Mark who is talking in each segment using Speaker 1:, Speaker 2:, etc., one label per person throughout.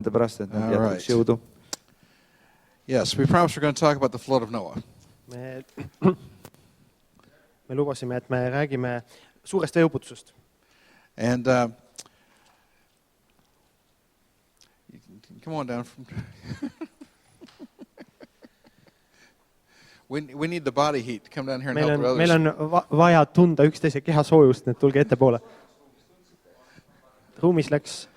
Speaker 1: pärast, et nad jätkuks jõudu.
Speaker 2: Yes, we promised we're going to talk about the flood of Noah.
Speaker 3: Me lubasime, et me räägime suurest veeuputusest.
Speaker 2: And come on down from we need the body heat. Come down here and help others.
Speaker 3: Meil on vaja tunda üksteise keha soojust, nii et tulge ettepoole. Ruumis läks.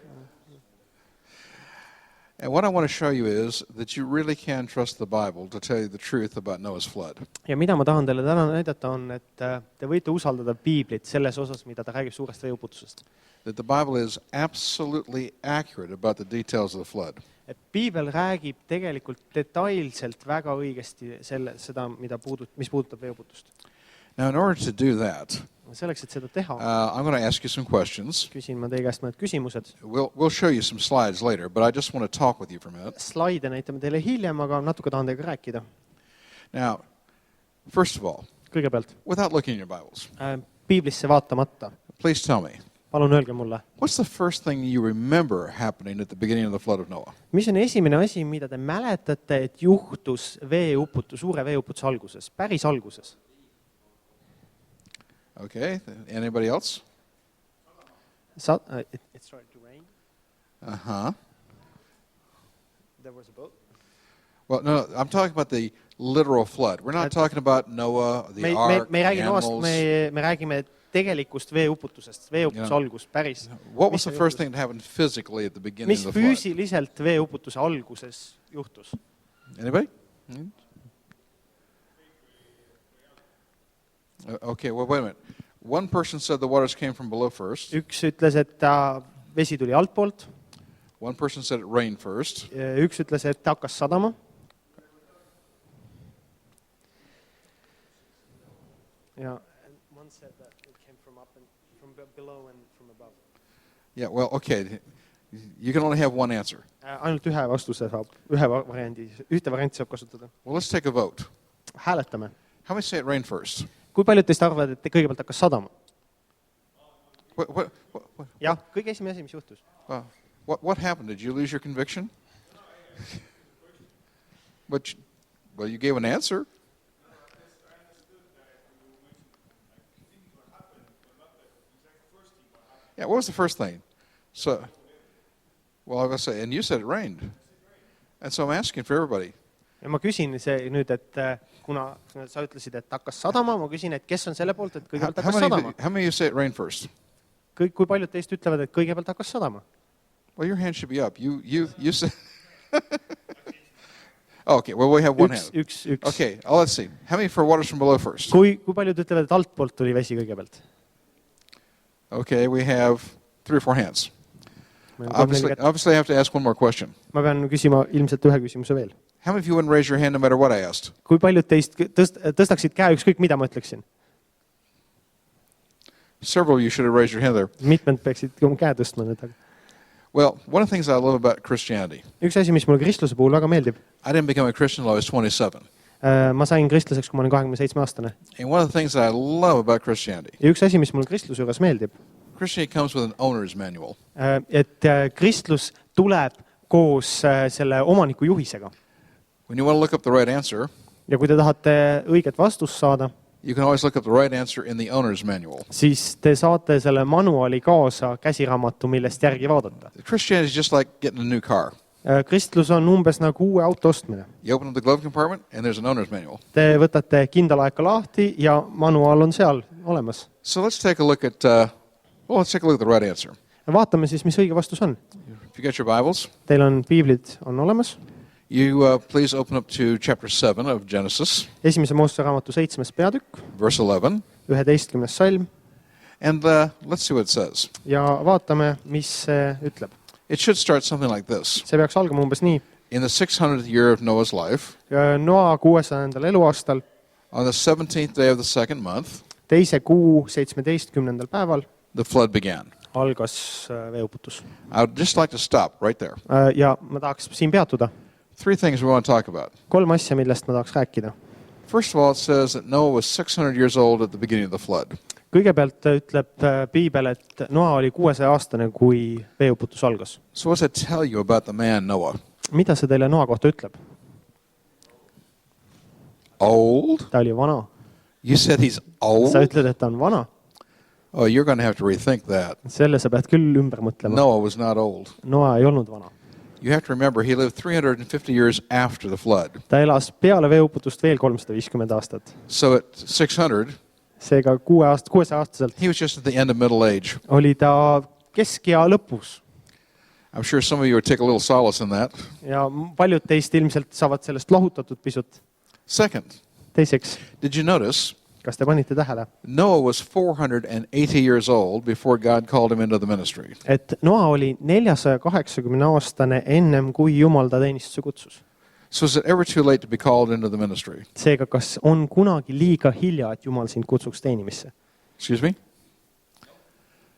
Speaker 2: And what I want to show you is that you really can trust the Bible to tell you the truth about Noah's flood.
Speaker 3: Ja mida ma tahan teile täna näidata on, et te võite usaldada Piiblit selles osas, mida ta räägib suurest veeuputusest.
Speaker 2: That the Bible is absolutely accurate about the details of the flood.
Speaker 3: Et Piibel räägib tegelikult detailselt väga õigesti seda, mis puudutab veeuputust.
Speaker 2: Now, in order to do that,
Speaker 3: selleks, et seda teha,
Speaker 2: I'm going to ask you some questions.
Speaker 3: Küsin ma teie käest mõned küsimused.
Speaker 2: We'll show you some slides later, but I just want to talk with you for a minute.
Speaker 3: Slaide näitame teile hiljem, aga natuke tahan teiega rääkida.
Speaker 2: Now, first of all,
Speaker 3: kõigepealt,
Speaker 2: without looking in your Bibles,
Speaker 3: Piiblisse vaatamata,
Speaker 2: please tell me,
Speaker 3: palun öelge mulle,
Speaker 2: what's the first thing you remember happening at the beginning of the flood of Noah?
Speaker 3: Mis on esimene asi, mida te mäletate, et juhtus suure veeuputuse alguses, päris alguses?
Speaker 2: Okay, anybody else?
Speaker 3: It started to rain.
Speaker 2: Uh-huh.
Speaker 3: There was a boat.
Speaker 2: Well, no, I'm talking about the literal flood. We're not talking about Noah, the ark, the animals.
Speaker 3: Me räägime tegelikust veeuputusest, veeuputuse algus, päris.
Speaker 2: What was the first thing that happened physically at the beginning of the flood?
Speaker 3: Mis füüsiliselt veeuputuse alguses juhtus?
Speaker 2: Anybody? Okay, well, wait a minute. One person said the waters came from below first.
Speaker 3: Üks ütles, et vesi tuli altpoolt.
Speaker 2: One person said it rained first.
Speaker 3: Üks ütles, et hakkas sadama. Yeah, and one said that it came from below and from above.
Speaker 2: Yeah, well, okay. You can only have one answer.
Speaker 3: Ainult ühe vastuse saab, ühte varianti saab kasutada.
Speaker 2: Well, let's take a vote.
Speaker 3: Hääletame.
Speaker 2: How many say it rained first?
Speaker 3: Kui paljud teist arvavad, et kõigepealt hakkas sadama?
Speaker 2: What?
Speaker 3: Jah, kõige esimene asi, mis juhtus.
Speaker 2: What happened? Did you lose your conviction? Well, you gave an answer. Yeah, what was the first thing? So, well, I was going to say, and you said it rained. And so I'm asking for everybody.
Speaker 3: Ja ma küsin see nüüd, et kuna sa ütlesid, et hakkas sadama, ma küsin, et kes on selle poolt, et kõigepealt hakkas sadama?
Speaker 2: How many of you say it rained first?
Speaker 3: Kui paljud teist ütlevad, et kõigepealt hakkas sadama?
Speaker 2: Well, your hand should be up. You said... Okay, well, we have one hand.
Speaker 3: Üks.
Speaker 2: Okay, let's see. How many for waters from below first?
Speaker 3: Kui paljud ütlevad, et altpoolt tuli vesi kõigepealt?
Speaker 2: Okay, we have 3 or 4 hands. Obviously, I have to ask one more question.
Speaker 3: Ma pean küsima ilmselt ühe küsimuse veel.
Speaker 2: How many of you wouldn't raise your hand no matter what I asked?
Speaker 3: Kui paljud teist tõstaksid käe ükskõik, mida ma ütleksin?
Speaker 2: Several of you should have raised your hand there.
Speaker 3: Mitmed peaksid oma käe tõstma nüüd.
Speaker 2: Well, one of the things I love about Christianity.
Speaker 3: Üks asi, mis mulle kristluse puhul väga meeldib.
Speaker 2: I didn't become a Christian until I was 27.
Speaker 3: Ma sain kristlaseks, kui ma olin 27-aastane.
Speaker 2: And one of the things that I love about Christianity.
Speaker 3: Ja üks asi, mis mulle kristluse juures meeldib.
Speaker 2: Christianity comes with an owner's manual.
Speaker 3: Et kristlus tuleb koos selle omaniku juhisega.
Speaker 2: When you want to look up the right answer,
Speaker 3: ja kui te tahate õiget vastust saada,
Speaker 2: you can always look up the right answer in the owner's manual.
Speaker 3: Siis te saate selle manuali kaasa käsiraamatu, millest järgi vaadata.
Speaker 2: Christianity is just like getting a new car.
Speaker 3: Kristlus on umbes nagu uue auto ostmine.
Speaker 2: You open up the glove compartment and there's an owner's manual.
Speaker 3: Te võtate kindalaeka lahti ja manuaal on seal olemas.
Speaker 2: So let's take a look at the right answer.
Speaker 3: Vaatame siis, mis õige vastus on.
Speaker 2: If you got your Bibles,
Speaker 3: teil on piiblid on olemas.
Speaker 2: You please open up to chapter 7 of Genesis.
Speaker 3: Esimese Moosese raamatu 7. peatükk.
Speaker 2: Verse 11.
Speaker 3: 11. salm.
Speaker 2: And let's see what it says.
Speaker 3: Ja vaatame, mis see ütleb.
Speaker 2: It should start something like this.
Speaker 3: See peaks algama umbes nii.
Speaker 2: In the 600th year of Noah's life.
Speaker 3: Noa 600. eluaastal.
Speaker 2: On the 17th day of the second month.
Speaker 3: Teise kuu 17. päeval.
Speaker 2: The flood began.
Speaker 3: Algas veeuputus.
Speaker 2: I would just like to stop right there.
Speaker 3: Ja ma tahaks siin peatuda.
Speaker 2: 3 things we want to talk about.
Speaker 3: 3 asja, millest ma tahaks rääkida.
Speaker 2: First of all, it says that Noah was 600 years old at the beginning of the flood.
Speaker 3: kõigepealt ütleb piibel, et Noa oli 600-aastane, kui veeuputus algas.
Speaker 2: So what's that tell you about the man Noah?
Speaker 3: Mida see teile Noa kohta ütleb?
Speaker 2: Old?
Speaker 3: Ta oli vana.
Speaker 2: You said he's old?
Speaker 3: Sa ütled, et ta on vana.
Speaker 2: Oh, you're going to have to rethink that.
Speaker 3: Selle sa pead küll ümber mõtlema.
Speaker 2: Noah was not old.
Speaker 3: Noa ei olnud vana.
Speaker 2: You have to remember, he lived 350 years after the flood.
Speaker 3: Ta elas peale veeuputust veel 350 aastat.
Speaker 2: So at 600,
Speaker 3: Seega 600-aastaselt
Speaker 2: he was just at the end of middle age.
Speaker 3: oli ta keskea lõpus.
Speaker 2: I'm sure some of you would take a little solace in that.
Speaker 3: Ja paljud teist ilmselt saavad sellest lohutatud pisut.
Speaker 2: Second,
Speaker 3: Teiseks,
Speaker 2: did you notice
Speaker 3: kas te panite tähele,
Speaker 2: Noah was 480 years old before God called him into the ministry?
Speaker 3: et Noa oli 480-aastane ennem, kui Jumal ta teenistusse kutsus.
Speaker 2: So is it ever too late to be called into the ministry?
Speaker 3: Seega, kas on kunagi liiga hilja, et Jumal sind kutsuks teenimisse?
Speaker 2: Excuse me?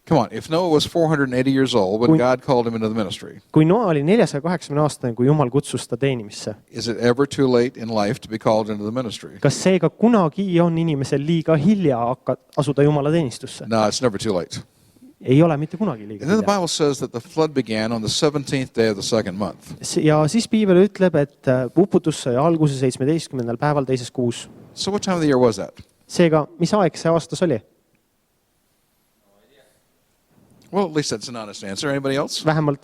Speaker 2: Come on, if Noah was 480 years old when God called him into the ministry,
Speaker 3: Kui Noa oli 480-aastane, kui Jumal kutsus ta teenimisse,
Speaker 2: is it ever too late in life to be called into the ministry?
Speaker 3: kas seega kunagi on inimesel liiga hilja asuda Jumala teenistusse?
Speaker 2: No, it's never too late.
Speaker 3: Ei ole mitte kunagi liiga
Speaker 2: And then the
Speaker 3: hilja.
Speaker 2: Bible says that the flood began on the 17th day of the second month.
Speaker 3: Ja siis piibel ütleb, et uputus sai alguse 17. päeval teises kuus.
Speaker 2: So what time of the year was that?
Speaker 3: Seega, mis aeg see aastas oli?
Speaker 2: Well, at least that's an honest answer. Anybody else?
Speaker 3: Vähemalt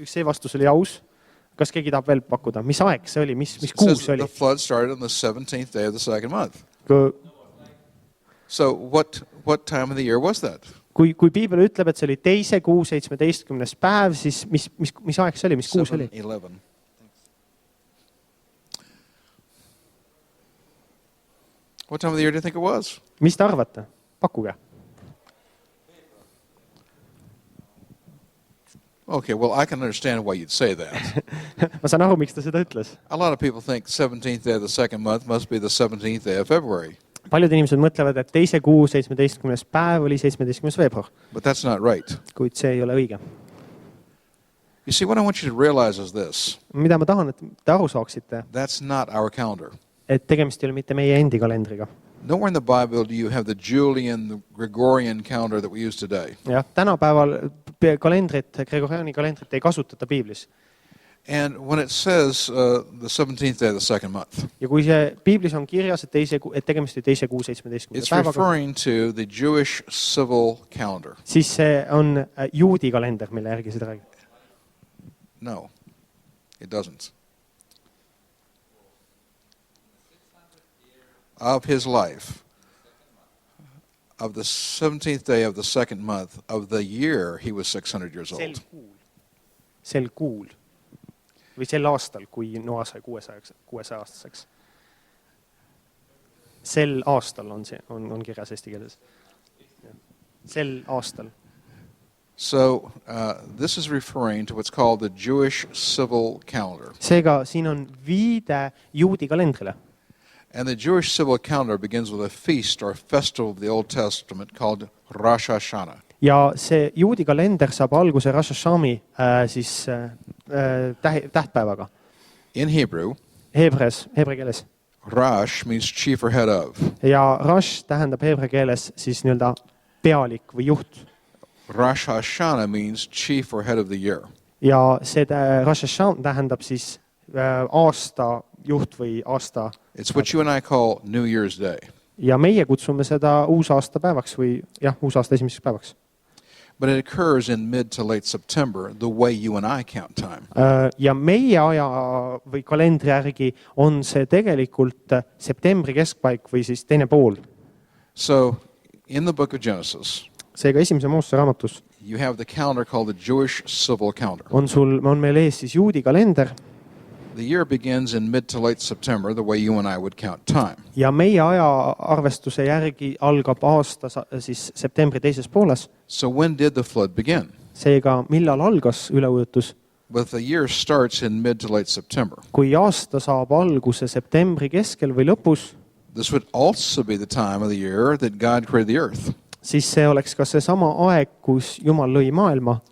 Speaker 3: see vastus oli aus. Kas keegi tahab veel pakkuda? Mis aeg see oli? Mis
Speaker 2: It
Speaker 3: kuus
Speaker 2: says
Speaker 3: see oli?
Speaker 2: the flood started on the 17th day of the second month.
Speaker 3: Kui
Speaker 2: So what time of the year was that?
Speaker 3: piibel ütleb, et see oli teise kuu 17. päev, siis mis aeg see oli? Mis kuus oli?
Speaker 2: 7/11. What time of the year do you think it was?
Speaker 3: Mis te arvate? Pakkuge.
Speaker 2: Okay, well, I can understand why you'd say that.
Speaker 3: Ma saan aru, miks ta seda ütles.
Speaker 2: A lot of people think 17th day of the second month must be the 17th day of February.
Speaker 3: Paljud inimesed mõtlevad, et teise kuu 17. päev oli 17. veebruar,
Speaker 2: But that's not right.
Speaker 3: kuid see ei ole õige.
Speaker 2: You see, what I want you to realize is this.
Speaker 3: Mida ma tahan, et te aru saaksite,
Speaker 2: That's not our calendar.
Speaker 3: et tegemist ei ole mitte meie endi kalendriga.
Speaker 2: Nowhere in the Bible do you have the Julian, the Gregorian calendar that we use today.
Speaker 3: Jah, tänapäeval kalendrit, Gregoriani kalendrit ei kasutata piiblis.
Speaker 2: And when it says the 17th day of the second month,
Speaker 3: Ja kui see piiblis on kirjas, et tegemist oli teise kuu 17.
Speaker 2: it's
Speaker 3: päevaga,
Speaker 2: referring to the Jewish civil calendar.
Speaker 3: siis see on juudi kalender, mille järgi seda räägib.
Speaker 2: No, it doesn't. Of his life, of the 17th day of the second month of the year, he was 600 years old.
Speaker 3: Sel kuul või sel aastal, kui Noa sai 600-aastaseks. Sel aastal on see, on kirjas eesti keeles. Sel aastal.
Speaker 2: So this is referring to what's called the Jewish civil calendar.
Speaker 3: Seega siin on viide juudi kalendrile.
Speaker 2: And the Jewish civil calendar begins with a feast or festival of the Old Testament called Rosh Hashanah.
Speaker 3: Ja see juudi kalender saab alguse Rosh Hashami siis tähtpäevaga.
Speaker 2: In Hebrew,
Speaker 3: Heebrea keeles.
Speaker 2: Rosh means chief or head of.
Speaker 3: Ja Rosh tähendab heebrea keeles siis nii-öelda pealik või juht.
Speaker 2: Rosh Hashanah means chief or head of the year.
Speaker 3: Ja see Rosh Hashanah tähendab siis aasta juht või aasta.
Speaker 2: It's what you and I call New Year's Day.
Speaker 3: Ja meie kutsume seda uusaasta päevaks või uusaasta esimeseks päevaks.
Speaker 2: But it occurs in mid to late September, the way you and I count time.
Speaker 3: Ja meie aja või kalendri järgi on see tegelikult septembri keskpaik või siis teine pool.
Speaker 2: So in the book of Genesis,
Speaker 3: Seega esimese Moosese raamatus
Speaker 2: you have the calendar called the Jewish civil calendar.
Speaker 3: on meil ees siis juudi kalender.
Speaker 2: The year begins in mid to late September, the way you and I would count time.
Speaker 3: Ja meie aja arvestuse järgi algab aasta siis septembri teises pooles.
Speaker 2: So when did the flood begin?
Speaker 3: Seega millal algas üleujutus?
Speaker 2: But the year starts in mid to late September.
Speaker 3: Kui aasta saab alguse septembri keskel või lõpus,
Speaker 2: This would also be the time of the year that God created the earth.
Speaker 3: siis see oleks ka see sama aeg, kus Jumal lõi maailma.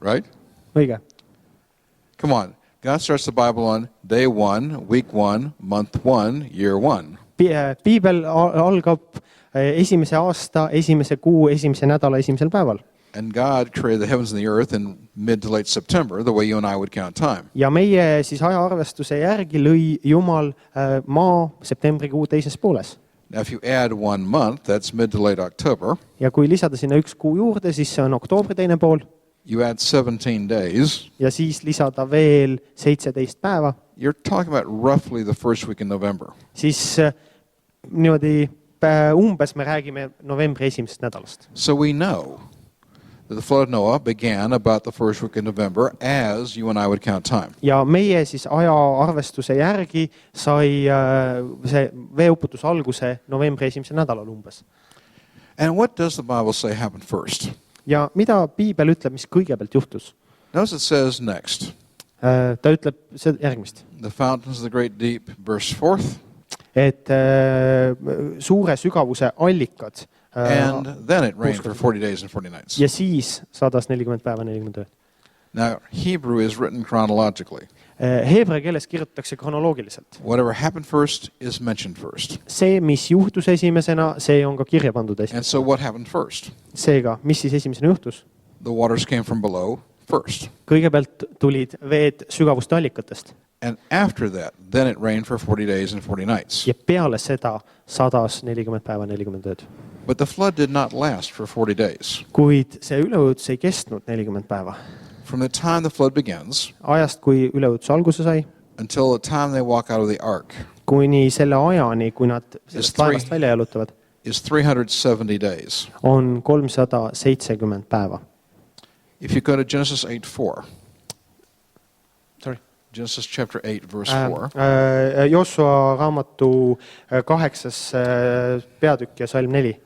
Speaker 2: Right?
Speaker 3: Õige.
Speaker 2: Come on. God starts the Bible on day 1, week 1, month 1, year 1.
Speaker 3: piibel algab esimese aasta, esimese kuu, esimese nädala, esimesel päeval.
Speaker 2: And God created the heavens and the earth in mid to late September, the way you and I would count time.
Speaker 3: Ja meie siis ajaarvestuse järgi lõi Jumal maa septembrikuu teises pooles.
Speaker 2: Now, if you add 1 month, that's mid to late October.
Speaker 3: Ja kui lisada sinna 1 kuu juurde, siis see on oktoobri teine pool.
Speaker 2: You add 17 days.
Speaker 3: Ja siis lisada veel 17 päeva.
Speaker 2: You're talking about roughly the first week in November.
Speaker 3: Siis niimoodi umbes me räägime novembri esimesest nädalast.
Speaker 2: So we know that the flood of Noah began about the first week in November as you and I would count time.
Speaker 3: Ja meie siis ajaarvestuse järgi sai see veeuputus alguse novembri esimesel nädalal umbes.
Speaker 2: And what does the Bible say happened first?
Speaker 3: Ja mida piibel ütleb, mis kõigepealt juhtus?
Speaker 2: Notice it says next.
Speaker 3: Ta ütleb järgmist.
Speaker 2: The fountains of the great deep, verse 4th.
Speaker 3: Et suure sügavuse allikad.
Speaker 2: And then it rained for 40 days and 40 nights.
Speaker 3: Ja siis 140 päeva 40 ööd.
Speaker 2: Now, Hebrew is written chronologically.
Speaker 3: Heebrea keeles kirjutatakse kronoloogiliselt.
Speaker 2: Whatever happened first is mentioned first.
Speaker 3: See, mis juhtus esimesena, see on ka kirja pandud
Speaker 2: And
Speaker 3: esimesena.
Speaker 2: so what happened first?
Speaker 3: Seega, mis siis esimesena juhtus?
Speaker 2: The waters came from below first.
Speaker 3: Kõigepealt tulid veed sügavuste allikatest.
Speaker 2: And after that, then it rained for 40 days and 40 nights.
Speaker 3: Ja peale seda 140 päeva 40 ööd.
Speaker 2: But the flood did not last for 40 days.
Speaker 3: Kuid see üleujutus ei kestnud 40 päeva.
Speaker 2: From the time the flood begins
Speaker 3: Ajast, kui üleujutus alguse sai,
Speaker 2: until the time they walk out of the ark
Speaker 3: kuni selle ajani, kui nad sellest laevast välja jalutavad,
Speaker 2: is 370 days.
Speaker 3: on 370 päeva.
Speaker 2: If you go to Genesis 8:4.
Speaker 3: Sorry.
Speaker 2: Genesis chapter 8, verse 4.
Speaker 3: Joosua raamatu 8. peatükk ja salm 4.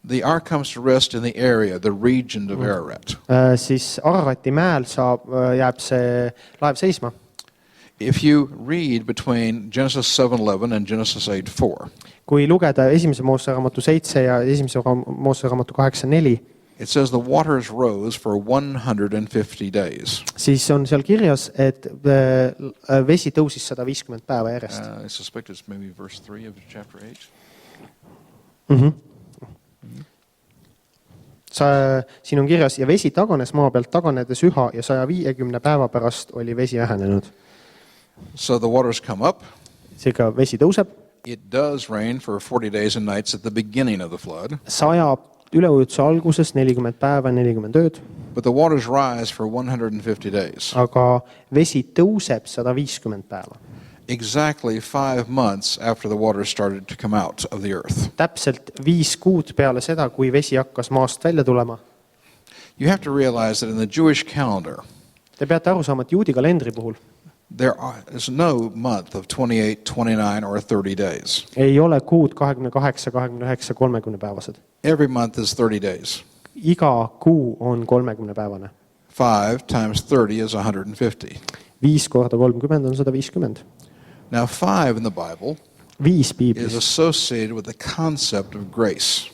Speaker 2: The ark comes to rest in the area, the region of Ararat.
Speaker 3: Siis Ararati mäel jääb see laev seisma.
Speaker 2: If you read between Genesis 7:11 and Genesis 8:4,
Speaker 3: Kui lugeda esimese Moosese raamatu 7 ja esimese Moosese raamatu 8:4,
Speaker 2: it says the waters rose for 150 days.
Speaker 3: siis on seal kirjas, et vesi tõusis 150 päeva järjest.
Speaker 2: I suspect it's maybe verse 3 of chapter 8.
Speaker 3: Siin on kirjas, ja vesi taganes maa pealt taganedes üha ja 150 päeva pärast oli vesi vähenenud.
Speaker 2: So the waters come up.
Speaker 3: Seega vesi tõuseb.
Speaker 2: It does rain for 40 days and nights at the beginning of the flood.
Speaker 3: Sajab üleujutuse alguses 40 päeva 40 ööd.
Speaker 2: But the waters rise for 150 days.
Speaker 3: Aga vesi tõuseb 150 päeva.
Speaker 2: Exactly 5 months after the water started to come out of the earth.
Speaker 3: Täpselt 5 kuud peale seda, kui vesi hakkas maast välja tulema.
Speaker 2: You have to realize that in the Jewish calendar,
Speaker 3: Te peate aru saama, et juudi kalendri puhul
Speaker 2: there is no month of 28, 29, or 30 days.
Speaker 3: ei ole kuud 28, 29, 30 päevased.
Speaker 2: Every month is 30 days.
Speaker 3: Iga kuu on 30 päevane.
Speaker 2: 5 times 30 is 150.
Speaker 3: 5 korda 30 on 150.
Speaker 2: Now 5 in the Bible
Speaker 3: 5
Speaker 2: is
Speaker 3: piiblis
Speaker 2: associated with the concept of grace.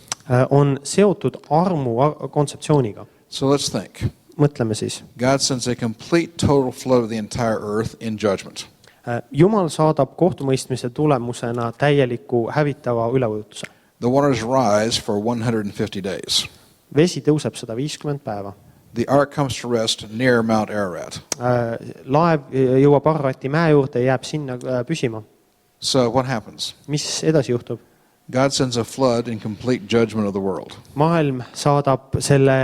Speaker 3: on seotud armu kontseptsiooniga.
Speaker 2: So let's think.
Speaker 3: Mõtleme siis.
Speaker 2: God sends a complete total flood of the entire earth in judgment.
Speaker 3: Jumal saadab kohtumõistmise tulemusena täieliku hävitava üleujutuse.
Speaker 2: The waters rise for 150 days.
Speaker 3: Vesi tõuseb 150 päeva.
Speaker 2: The ark comes to rest near Mount Ararat.
Speaker 3: Laev jõuab Ararati mäe juurde ja jääb sinna püsima.
Speaker 2: So what happens?
Speaker 3: Mis edasi juhtub?
Speaker 2: God sends a flood in complete judgment of the world.
Speaker 3: Maailm saadab selle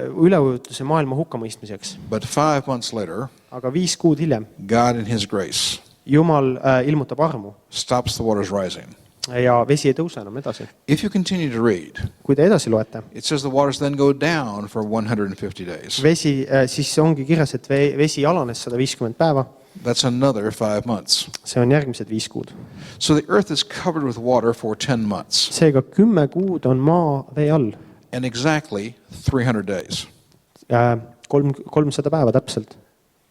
Speaker 3: üleujutuse maailma hukkamõistmiseks.
Speaker 2: But 5 months later,
Speaker 3: Aga 5 kuud hiljem
Speaker 2: God in his grace
Speaker 3: Jumal ilmutab armu
Speaker 2: stops the waters rising.
Speaker 3: ja vesi ei tõuse enam edasi.
Speaker 2: If you continue to read,
Speaker 3: Kui te edasi loete,
Speaker 2: it says the waters then go down for 150 days.
Speaker 3: vesi, siis ongi kirjas, et vesi alanes 150 päeva.
Speaker 2: That's another 5 months.
Speaker 3: See on järgmised 5 kuud.
Speaker 2: So the earth is covered with water for 10 months
Speaker 3: Seega 10 kuud on maa vee all.
Speaker 2: and exactly 300 days.
Speaker 3: 300 päeva täpselt.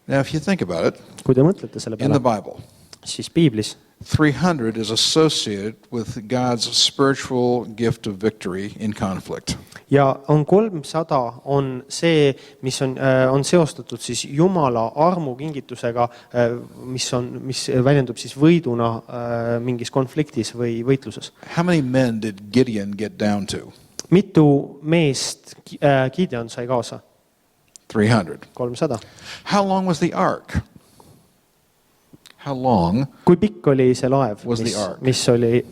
Speaker 2: Now, if you think about it,
Speaker 3: Kui te mõtlete selle
Speaker 2: in the
Speaker 3: peale,
Speaker 2: Bible,
Speaker 3: siis piiblis
Speaker 2: 300 is associated with God's spiritual gift of victory in conflict.
Speaker 3: ja on 300 on see, mis on seostatud siis Jumala armukingitusega, mis väljendub siis võiduna mingis konfliktis või võitluses.
Speaker 2: How many men did Gideon get down to?
Speaker 3: Mitu meest Gideon sai kaasa?
Speaker 2: 300.
Speaker 3: 300.
Speaker 2: How long was the ark? How long?
Speaker 3: Kui pikk oli see laev,
Speaker 2: Was the ark?
Speaker 3: mis oli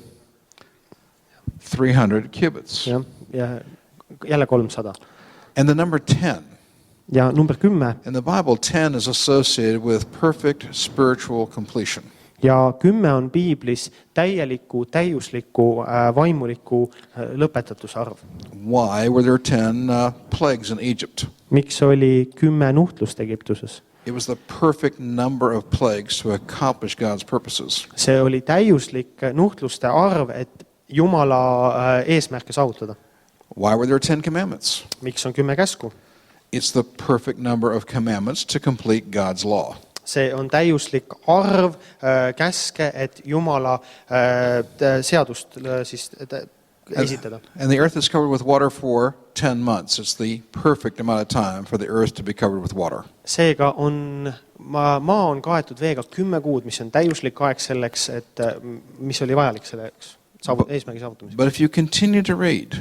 Speaker 2: 300 cubits.
Speaker 3: ja jälle 300.
Speaker 2: And the number 10.
Speaker 3: Ja number 10.
Speaker 2: In the Bible, 10 is associated with perfect spiritual completion.
Speaker 3: Ja 10 on Piiblis täieliku, täiusliku, vaimuliku lõpetatuse arv.
Speaker 2: Why were there 10 plagues in Egypt?
Speaker 3: Miks oli 10 nuhtlust Egiptuses?
Speaker 2: It was the perfect number of plagues to accomplish God's purposes.
Speaker 3: See oli täiuslik nuhtluste arv, et Jumala eesmärke saavutada.
Speaker 2: Why were there 10 commandments?
Speaker 3: Miks on 10 käsku?
Speaker 2: It's the perfect number of commandments to complete God's law.
Speaker 3: See on täiuslik arv käske, et Jumala seadust siis esitada.
Speaker 2: And the earth is covered with water for 10 months. It's the perfect amount of time for the earth to be covered with water.
Speaker 3: Seega on maa on kaetud veega 10 kuud, mis on täiuslik aeg selleks, et mis oli vajalik selleks eesmärgi saavutamiseks.
Speaker 2: But if you continue to read,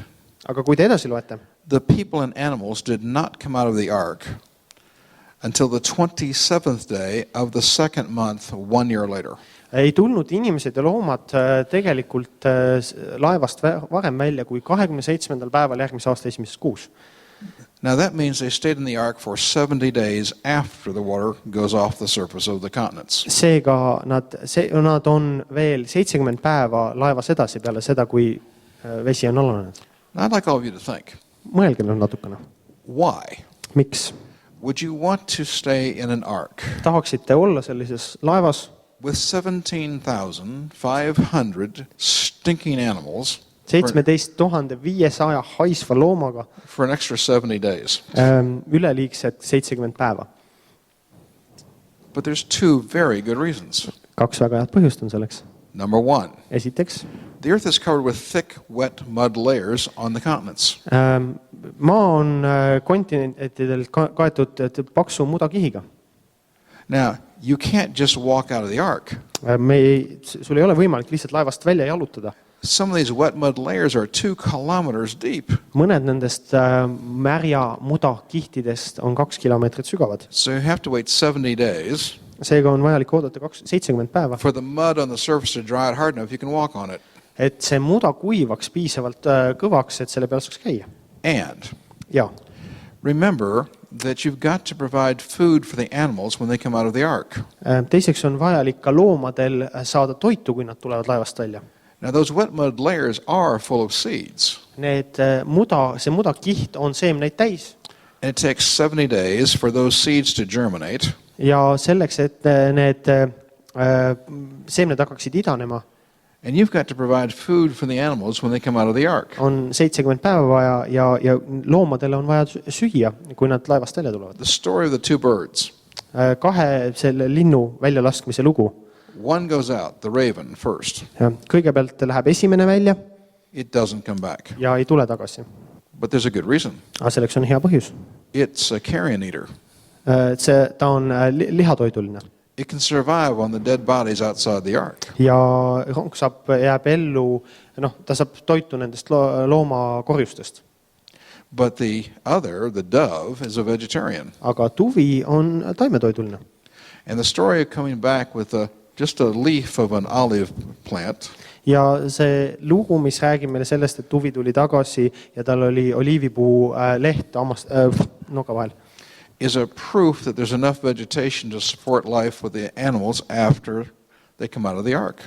Speaker 3: aga kui te edasi loete,
Speaker 2: the people and animals did not come out of the ark until the 27th day of the second month 1 year later.
Speaker 3: Ei tulnud inimesed ja loomad tegelikult laevast varem välja kui 27. päeval järgmise aasta esimeses kuus.
Speaker 2: Now that means they stayed in the ark for 70 days after the water goes off the surface of the continents.
Speaker 3: Seega nad on veel 70 päeva laevas edasi peale seda, kui vesi on alanenud.
Speaker 2: Now I'd like all of you to think.
Speaker 3: Mõelge natukene.
Speaker 2: Why?
Speaker 3: Miks?
Speaker 2: Would you want to stay in an ark
Speaker 3: Tahaksite olla sellises laevas
Speaker 2: with 17,500 stinking animals
Speaker 3: 17,500 haisva loomaga
Speaker 2: for an extra 70 days?
Speaker 3: üleliigsed 70 päeva?
Speaker 2: But there's two very good reasons.
Speaker 3: 2 väga head põhjust on selleks.
Speaker 2: Number one,
Speaker 3: Esiteks,
Speaker 2: the earth is covered with thick, wet mud layers on the continents.
Speaker 3: maa on kontinentidel kaetud paksu mudakihiga.
Speaker 2: Now, you can't just walk out of the ark.
Speaker 3: Sul ei ole võimalik lihtsalt laevast välja jalutada.
Speaker 2: Some of these wet mud layers are 2 kilometers deep.
Speaker 3: Mõned nendest märja mudakihtidest on 2 kilomeetrit sügavad.
Speaker 2: So you have to wait 70 days
Speaker 3: Seega on vajalik oodata 70 päeva,
Speaker 2: for the mud on the surface to dry out hard enough you can walk on it.
Speaker 3: et see muda kuivaks piisavalt kõvaks, et selle peal saaks käia.
Speaker 2: And
Speaker 3: Ja
Speaker 2: remember that you've got to provide food for the animals when they come out of the ark.
Speaker 3: teiseks on vajalik ka loomadel saada toitu, kui nad tulevad laevast välja.
Speaker 2: Now those wet mud layers are full of seeds.
Speaker 3: See mudakiht on seemneid täis.
Speaker 2: And it takes 70 days for those seeds to germinate.
Speaker 3: Ja selleks, et need seemned hakkaksid idanema,
Speaker 2: And you've got to provide food for the animals when they come out of the ark.
Speaker 3: on 70 päeva vaja ja loomadele on vaja süüa, kui nad laevast välja tulevad.
Speaker 2: The story of the 2 birds.
Speaker 3: 2 selle linnu väljalaskmise lugu.
Speaker 2: One goes out, the raven first.
Speaker 3: Kõigepealt läheb esimene välja
Speaker 2: It doesn't come back.
Speaker 3: ja ei tule tagasi.
Speaker 2: But there's a good reason.
Speaker 3: Aga selleks on hea põhjus.
Speaker 2: It's a carrion eater.
Speaker 3: Ta on lihatoiduline.
Speaker 2: It can survive on the dead bodies outside the ark.
Speaker 3: Ja rong jääb ellu, ta saab toitu nendest loomakorjustest.
Speaker 2: But the other, the dove, is a vegetarian.
Speaker 3: Aga tuvi on taimetoiduline.
Speaker 2: And the story of coming back with just a leaf of an olive plant
Speaker 3: Ja see lugu, mis räägib meile sellest, et tuvi tuli tagasi ja tal oli oliivipuu leht noga vahel,
Speaker 2: is a proof that there's enough vegetation to support life with the animals after they come out of the ark.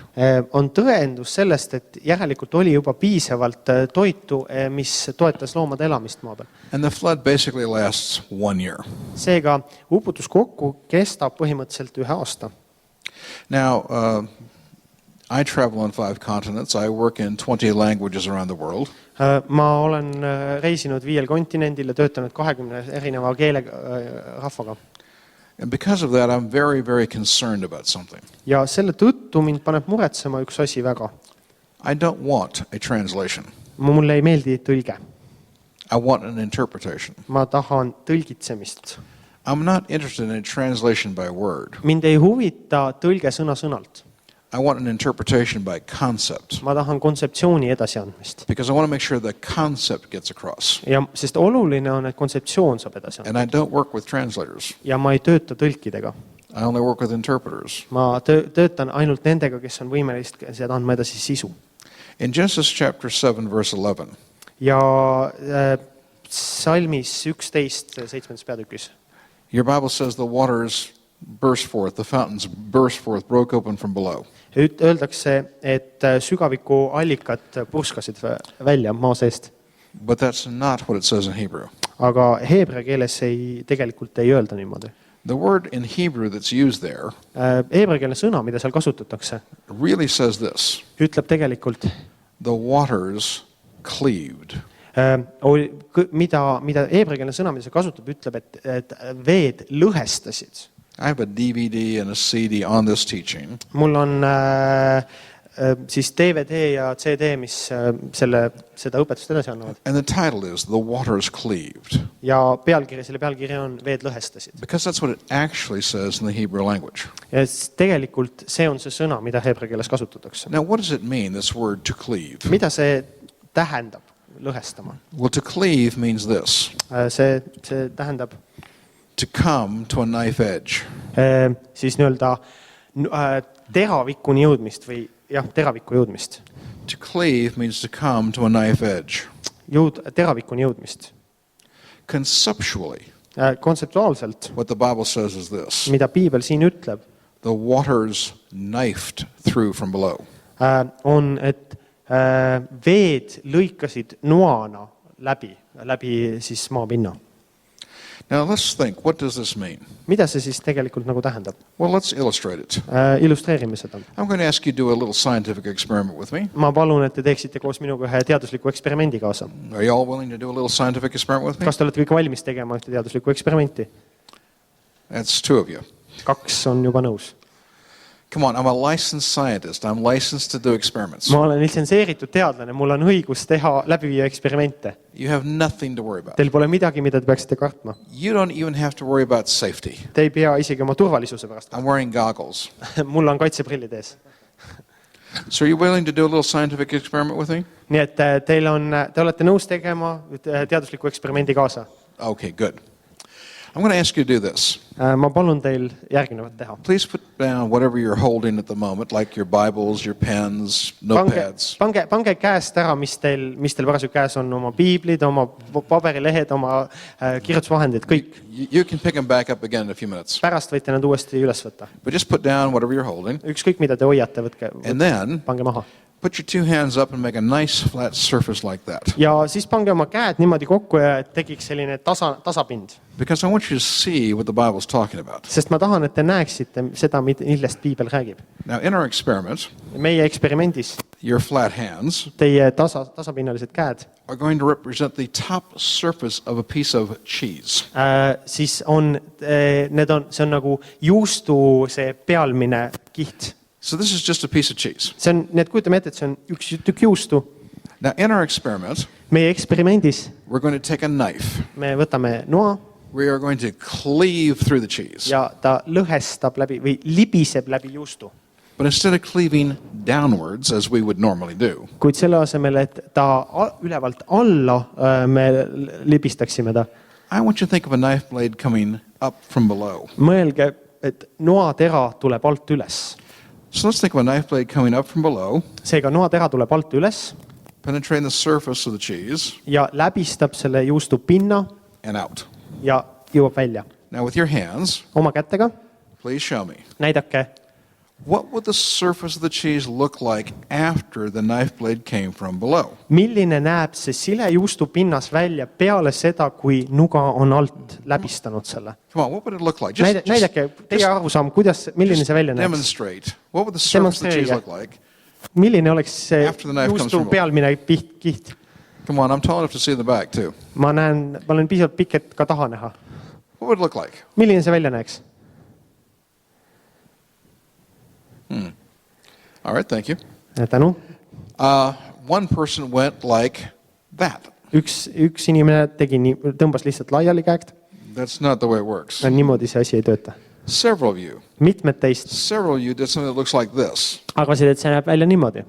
Speaker 3: On tõendus sellest, et järelikult oli juba piisavalt toitu, mis toetas loomade elamist maa peal.
Speaker 2: And the flood basically lasts 1 year.
Speaker 3: Seega uputus kokku kestab põhimõtteliselt 1 aasta.
Speaker 2: Now, I travel on 5 continents. I work in 20 languages around the world.
Speaker 3: Ma olen reisinud 5 kontinendil ja töötanud 20 erineva keele rahvaga.
Speaker 2: And because of that, I'm very, very concerned about something.
Speaker 3: Ja selle tõttu mind paneb muretsema üks asi väga.
Speaker 2: I don't want a translation.
Speaker 3: Mulle ei meeldi tõlge.
Speaker 2: I want an interpretation.
Speaker 3: Ma tahan tõlgitsemist.
Speaker 2: I'm not interested in a translation by word.
Speaker 3: Mind ei huvita tõlge sõna-sõnalt.
Speaker 2: I want an interpretation by concept.
Speaker 3: Ma tahan kontseptsiooni edasiandmist.
Speaker 2: Because I want to make sure the concept gets across.
Speaker 3: Ja sest oluline on, et kontseptsioon saab edasi anda.
Speaker 2: And I don't work with translators.
Speaker 3: Ja ma ei tööta tõlkidega.
Speaker 2: I only work with interpreters.
Speaker 3: Ma töötan ainult nendega, kes on võimelised seda andma edasi sisu.
Speaker 2: In Genesis chapter 7, verse 11,
Speaker 3: Ja salmis 11, 7. peatükis.
Speaker 2: your Bible says the waters burst forth, the fountains burst forth, broke open from below.
Speaker 3: Öeldakse, et sügaviku allikad purskasid välja maa seest.
Speaker 2: But that's not what it says in Hebrew.
Speaker 3: Aga heebrea keeles tegelikult ei öelda niimoodi.
Speaker 2: The word in Hebrew that's used there
Speaker 3: Heebrea keele sõna, mida seal kasutatakse,
Speaker 2: really says this.
Speaker 3: ütleb tegelikult,
Speaker 2: The waters cleaved.
Speaker 3: mida heebrea keele sõna, mida see kasutab, ütleb, et veed lõhestasid.
Speaker 2: I have a DVD and a CD on this teaching.
Speaker 3: Mul on siis DVD ja CD, mis seda õpetust edasi annavad.
Speaker 2: And the title is The Waters Cleaved.
Speaker 3: Ja selle pealkiri on Veed lõhestasid.
Speaker 2: Because that's what it actually says in the Hebrew language.
Speaker 3: Ja tegelikult see on see sõna, mida heebrea keeles kasutatakse.
Speaker 2: Now, what does it mean, this word to cleave?
Speaker 3: Mida see tähendab, lõhestama?
Speaker 2: Well, to cleave means this.
Speaker 3: See tähendab
Speaker 2: To come to a knife edge.
Speaker 3: siis nii-öelda teravikuni jõudmist või teraviku jõudmist.
Speaker 2: To cleave means to come to a knife edge.
Speaker 3: Teravikuni jõudmist.
Speaker 2: Conceptually,
Speaker 3: Kontseptuaalselt,
Speaker 2: what the Bible says is this.
Speaker 3: mida piibel siin ütleb,
Speaker 2: The waters knifed through from below.
Speaker 3: on, et veed lõikasid noana läbi siis maapinna.
Speaker 2: Now, let's think, what does this mean?
Speaker 3: Mida see siis tegelikult nagu tähendab?
Speaker 2: Well, let's illustrate it.
Speaker 3: Illustreerime seda.
Speaker 2: I'm going to ask you to do a little scientific experiment with me.
Speaker 3: Ma palun, et te teeksite koos minuga ühe teadusliku eksperimendi kaasa.
Speaker 2: Are you all willing to do a little scientific experiment with me?
Speaker 3: Kas te olete kõik valmis tegema ühte teaduslikku eksperimenti?
Speaker 2: That's two of you.
Speaker 3: 2 on juba nõus.
Speaker 2: Come on, I'm a licensed scientist. I'm licensed to do experiments.
Speaker 3: Ma olen litsenseeritud teadlane, mul on õigus läbi viia eksperimente.
Speaker 2: You have nothing to worry about.
Speaker 3: Teil pole midagi, mida te peaksite kartma.
Speaker 2: You don't even have to worry about safety.
Speaker 3: Te ei pea isegi oma turvalisuse pärast.
Speaker 2: I'm wearing goggles.
Speaker 3: Mul on kaitseprillid ees.
Speaker 2: So are you willing to do a little scientific experiment with me?
Speaker 3: Nii et te olete nõus tegema teadusliku eksperimendi kaasa.
Speaker 2: Okay, good. I'm going to ask you to do this.
Speaker 3: Ma palun teil järgnevat teha.
Speaker 2: Please put down whatever you're holding at the moment, like your Bibles, your pens, notepads.
Speaker 3: Pange käest ära, mis teil parasjagu käes on, oma piiblid, oma paberilehed, oma kirjutusvahendid, kõik.
Speaker 2: You can pick them back up again in a few minutes.
Speaker 3: Pärast võite nad uuesti üles võtta.
Speaker 2: But just put down whatever you're holding.
Speaker 3: Ükskõik, mida te hoiate,
Speaker 2: And then
Speaker 3: pange maha.
Speaker 2: put your two hands up and make a nice flat surface like that.
Speaker 3: Ja siis pange oma käed niimoodi kokku ja tekiks selline tasapind.
Speaker 2: Because I want you to see what the Bible's talking about.
Speaker 3: Sest ma tahan, et te näeksite seda, millest piibel räägib.
Speaker 2: Now, in our experiment,
Speaker 3: Meie eksperimendis
Speaker 2: your flat hands
Speaker 3: teie tasapinnalised käed
Speaker 2: are going to represent the top surface of a piece of cheese.
Speaker 3: siis see on nagu juustu see pealmine kiht.
Speaker 2: So this is just a piece of cheese.
Speaker 3: Kujutame ette, et see on üks tükk juustu.
Speaker 2: Now, in our experiment,
Speaker 3: Meie eksperimendis
Speaker 2: we're going to take a knife.
Speaker 3: me võtame noa
Speaker 2: We are going to cleave through the cheese.
Speaker 3: ja ta lõhestab läbi või libiseb läbi juustu.
Speaker 2: But instead of cleaving downwards, as we would normally do,
Speaker 3: Kuid selle asemel, et ta ülevalt alla me libistaksime ta,
Speaker 2: I want you to think of a knife blade coming up from below.
Speaker 3: mõelge, et noatera tuleb alt üles.
Speaker 2: So let's think of a knife blade coming up from below,
Speaker 3: Seega noatera tuleb alt üles
Speaker 2: penetrating the surface of the cheese,
Speaker 3: ja läbistab selle juustu pinna
Speaker 2: and out.
Speaker 3: ja jõuab välja.
Speaker 2: Now, with your hands,
Speaker 3: Oma kätega
Speaker 2: please show me.
Speaker 3: näidake,
Speaker 2: What would the surface of the cheese look like after the knife blade came from below?
Speaker 3: milline näeb see sile juustu pinnas välja peale seda, kui nuga on alt läbistanud selle.
Speaker 2: Come on, what would it look like?
Speaker 3: Näidake teie arusaam, milline see välja näeks.
Speaker 2: Demonstrate. What would the surface of the cheese look like?
Speaker 3: Milline oleks see
Speaker 2: After the knife comes
Speaker 3: juustu
Speaker 2: from-
Speaker 3: pealmine kiht?
Speaker 2: Come on, I'm tall enough to see the back too.
Speaker 3: Ma olen piisavalt pikk, et ka taha näha.
Speaker 2: What would it look like?
Speaker 3: Milline see välja näeks?
Speaker 2: All right, thank you.
Speaker 3: Tänu.
Speaker 2: One person went like that.
Speaker 3: Üks inimene tõmbas lihtsalt laiali käegt.
Speaker 2: That's not the way it works.
Speaker 3: Niimoodi see asi ei tööta.
Speaker 2: Several of you
Speaker 3: Mitmed teist
Speaker 2: did something that looks like this.
Speaker 3: arvasid, et see näeb välja niimoodi.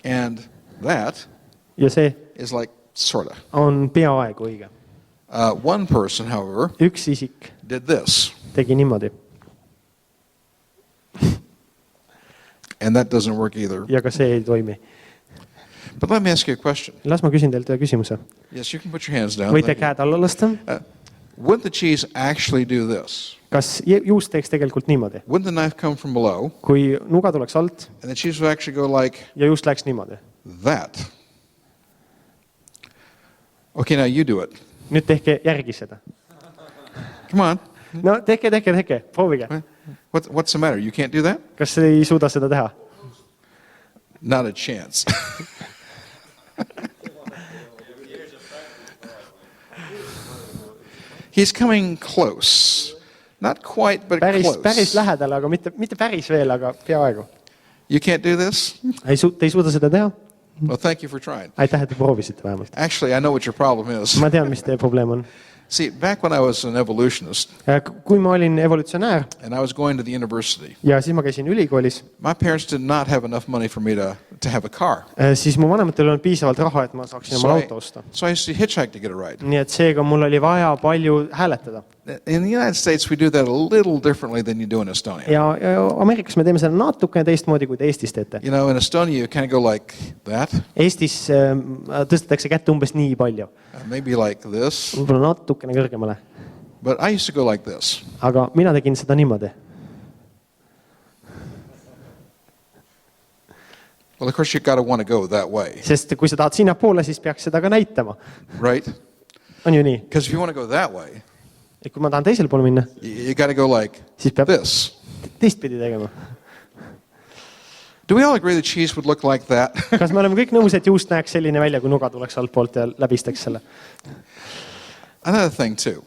Speaker 2: And that
Speaker 3: Ja see
Speaker 2: is like sorta.
Speaker 3: on peaaegu õige.
Speaker 2: One person, however,
Speaker 3: Üks isik
Speaker 2: did this.
Speaker 3: tegi niimoodi.
Speaker 2: And that doesn't work either.
Speaker 3: Ja ka see ei toimi.
Speaker 2: But let me ask you a question.
Speaker 3: Las ma küsin teilt ühe küsimuse.
Speaker 2: Yes, you can put your hands down.
Speaker 3: Võite käed alla lasta.
Speaker 2: Would the cheese actually do this?
Speaker 3: Kas juust teeks tegelikult niimoodi?
Speaker 2: Wouldn't the knife come from below?
Speaker 3: Kui nuga tuleks alt
Speaker 2: And the cheese would actually go like
Speaker 3: ja juust läks niimoodi.
Speaker 2: that. Okay, now you do it.
Speaker 3: Nüüd tehke järgi seda.
Speaker 2: Come on.
Speaker 3: No tehke, proovige.
Speaker 2: What's the matter? You can't do that?
Speaker 3: Kas ei suuda seda teha?
Speaker 2: Not a chance. He's coming close. Not quite, but
Speaker 3: Päris
Speaker 2: close.
Speaker 3: lähedal, aga mitte päris veel, aga peaaegu.
Speaker 2: You can't do this?
Speaker 3: Te ei suuda seda teha?
Speaker 2: Well, thank you for trying.
Speaker 3: Aitäh, et te proovisite vähemalt.
Speaker 2: Actually, I know what your problem is.
Speaker 3: Ma tean, mis teie probleem on.
Speaker 2: See, back when I was an evolutionist
Speaker 3: Kui ma olin evolutsionäär
Speaker 2: and I was going to the university,
Speaker 3: ja siis ma käisin ülikoolis,
Speaker 2: my parents did not have enough money for me to have a car.
Speaker 3: siis mu vanematel ei olnud piisavalt raha, et ma saaksin oma auto osta.
Speaker 2: So I used to hitchhike to get a ride.
Speaker 3: Nii et seega mul oli vaja palju hääletada.
Speaker 2: In the United States, we do that a little differently than you do in Estonia.
Speaker 3: Ja Ameerikas me teeme seda natukene teistmoodi, kui te Eestis teete.
Speaker 2: You know, in Estonia, you kind of go like that,
Speaker 3: Eestis tõstetakse kätte umbes nii palju.
Speaker 2: maybe like this.
Speaker 3: Võib-olla natukene kõrgemale.
Speaker 2: But I used to go like this.
Speaker 3: Aga mina tegin seda niimoodi.
Speaker 2: Well, of course, you got to want to go that way,
Speaker 3: Sest kui sa tahad sinna poole, siis peaks seda ka näitama.
Speaker 2: right?
Speaker 3: On ju nii?
Speaker 2: Because if you want to go that way,
Speaker 3: Et kui ma tahan teisel pool minna,
Speaker 2: you got to go like
Speaker 3: siis peab
Speaker 2: this.
Speaker 3: teistpidi tegema.
Speaker 2: Do we all agree that cheese would look like that?
Speaker 3: Kas me oleme kõik nõus, et juust näeks selline välja, kui nuga tuleks alt poolt ja läbistaks selle?
Speaker 2: Another thing, too.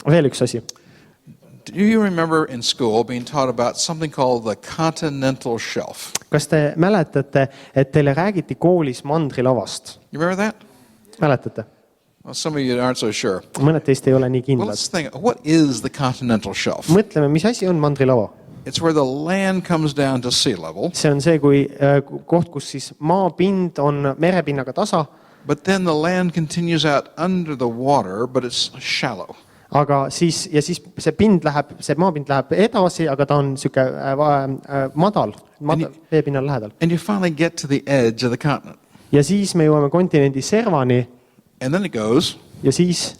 Speaker 3: Veel üks asi.
Speaker 2: Do you remember in school being taught about something called the Continental Shelf?
Speaker 3: Kas te mäletate, et teile räägiti koolis mandrilavast?
Speaker 2: You remember that?
Speaker 3: Mäletate?
Speaker 2: Well, some of you aren't so sure.
Speaker 3: Mõned teist ei ole nii
Speaker 2: Well,
Speaker 3: kindlad.
Speaker 2: let's think, what is the Continental Shelf?
Speaker 3: Mõtleme, mis asi on mandrilava?
Speaker 2: It's where the land comes down to sea level,
Speaker 3: See on see, kui koht, kus siis maapind on merepinnaga tasa,
Speaker 2: but then the land continues out under the water, but it's shallow.
Speaker 3: aga siis see maapind läheb edasi, aga ta on siuke madal veepinnal lähedal.
Speaker 2: And you finally get to the edge of the continent.
Speaker 3: Ja siis me jõuame kontinendi servani
Speaker 2: And then it goes,
Speaker 3: ja siis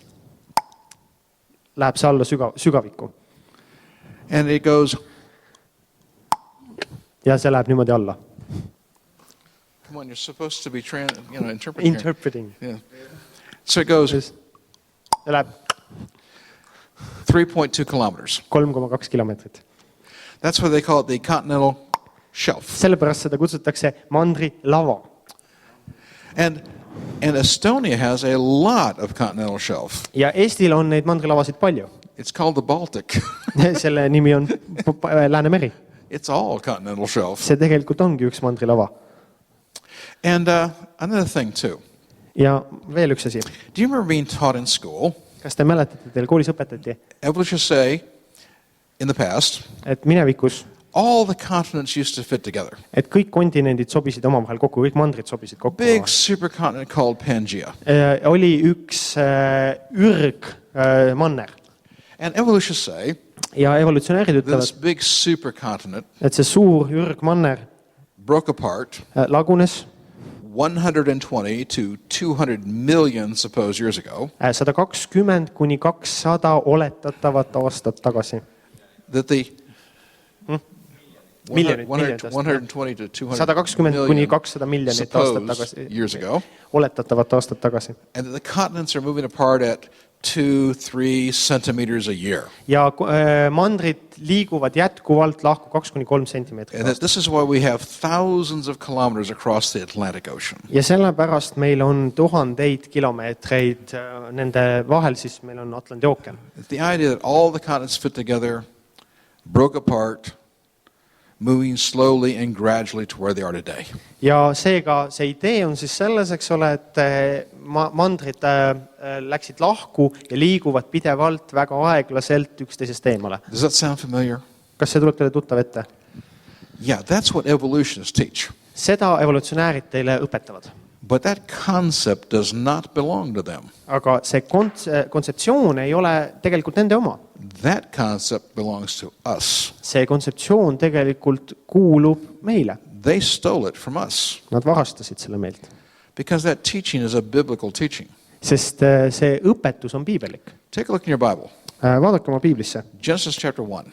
Speaker 3: läheb see alla sügavikku.
Speaker 2: and it goes,
Speaker 3: Ja see läheb niimoodi alla.
Speaker 2: come on, you're supposed to be interpreting. here.
Speaker 3: Interpreting.
Speaker 2: Yeah. So it goes
Speaker 3: See läheb
Speaker 2: 3.2 kilometers.
Speaker 3: 3,2 kilomeetrit.
Speaker 2: That's why they call it the Continental Shelf.
Speaker 3: Sellepärast seda kutsutakse mandrilava.
Speaker 2: And Estonia has a lot of Continental Shelf.
Speaker 3: Ja Eestil on neid mandrilavasid palju.
Speaker 2: It's called the Baltic.
Speaker 3: Selle nimi on Läänemeri.
Speaker 2: It's all Continental Shelf.
Speaker 3: See tegelikult ongi üks mandrilava.
Speaker 2: And another thing too.
Speaker 3: Ja veel üks asi.
Speaker 2: Do you remember being taught in school?
Speaker 3: Kas te mäletate, teil koolis õpetati,
Speaker 2: Evolutionists say in the past,
Speaker 3: et minevikus,
Speaker 2: all the continents used to fit together.
Speaker 3: et kõik kontinendid sobisid omavahel kokku, kõik mandrid sobisid kokku.
Speaker 2: Big supercontinent called Pangea.
Speaker 3: Oli üks manner.
Speaker 2: And evolutionists say
Speaker 3: Ja evolutsionäärid
Speaker 2: that this
Speaker 3: ütlevad,
Speaker 2: big supercontinent
Speaker 3: et see suur manner
Speaker 2: broke apart
Speaker 3: lagunes
Speaker 2: 120 to 200 million supposed years ago.
Speaker 3: 120 kuni 200 oletatavat aastat tagasi.
Speaker 2: That the
Speaker 3: Miljonit,
Speaker 2: 120 to 200
Speaker 3: 120 kuni
Speaker 2: million
Speaker 3: 200 miljonit aastat
Speaker 2: supposed
Speaker 3: tagasi.
Speaker 2: years ago.
Speaker 3: Oletatavat aastat tagasi.
Speaker 2: And that the continents are moving apart at 2-3 centimeters a year.
Speaker 3: Ja mandrid liiguvad jätkuvalt lahku 2-3 sentimeetrit
Speaker 2: And that
Speaker 3: aastas.
Speaker 2: this is why we have thousands of kilometers across the Atlantic Ocean.
Speaker 3: Ja sellepärast meil on tuhandeid kilomeetreid nende vahel, siis meil on Atlandi ookean.
Speaker 2: The idea that all the continents fit together, broke apart, moving slowly and gradually to where they are today.
Speaker 3: Ja seega see idee on siis selles, eks ole, et mandrid läksid lahku ja liiguvad pidevalt väga aeglaselt üksteisest eemale.
Speaker 2: Does that sound familiar?
Speaker 3: Kas see tuleb teile tuttav ette?
Speaker 2: Yeah, that's what evolutionists teach.
Speaker 3: Seda evolutsionäärid teile õpetavad.
Speaker 2: But that concept does not belong to them.
Speaker 3: Aga see kontseptsioon ei ole tegelikult nende oma.
Speaker 2: That concept belongs to us.
Speaker 3: See kontseptsioon tegelikult kuulub meile.
Speaker 2: They stole it from us
Speaker 3: Nad varastasid selle meilt.
Speaker 2: because that teaching is a biblical teaching.
Speaker 3: Sest see õpetus on piibellik.
Speaker 2: Take a look in your Bible.
Speaker 3: Vaadake oma piiblisse.
Speaker 2: Genesis chapter 1.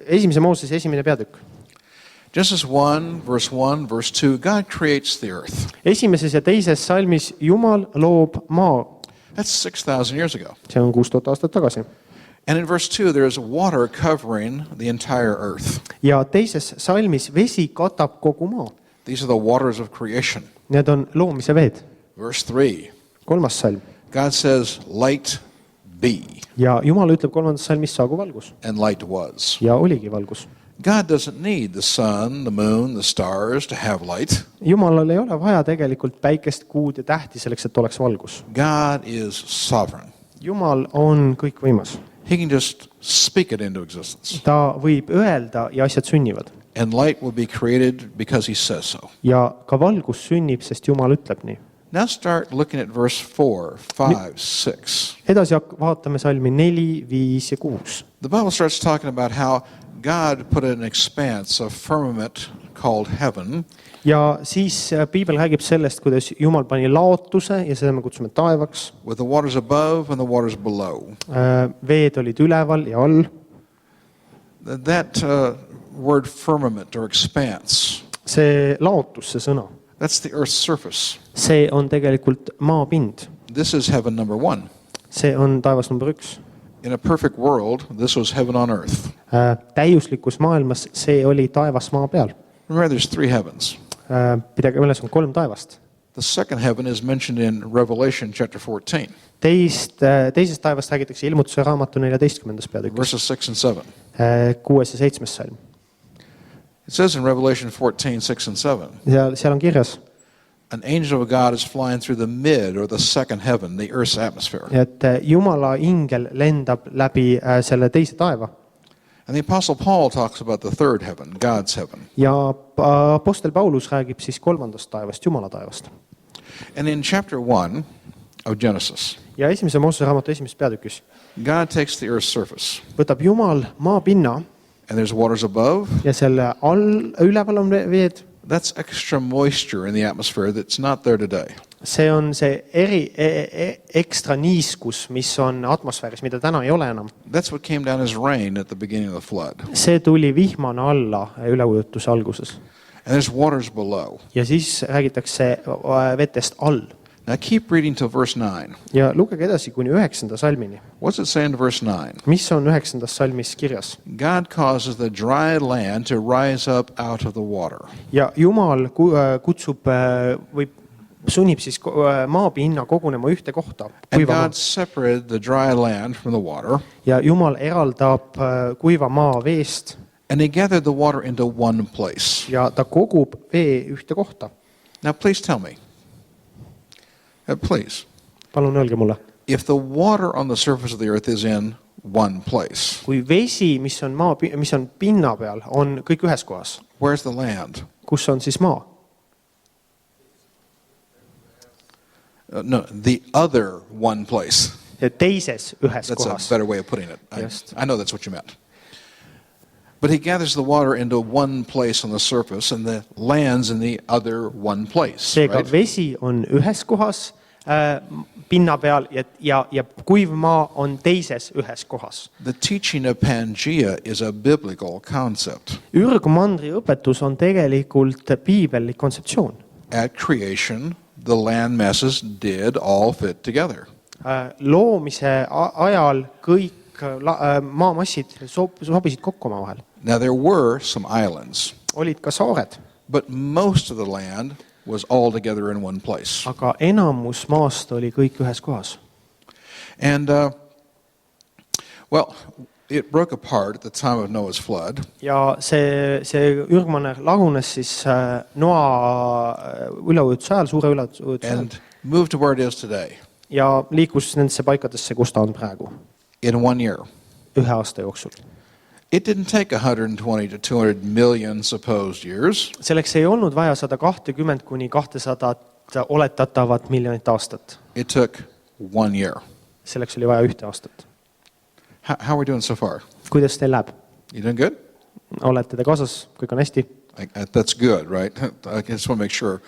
Speaker 3: Esimese Moosese esimene peatükk.
Speaker 2: Genesis 1, verse 1, verse 2, God creates the earth.
Speaker 3: Esimeses ja teises salmis Jumal loob maa.
Speaker 2: That's 6,000 years ago.
Speaker 3: See on 6000 aastat tagasi.
Speaker 2: And in verse 2, there is water covering the entire earth.
Speaker 3: Ja teises salmis vesi katab kogu maa.
Speaker 2: These are the waters of creation.
Speaker 3: Need on loomise veed.
Speaker 2: Verse 3,
Speaker 3: Kolmas salm.
Speaker 2: God says, light be,
Speaker 3: Ja Jumal ütleb kolmandas salmis saagu valgus.
Speaker 2: and light was.
Speaker 3: Ja oligi valgus.
Speaker 2: God doesn't need the sun, the moon, the stars to have light.
Speaker 3: Jumalal ei ole vaja tegelikult päikest, kuud ja tähti selleks, et oleks valgus.
Speaker 2: God is sovereign.
Speaker 3: Jumal on kõikvõimas.
Speaker 2: He can just speak it into existence.
Speaker 3: Ta võib öelda ja asjad sünnivad.
Speaker 2: And light will be created because he says so.
Speaker 3: Ja ka valgus sünnib, sest Jumal ütleb nii.
Speaker 2: Now start looking at verse 4, 5, 6.
Speaker 3: Edasi vaatame salmi 4, 5 ja 6.
Speaker 2: The Bible starts talking about how God put an expanse, a firmament called heaven,
Speaker 3: Ja siis piibel räägib sellest, kuidas Jumal pani laotuse ja seda me kutsume taevaks.
Speaker 2: with the waters above and the waters below.
Speaker 3: Veed olid üleval ja all.
Speaker 2: That word firmament or expanse,
Speaker 3: See laotus, see sõna,
Speaker 2: that's the earth's surface.
Speaker 3: see on tegelikult maapind.
Speaker 2: This is heaven number 1.
Speaker 3: See on taevas number 1.
Speaker 2: In a perfect world, this was heaven on earth.
Speaker 3: Täiuslikus maailmas see oli taevas maa peal.
Speaker 2: Remember, there's 3 heavens.
Speaker 3: Pidage meeles, on 3 taevast.
Speaker 2: The second heaven is mentioned in Revelation chapter 14,
Speaker 3: Teisest taevast räägitakse Ilmutuse raamatu 14. peatükis.
Speaker 2: verses 6 and 7.
Speaker 3: 6. ja 7. salm.
Speaker 2: It says in Revelation 14, 6 and 7,
Speaker 3: Seal on kirjas,
Speaker 2: an angel of God is flying through the mid or the second heaven, the earth's atmosphere.
Speaker 3: et Jumala ingel lendab läbi selle teise taeva.
Speaker 2: And the Apostle Paul talks about the third heaven, God's heaven.
Speaker 3: Ja apostel Paulus räägib siis 3. taevast, Jumala taevast.
Speaker 2: And in chapter 1 of Genesis,
Speaker 3: Ja esimese Moosese raamatu 1. peatükis
Speaker 2: God takes the earth's surface,
Speaker 3: võtab Jumal maapinna
Speaker 2: and there's waters above.
Speaker 3: ja selle all, üleval on veed.
Speaker 2: That's extra moisture in the atmosphere that's not there today.
Speaker 3: See on see ekstra niiskus, mis on atmosfääris, mida täna ei ole enam.
Speaker 2: That's what came down as rain at the beginning of the flood.
Speaker 3: See tuli vihmana alla üleujutuse alguses.
Speaker 2: And there's waters below.
Speaker 3: Ja siis räägitakse vetest all.
Speaker 2: Now keep reading till verse 9.
Speaker 3: Ja lugege edasi kuni 9. salmini.
Speaker 2: What's it say in verse 9?
Speaker 3: Mis on 9. salmis kirjas?
Speaker 2: God causes the dry land to rise up out of the water.
Speaker 3: Ja Jumal kutsub või sunnib siis maapinna kogunema ühte kohta.
Speaker 2: And God separated the dry land from the water.
Speaker 3: Ja Jumal eraldab kuiva maa veest.
Speaker 2: And he gathered the water into one place.
Speaker 3: Ja ta kogub vee ühte kohta.
Speaker 2: Now please tell me. Please.
Speaker 3: Palun öelge mulle.
Speaker 2: If the water on the surface of the earth is in one place.
Speaker 3: Kui vesi, mis on pinna peal, on kõik ühes kohas.
Speaker 2: Where's the land?
Speaker 3: Kus on siis maa?
Speaker 2: No, the other one place.
Speaker 3: Ja teises ühes
Speaker 2: That's
Speaker 3: kohas.
Speaker 2: a better way of putting it.
Speaker 3: Just.
Speaker 2: I know that's what you meant. But he gathers the water into one place on the surface and the land's in the other one place.
Speaker 3: Seega
Speaker 2: Right?
Speaker 3: vesi on ühes kohas pinna peal ja kuiv maa on teises ühes kohas.
Speaker 2: The teaching of Pangea is a biblical concept.
Speaker 3: Ürgmandri õpetus on tegelikult piibellik kontseptsioon.
Speaker 2: At creation, the land masses did all fit together.
Speaker 3: Loomise ajal kõik maamassid sobisid kokku omavahel.
Speaker 2: Now there were some islands,
Speaker 3: Olid ka saared,
Speaker 2: but most of the land was all together in one place.
Speaker 3: aga enamus maast oli kõik ühes kohas.
Speaker 2: And, well, It broke apart at the time of Noah's flood.
Speaker 3: ja see ürgmanner lagunes siis Noa üleujutuse ajal, suure üleujutuse ajal
Speaker 2: And moved to where it is today
Speaker 3: ja liikus nendesse paikadesse, kus ta on praegu,
Speaker 2: in 1 year.
Speaker 3: 1 aasta jooksul.
Speaker 2: It didn't take 120 to 200 million supposed years.
Speaker 3: Selleks ei olnud vaja 120 kuni 200 oletatavat miljonit aastat.
Speaker 2: It took 1 year.
Speaker 3: Selleks oli vaja 1 aastat.
Speaker 2: How are we doing so far?
Speaker 3: Kuidas teil läheb?
Speaker 2: You doing good?
Speaker 3: Olete te kaasas? Kõik on hästi?
Speaker 2: That's good, right? I just want to make sure.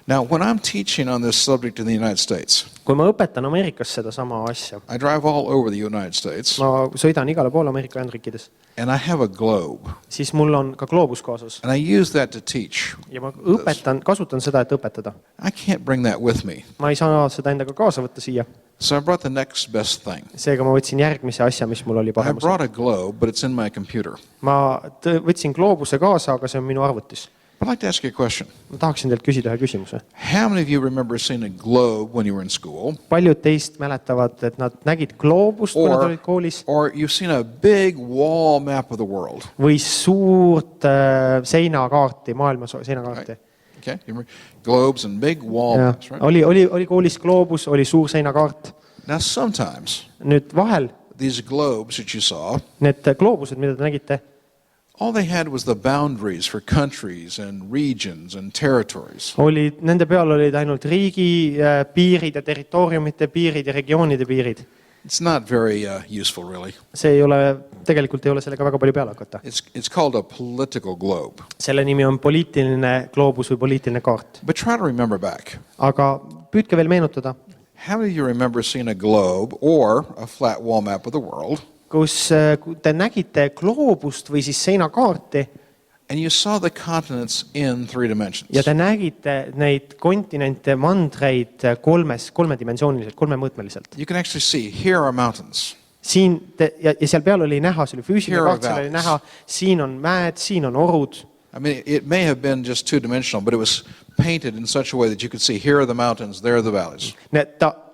Speaker 2: Now, when I'm teaching on this subject in the United States,
Speaker 3: Kui ma õpetan Ameerikas seda sama asja,
Speaker 2: I drive all over the United States,
Speaker 3: ma sõidan igale poole Ameerika Ühendriikides,
Speaker 2: and I have a globe,
Speaker 3: siis mul on ka gloobus kaasas
Speaker 2: and I use that to teach.
Speaker 3: ja ma kasutan seda, et õpetada.
Speaker 2: I can't bring that with me,
Speaker 3: Ma ei saa seda endaga kaasa võtta siia.
Speaker 2: so I brought the next best thing.
Speaker 3: Seega ma võtsin järgmise asja, mis mul oli
Speaker 2: I
Speaker 3: paremus.
Speaker 2: brought a globe, but it's in my computer.
Speaker 3: Ma võtsin gloobuse kaasa, aga see on minu arvutis.
Speaker 2: I'd like to ask you a question.
Speaker 3: Ma tahaksin teilt küsida ühe küsimuse.
Speaker 2: How many of you remember seeing a globe when you were in school?
Speaker 3: Paljud teist mäletavad, et nad nägid gloobust, kui nad olid koolis,
Speaker 2: Or you've seen a big wall map of the world?
Speaker 3: või suurt seinakaarti, maailma seinakaarti.
Speaker 2: Okay, you remember globes and big wall
Speaker 3: Ja,
Speaker 2: maps, right?
Speaker 3: oli koolis gloobus, oli suur seinakaart.
Speaker 2: Now, sometimes
Speaker 3: Nüüd vahel
Speaker 2: these globes that you saw,
Speaker 3: need gloobused, mida te nägite,
Speaker 2: all they had was the boundaries for countries and regions and territories.
Speaker 3: nende peal olid ainult riigi piirid ja territooriumite piirid ja regioonide piirid.
Speaker 2: It's not very useful, really.
Speaker 3: Tegelikult ei ole sellega väga palju peale hakata.
Speaker 2: It's called a political globe.
Speaker 3: Selle nimi on poliitiline gloobus või poliitiline kaart.
Speaker 2: But try to remember back.
Speaker 3: Aga püüdke veel meenutada,
Speaker 2: How many of you remember seeing a globe or a flat wall map of the world,
Speaker 3: kus te nägite gloobust või siis seinakaarti
Speaker 2: and you saw the continents in 3 dimensions?
Speaker 3: ja te nägite neid kontinente, mandreid kolmedimensiooniliselt, kolmemõõtmeliselt.
Speaker 2: You can actually see, here are mountains.
Speaker 3: Siin ja seal peal oli näha, see oli füüsiline
Speaker 2: Here are
Speaker 3: kaart, seal oli
Speaker 2: valleys.
Speaker 3: näha, siin on mäed, siin on orud.
Speaker 2: I mean, it may have been just 2-dimensional, but it was painted in such a way that you could see, here are the mountains, there are the valleys.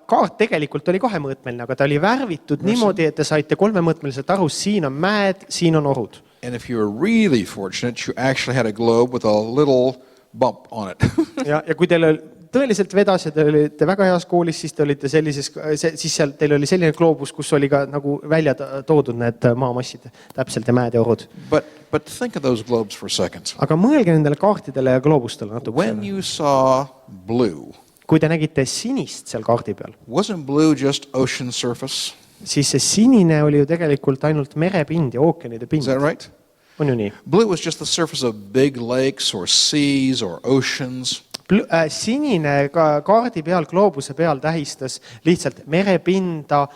Speaker 3: Kaart tegelikult oli kahemõõtmeline, aga ta oli värvitud niimoodi, et te saite kolmemõõtmeliselt aru, siin on mäed, siin on orud.
Speaker 2: And if you were really fortunate, you actually had a globe with a little bump on it.
Speaker 3: Ja kui teil tõeliselt vedas ja te olite väga heas koolis, siis te olite siis seal teil oli selline gloobus, kus oli ka nagu välja toodud need maamassid täpselt ja mäed ja orud.
Speaker 2: But think of those globes for a second.
Speaker 3: Aga mõelge nendele kaartidele ja gloobustele natuke.
Speaker 2: When you saw blue,
Speaker 3: Kui te nägite sinist seal kaardi peal,
Speaker 2: wasn't blue just ocean surface?
Speaker 3: siis see sinine oli ju tegelikult ainult merepind ja ookeanide
Speaker 2: Is
Speaker 3: pind.
Speaker 2: that right?
Speaker 3: On ju nii?
Speaker 2: Blue was just the surface of big lakes or seas or oceans.
Speaker 3: Sinine kaardi peal, gloobuse peal tähistas lihtsalt merepinda,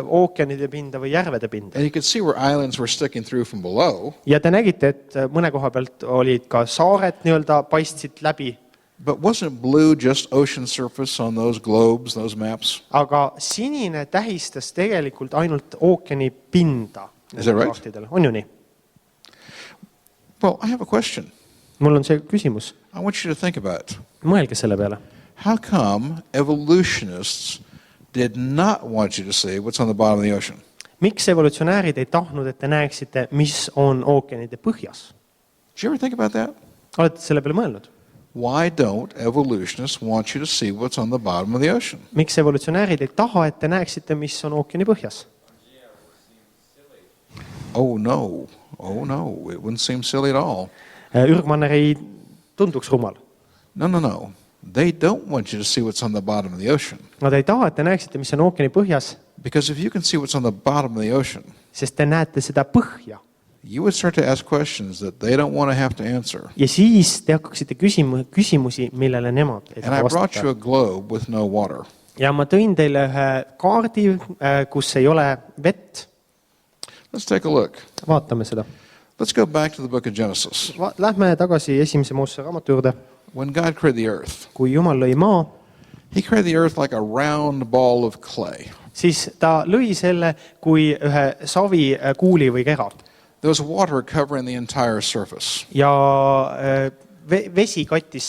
Speaker 3: ookeanide pinda või järvede pinda.
Speaker 2: And you could see where islands were sticking through from below.
Speaker 3: Ja te nägite, et mõne koha pealt olid ka saared nii-öelda paistsid läbi.
Speaker 2: But wasn't blue just ocean surface on those globes, those maps?
Speaker 3: Aga sinine tähistas tegelikult ainult ookeani pinda.
Speaker 2: Is that right?
Speaker 3: Kaartidel. On ju nii?
Speaker 2: Well, I have a question.
Speaker 3: Mul on see küsimus.
Speaker 2: I want you to think about it.
Speaker 3: Mõelge selle peale.
Speaker 2: How come evolutionists did not want you to see what's on the bottom of the ocean?
Speaker 3: Miks evolutsionäärid ei tahtnud, et te näeksite, mis on ookeanide põhjas?
Speaker 2: Did you ever think about that?
Speaker 3: Olete selle peale mõelnud?
Speaker 2: Why don't evolutionists want you to see what's on the bottom of the ocean?
Speaker 3: Miks evolutsionäärid ei taha, et te näeksite, mis on ookeani põhjas?
Speaker 2: Oh no, it wouldn't seem silly at all.
Speaker 3: Ürgmanner ei tunduks rumal.
Speaker 2: No. They don't want you to see what's on the bottom of the ocean.
Speaker 3: Nad ei taha, et te näeksite, mis on ookeani põhjas,
Speaker 2: Because if you can see what's on the bottom of the ocean,
Speaker 3: sest te näete seda põhja.
Speaker 2: you would start to ask questions that they don't want to have to answer.
Speaker 3: Ja siis te hakkaksite küsimusi, millele nemad ei
Speaker 2: And I
Speaker 3: taha
Speaker 2: brought you
Speaker 3: vastata.
Speaker 2: a globe with no water.
Speaker 3: Ja ma tõin teile ühe kaardi, kus ei ole vett.
Speaker 2: Let's take a look.
Speaker 3: Vaatame seda.
Speaker 2: Let's go back to the book of Genesis.
Speaker 3: Lähme tagasi esimese Moosese raamatu juurde.
Speaker 2: When God created the earth,
Speaker 3: Kui Jumal lõi maa,
Speaker 2: he created the earth like a round ball of clay.
Speaker 3: siis ta lõi selle kui ühe savi kuuli või kera.
Speaker 2: There was water covering the entire surface.
Speaker 3: Ja vesi kattis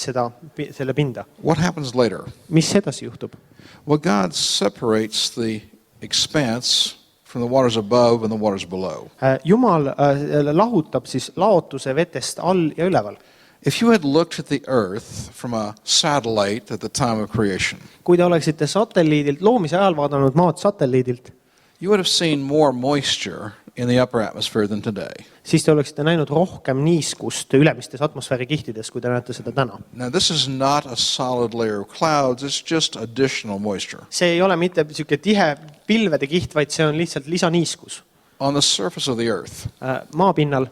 Speaker 3: selle pinda.
Speaker 2: What happens later?
Speaker 3: Mis edasi juhtub?
Speaker 2: Well, God separates the expanse from the waters above and the waters below.
Speaker 3: Jumal lahutab siis laotuse vetest all ja üleval.
Speaker 2: If you had looked at the earth from a satellite at the time of creation,
Speaker 3: Kui te oleksite satelliidilt, loomise ajal vaadanud maad satelliidilt,
Speaker 2: you would have seen more moisture in the upper atmosphere than today.
Speaker 3: siis te oleksite näinud rohkem niiskust ülemistes atmosfäärikihtides, kui te näete seda täna.
Speaker 2: Now, this is not a solid layer of clouds, it's just additional moisture.
Speaker 3: See ei ole mitte niisugune tihe pilvede kiht, vaid see on lihtsalt lisaniiskus.
Speaker 2: On the surface of the earth,
Speaker 3: Maapinnal,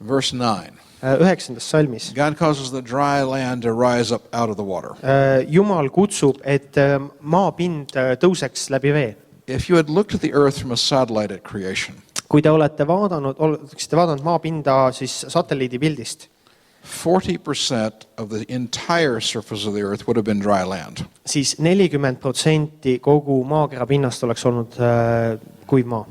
Speaker 2: verse 9,
Speaker 3: 9. salmis,
Speaker 2: God causes the dry land to rise up out of the water.
Speaker 3: Jumal kutsub, et maapind tõuseks läbi vee.
Speaker 2: If you had looked at the earth from a satellite at creation,
Speaker 3: Kui te oleksite vaadanud maapinda siis satelliidi pildist,
Speaker 2: 40% of the entire surface of the earth would have been dry land.
Speaker 3: siis 40% kogu maakera pinnast oleks olnud kuiv maa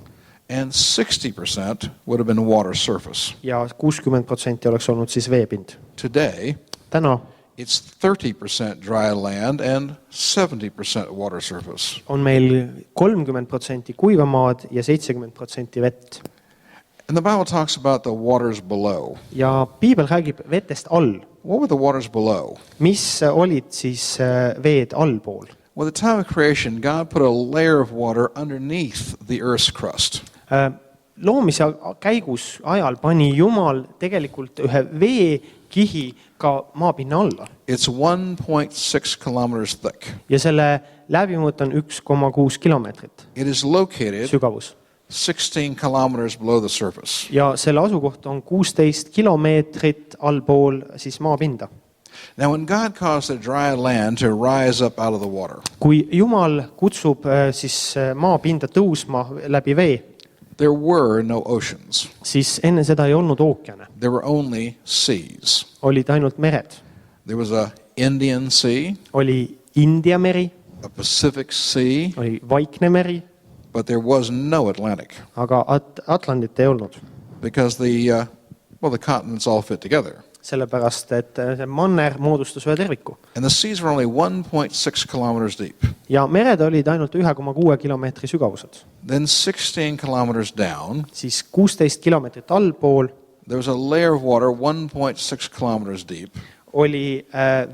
Speaker 2: And 60% would have been water surface.
Speaker 3: ja 60% oleks olnud siis veepind.
Speaker 2: Today,
Speaker 3: Täna
Speaker 2: it's 30% dry land and 70% water surface.
Speaker 3: on meil 30% kuiva maad ja 70% vett.
Speaker 2: And the Bible talks about the waters below.
Speaker 3: Ja piibel räägib vetest all.
Speaker 2: What were the waters below?
Speaker 3: Mis olid siis veed allpool?
Speaker 2: Well, at the time of creation, God put a layer of water underneath the earth's crust.
Speaker 3: Loomise käigus ajal pani Jumal tegelikult ühe veekihi ka maapinna alla.
Speaker 2: It's 1.6 kilometers thick.
Speaker 3: Ja selle läbimõõt on 1,6 kilomeetrit
Speaker 2: It is located
Speaker 3: sügavus.
Speaker 2: 16 kilometers below the surface.
Speaker 3: Ja selle asukoht on 16 kilomeetrit allpool siis maapinda.
Speaker 2: Now, when God caused the dry land to rise up out of the water,
Speaker 3: Kui Jumal kutsub siis maapinda tõusma läbi vee,
Speaker 2: there were no oceans.
Speaker 3: siis enne seda ei olnud ookeane.
Speaker 2: There were only seas.
Speaker 3: Olid ainult mered.
Speaker 2: There was a Indian Sea,
Speaker 3: Oli India meri,
Speaker 2: a Pacific Sea,
Speaker 3: oli Vaikne meri,
Speaker 2: but there was no Atlantic
Speaker 3: aga Atlandit ei olnud.
Speaker 2: because the continents all fit together.
Speaker 3: Sellepärast, et see manner moodustas ühe terviku.
Speaker 2: And the seas were only 1.6 kilometers deep.
Speaker 3: Ja mered olid ainult 1,6 kilomeetri sügavused.
Speaker 2: Then 16 kilometers down,
Speaker 3: Siis 16 kilomeetrit allpool
Speaker 2: there was a layer of water 1.6 kilometers deep.
Speaker 3: oli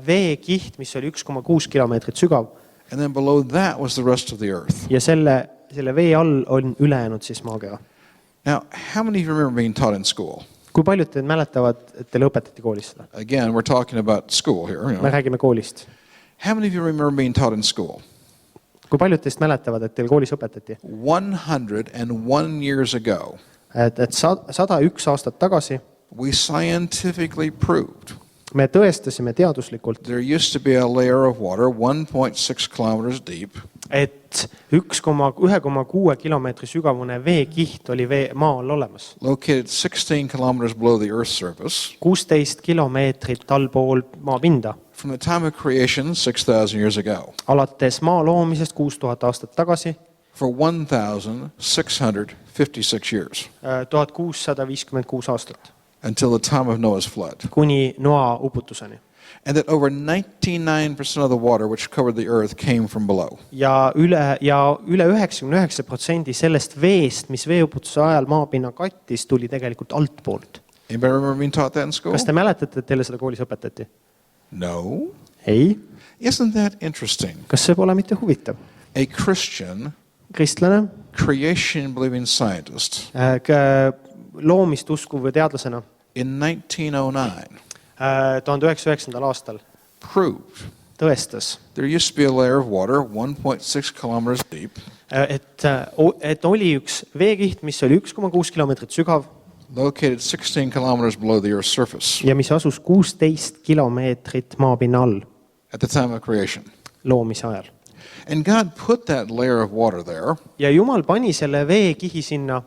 Speaker 3: veekiht, mis oli 1,6 kilomeetrit sügav.
Speaker 2: And then below that was the rest of the earth.
Speaker 3: Ja selle vee all on ülejäänud siis maakera.
Speaker 2: Now, how many of you remember being taught in school?
Speaker 3: Kui paljud teid mäletavad, et teile õpetati koolis seda?
Speaker 2: Again, we're talking about school here.
Speaker 3: Me räägime koolist.
Speaker 2: How many of you remember being taught in school?
Speaker 3: Kui paljud teist mäletavad, et teil koolis õpetati?
Speaker 2: 101 years ago,
Speaker 3: Et 101 aastat tagasi
Speaker 2: we scientifically proved
Speaker 3: me tõestasime teaduslikult,
Speaker 2: there used to be a layer of water 1.6 kilometers deep,
Speaker 3: et 1,6 kilomeetri sügavune veekiht oli maa all olemas.
Speaker 2: located 16 kilometers below the earth's surface.
Speaker 3: 16 kilomeetrit allpool maapinda.
Speaker 2: From the time of creation 6,000 years ago,
Speaker 3: Alates maa loomisest 6000 aastat tagasi,
Speaker 2: for 1,656 years,
Speaker 3: 1656 aastat,
Speaker 2: until the time of Noah's flood.
Speaker 3: kuni Noa uputuseni.
Speaker 2: And that over 99% of the water which covered the earth came from below.
Speaker 3: Ja üle 99% sellest veest, mis veeuputuse ajal maapinna kattis, tuli tegelikult altpoolt.
Speaker 2: Anybody remember being taught that in school?
Speaker 3: Kas te mäletate, et teile seda koolis õpetati?
Speaker 2: No.
Speaker 3: Ei.
Speaker 2: Isn't that interesting?
Speaker 3: Kas see pole mitte huvitav?
Speaker 2: A Christian,
Speaker 3: Kristlane,
Speaker 2: creation-believing scientist
Speaker 3: loomist uskuv või teadlasena
Speaker 2: in 1909
Speaker 3: 1909. aastal
Speaker 2: proved
Speaker 3: tõestas,
Speaker 2: there used to be a layer of water 1.6 kilometers deep,
Speaker 3: et oli üks veekiht, mis oli 1,6 kilomeetrit sügav
Speaker 2: located 16 kilometers below the earth's surface
Speaker 3: ja mis asus 16 kilomeetrit maapinna all
Speaker 2: at the time of creation.
Speaker 3: loomise ajal.
Speaker 2: And God put that layer of water there
Speaker 3: Ja Jumal pani selle veekihi sinna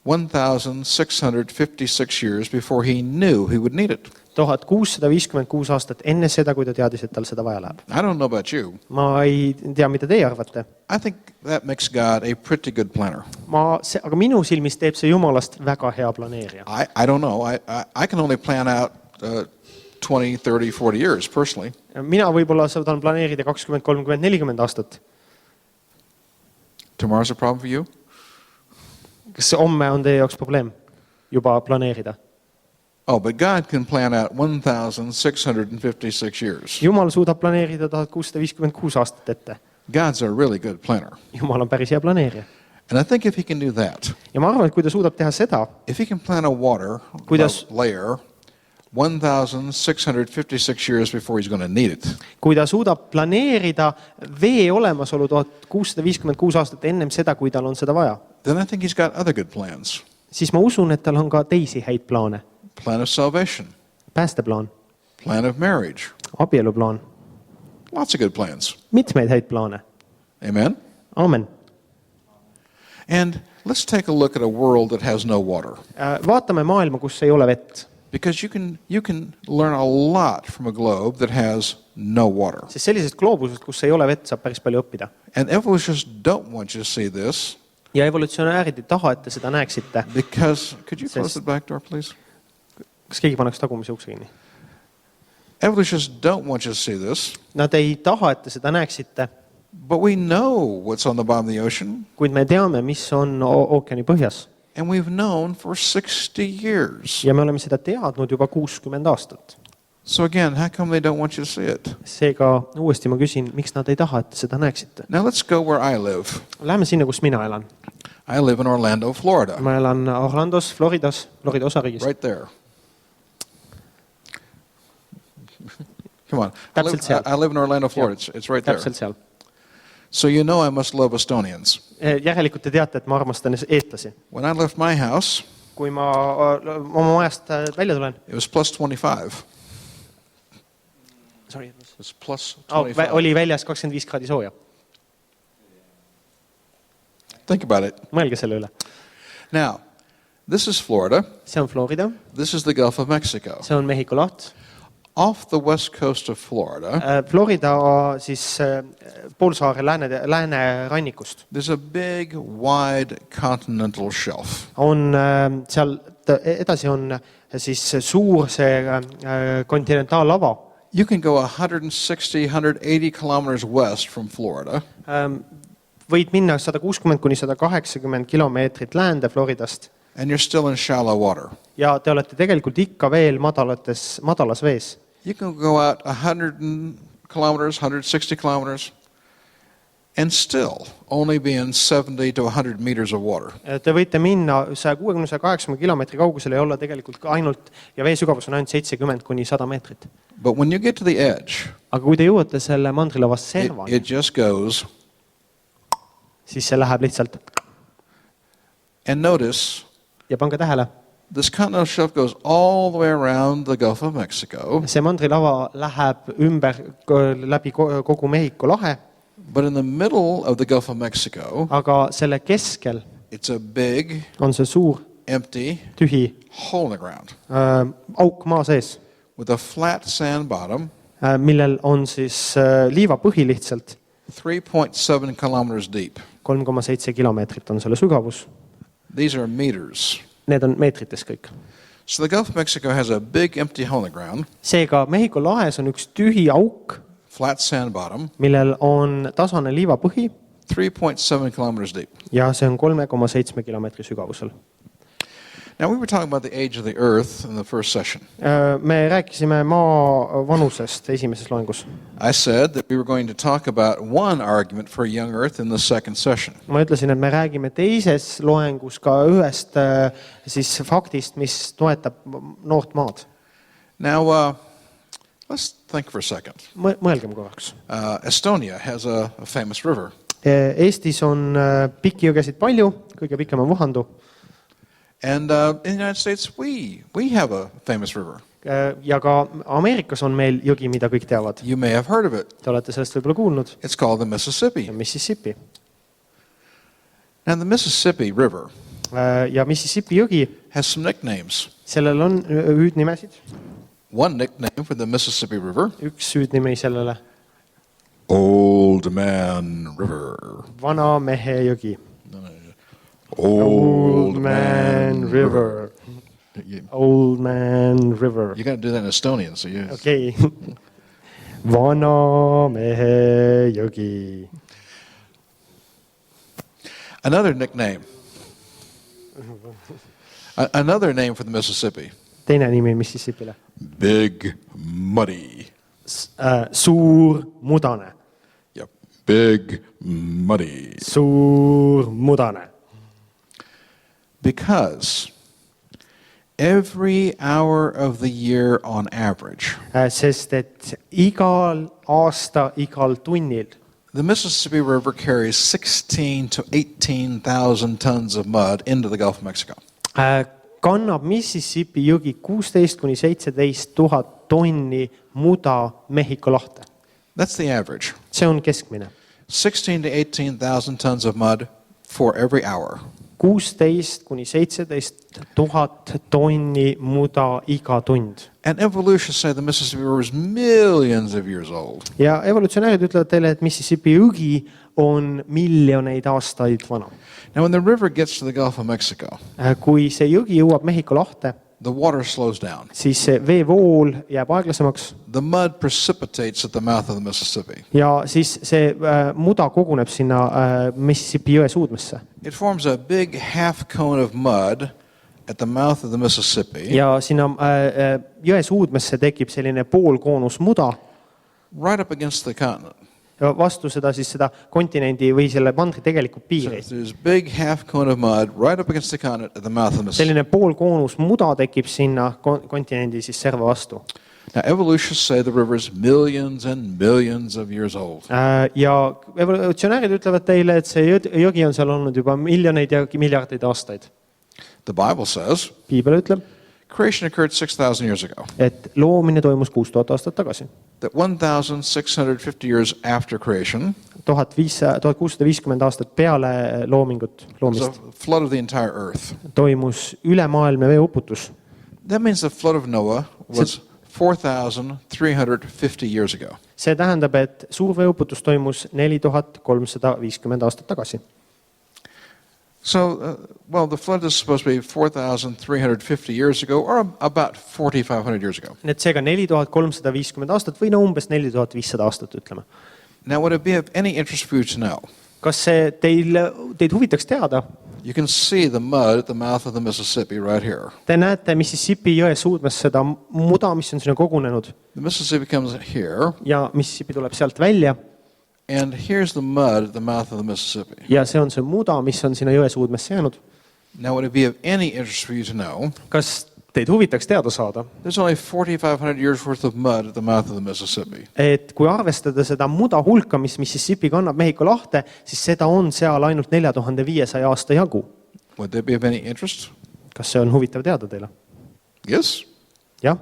Speaker 2: 1,656 years before he knew he would need it.
Speaker 3: 1656 aastat enne seda, kui ta teadis, et tal seda vaja läheb.
Speaker 2: I don't know about you.
Speaker 3: Ma ei tea, mida teie arvate.
Speaker 2: I think that makes God a pretty good planner.
Speaker 3: Aga minu silmis teeb see Jumalast väga hea planeerija.
Speaker 2: I don't know. I can only plan out 20, 30, 40 years personally.
Speaker 3: Mina võib-olla saan planeerida 20, 30, 40 aastat.
Speaker 2: Tomorrow's a problem for you?
Speaker 3: Kas homme on teie jaoks probleem juba planeerida?
Speaker 2: Oh, but God can plan out 1,656 years.
Speaker 3: Jumal suudab planeerida 1656 aastat ette.
Speaker 2: God's a really good planner.
Speaker 3: Jumal on päris hea planeerija.
Speaker 2: And I think if he can do that,
Speaker 3: Ja ma arvan, et kui ta suudab teha seda,
Speaker 2: if he can plan a water layer 1,656 years before he's going to need it,
Speaker 3: kui ta suudab planeerida vee olemasolu 1656 aastat ennem seda, kui tal on seda vaja,
Speaker 2: then I think he's got other good plans.
Speaker 3: siis ma usun, et tal on ka teisi häid plaane.
Speaker 2: Plan of salvation,
Speaker 3: Päästeplaan,
Speaker 2: plan of marriage,
Speaker 3: abieluplaan,
Speaker 2: lots of good plans.
Speaker 3: mitmeid häid plaane.
Speaker 2: Amen?
Speaker 3: Aamen.
Speaker 2: And let's take a look at a world that has no water.
Speaker 3: Vaatame maailma, kus ei ole vett.
Speaker 2: Because you can learn a lot from a globe that has no water.
Speaker 3: Sest sellisest gloobusest, kus ei ole vett, saab päris palju õppida.
Speaker 2: And evolutionists don't want you to see this.
Speaker 3: Ja evolutsionäärid ei taha, et te seda näeksite.
Speaker 2: Because, could you close the back door, please?
Speaker 3: Kas keegi paneks tagumise ukse kinni?
Speaker 2: Evolutionists don't want you to see this.
Speaker 3: Nad ei taha, et te seda näeksite.
Speaker 2: But we know what's on the bottom of the ocean.
Speaker 3: Kuid me teame, mis on ookeani põhjas.
Speaker 2: And we've known for 60 years.
Speaker 3: Ja me oleme seda teadnud juba 60 aastat.
Speaker 2: So again, how come they don't want you to see it?
Speaker 3: Seega uuesti ma küsin, miks nad ei taha, et te seda näeksite?
Speaker 2: Now let's go where I live.
Speaker 3: Läheme sinna, kus mina elan.
Speaker 2: I live in Orlando, Florida.
Speaker 3: Ma elan Orlandos, Florida osariigis.
Speaker 2: Right there. Come on. I live in Orlando, Florida. It's right there.
Speaker 3: Täpselt seal.
Speaker 2: So you know I must love Estonians.
Speaker 3: Järelikult te teate, et ma armastan eestlasi.
Speaker 2: When I left my house,
Speaker 3: Kui ma oma majast välja tulen.
Speaker 2: it was plus 25.
Speaker 3: Sorry.
Speaker 2: It was plus 25.
Speaker 3: Oli väljas 25 kraadi sooja.
Speaker 2: Think about it.
Speaker 3: Mõelge selle üle.
Speaker 2: Now, this is Florida.
Speaker 3: See on Florida.
Speaker 2: This is the Gulf of Mexico.
Speaker 3: See on Mehhiko laht.
Speaker 2: Off the west coast of Florida,
Speaker 3: Florida siis poolsaare lääne rannikust.
Speaker 2: there's a big, wide continental shelf.
Speaker 3: On seal edasi on siis suur see kontinentaallava.
Speaker 2: You can go 160, 180 kilometers west from Florida.
Speaker 3: Võid minna 160 kuni 180 kilomeetrit läände Floridast.
Speaker 2: And you're still in shallow water.
Speaker 3: Ja te olete tegelikult ikka veel madalas vees.
Speaker 2: You can go out 100 kilometers, 160 kilometers, and still only be in 70 to 100 meters of water.
Speaker 3: Te võite minna 160-180 kilomeetri kaugusele ja olla tegelikult ainult, ja vee sügavus on ainult 70 kuni 100 meetrit.
Speaker 2: But when you get to the edge,
Speaker 3: Aga kui te jõuate selle mandrilavast servani,
Speaker 2: it just goes.
Speaker 3: siis see läheb lihtsalt.
Speaker 2: And notice,
Speaker 3: Ja pange tähele,
Speaker 2: this continental shelf goes all the way around the Gulf of Mexico.
Speaker 3: see mandrilava läheb ümber läbi kogu Mehhiko lahe,
Speaker 2: But in the middle of the Gulf of Mexico,
Speaker 3: aga selle keskel
Speaker 2: it's a big,
Speaker 3: on see suur,
Speaker 2: empty
Speaker 3: tühi
Speaker 2: hole in the ground
Speaker 3: auk maa sees,
Speaker 2: with a flat sand bottom,
Speaker 3: millel on siis liivapõhi lihtsalt.
Speaker 2: 3.7 kilometers deep.
Speaker 3: 3,7 kilomeetrit on selle sügavus.
Speaker 2: These are meters.
Speaker 3: Need on meetrites kõik.
Speaker 2: So the Gulf of Mexico has a big empty hole in the ground,
Speaker 3: Seega Mehhiko lahes on üks tühi auk,
Speaker 2: flat sand bottom,
Speaker 3: millel on tasane liivapõhi
Speaker 2: 3.7 kilometers deep.
Speaker 3: ja see on 3,7 kilomeetri sügavusel.
Speaker 2: Now we were talking about the age of the earth in the first session.
Speaker 3: Me rääkisime maa vanusest esimeses loengus.
Speaker 2: I said that we were going to talk about one argument for a young earth in the second session.
Speaker 3: Ma ütlesin, et me räägime teises loengus ka ühest siis faktist, mis toetab noort maad.
Speaker 2: Now, let's think for a second.
Speaker 3: Mõelgem korraks.
Speaker 2: Estonia has a famous river.
Speaker 3: Eestis on pikki jõgesid palju, kõige pikem on Vuhandu.
Speaker 2: And in the United States, we have a famous river.
Speaker 3: Ja ka Ameerikas on meil jõgi, mida kõik teavad.
Speaker 2: You may have heard of it.
Speaker 3: Te olete sellest võib-olla kuulnud.
Speaker 2: It's called the Mississippi.
Speaker 3: Mississippi.
Speaker 2: Now, the Mississippi River
Speaker 3: Ja Mississippi jõgi,
Speaker 2: has some nicknames.
Speaker 3: sellel on hüüdnimesid.
Speaker 2: One nickname for the Mississippi River,
Speaker 3: Üks hüüdnimi sellele
Speaker 2: Old Man River.
Speaker 3: vana mehe jõgi.
Speaker 2: Old
Speaker 3: Man River. Old Man River.
Speaker 2: You got to do that in Estonian, so you.
Speaker 3: Okei. Vana mehe jõgi.
Speaker 2: Another nickname. Another name for the Mississippi.
Speaker 3: Teine nimi Mississippile.
Speaker 2: Big Muddy.
Speaker 3: Suur mudane.
Speaker 2: Yep. Big Muddy.
Speaker 3: Suur mudane.
Speaker 2: Because every hour of the year on average,
Speaker 3: Sest et igal aasta, igal tunnil
Speaker 2: the Mississippi River carries 16 to 18,000 tons of mud into the Gulf of Mexico.
Speaker 3: kannab Mississippi jõgi 16 kuni 17 000 tonni muda Mehhiko lahte.
Speaker 2: That's the average.
Speaker 3: See on keskmine.
Speaker 2: 16 to 18,000 tons of mud for every hour.
Speaker 3: 16 kuni 17 000 tonni muda iga tund.
Speaker 2: And evolutionists say the Mississippi River is millions of years old.
Speaker 3: Ja evolutsionäärid ütlevad teile, et Mississippi jõgi on miljoneid aastaid vana.
Speaker 2: Now, when the river gets to the Gulf of Mexico,
Speaker 3: Kui see jõgi jõuab Mehhiko lahte,
Speaker 2: the water slows down.
Speaker 3: siis see veevool jääb aeglasemaks
Speaker 2: The mud precipitates at the mouth of the Mississippi.
Speaker 3: ja siis see muda koguneb sinna Mississippi jõe suudmesse.
Speaker 2: It forms a big half cone of mud at the mouth of the Mississippi,
Speaker 3: Ja sinna jõe suudmesse tekib selline poolkoonus muda
Speaker 2: right up against the continent.
Speaker 3: ja vastu seda siis seda kontinendi või selle mandri tegelikku
Speaker 2: So
Speaker 3: piiri.
Speaker 2: there's a big half cone of mud right up against the continent at the mouth of the Mississippi.
Speaker 3: Selline poolkoonus muda tekib sinna kontinendi siis serva vastu.
Speaker 2: Now, evolutionists say the river is millions and millions of years old.
Speaker 3: Ja evolutsionäärid ütlevad teile, et see jõgi on seal olnud juba miljoneid ja miljardeid aastaid.
Speaker 2: The Bible says
Speaker 3: Piibel ütleb,
Speaker 2: creation occurred 6,000 years ago.
Speaker 3: et loomine toimus 6000 aastat tagasi.
Speaker 2: That 1,650 years after creation
Speaker 3: 1650 aastat peale
Speaker 2: was
Speaker 3: loomist
Speaker 2: a flood of the entire earth.
Speaker 3: toimus ülemaailmne veeuputus.
Speaker 2: That means the flood of Noah was 4,350 years ago.
Speaker 3: See tähendab, et suur veeuputus toimus 4350 aastat tagasi.
Speaker 2: So, the flood is supposed to be 4,350 years ago or about 4,500 years ago.
Speaker 3: Need seega 4350 aastat või umbes 4500 aastat, ütleme.
Speaker 2: Now, would it be of any interest for you to know?
Speaker 3: Kas see teid huvitaks teada?
Speaker 2: You can see the mud at the mouth of the Mississippi right here.
Speaker 3: Te näete Mississippi jõe suudmes seda muda, mis on sinna kogunenud
Speaker 2: The Mississippi comes here,
Speaker 3: ja Mississippi tuleb sealt välja
Speaker 2: and here's the mud at the mouth of the Mississippi.
Speaker 3: ja see on see muda, mis on sinna jõe suudmesse jäänud.
Speaker 2: Now, would it be of any interest for you to know?
Speaker 3: Kas teid huvitaks teada saada,
Speaker 2: There's only 4,500 years worth of mud at the mouth of the Mississippi.
Speaker 3: et kui arvestada seda muda hulka, mis Mississippi kannab Mehhiko lahte, siis seda on seal ainult 4500 aasta jagu.
Speaker 2: Would that be of any interest?
Speaker 3: Kas see on huvitav teada teile?
Speaker 2: Yes.
Speaker 3: Jah.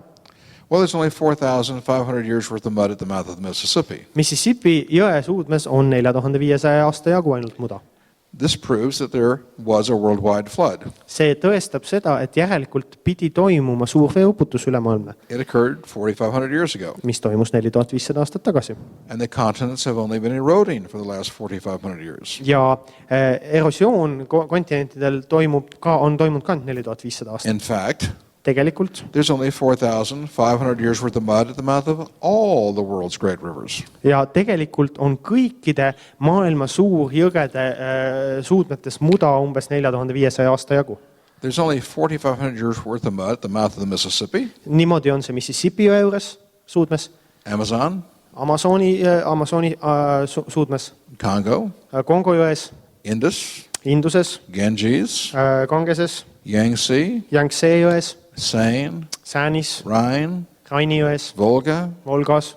Speaker 2: Well, there's only 4,500 years worth of mud at the mouth of the Mississippi.
Speaker 3: Mississippi jõe suudmes on 4500 aasta jagu ainult muda.
Speaker 2: This proves that there was a worldwide flood.
Speaker 3: See tõestab seda, et järelikult pidi toimuma suur veeuputus ülemaailmne,
Speaker 2: It occurred 4,500 years ago.
Speaker 3: mis toimus 4500 aastat tagasi.
Speaker 2: And the continents have only been eroding for the last 4,500 years.
Speaker 3: Ja erosioon kontinentidel on toimunud ka 4500 aastat.
Speaker 2: In fact,
Speaker 3: Tegelikult
Speaker 2: there's only 4,500 years worth of mud at the mouth of all the world's great rivers.
Speaker 3: ja tegelikult on kõikide maailma suurjõgede suudmetes muda umbes 4500 aasta jagu.
Speaker 2: There's only 4,500 years worth of mud at the mouth of the Mississippi,
Speaker 3: Niimoodi on see Mississippi jõe juures suudmes,
Speaker 2: Amazon,
Speaker 3: Amazoni suudmes,
Speaker 2: Congo,
Speaker 3: Kongo jões,
Speaker 2: Indus,
Speaker 3: Induses,
Speaker 2: Ganges,
Speaker 3: Gangeses,
Speaker 2: Yangtze,
Speaker 3: Yangtze jões,
Speaker 2: Seine,
Speaker 3: Säänis,
Speaker 2: Rhine,
Speaker 3: Raini jões,
Speaker 2: Volga.
Speaker 3: Volgas.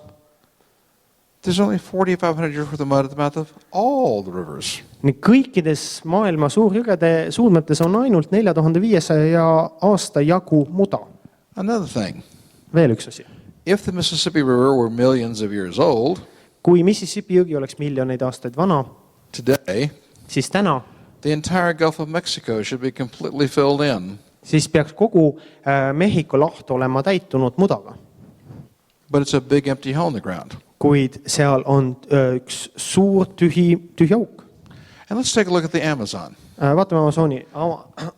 Speaker 2: There's only 4,500 years worth of mud at the mouth of all the rivers.
Speaker 3: Nii kõikides maailma suurjõgede suudmetes on ainult 4500 aasta jagu muda.
Speaker 2: Another thing,
Speaker 3: Veel üks asi.
Speaker 2: if the Mississippi River were millions of years old,
Speaker 3: Kui Mississippi jõgi oleks miljoneid aastaid vana,
Speaker 2: today,
Speaker 3: siis täna
Speaker 2: the entire Gulf of Mexico should be completely filled in.
Speaker 3: siis peaks kogu Mehhiko laht olema täitunud mudaga.
Speaker 2: But it's a big empty hole in the ground.
Speaker 3: Kuid seal on üks suur tühi auk.
Speaker 2: And let's take a look at the Amazon.
Speaker 3: Vaatame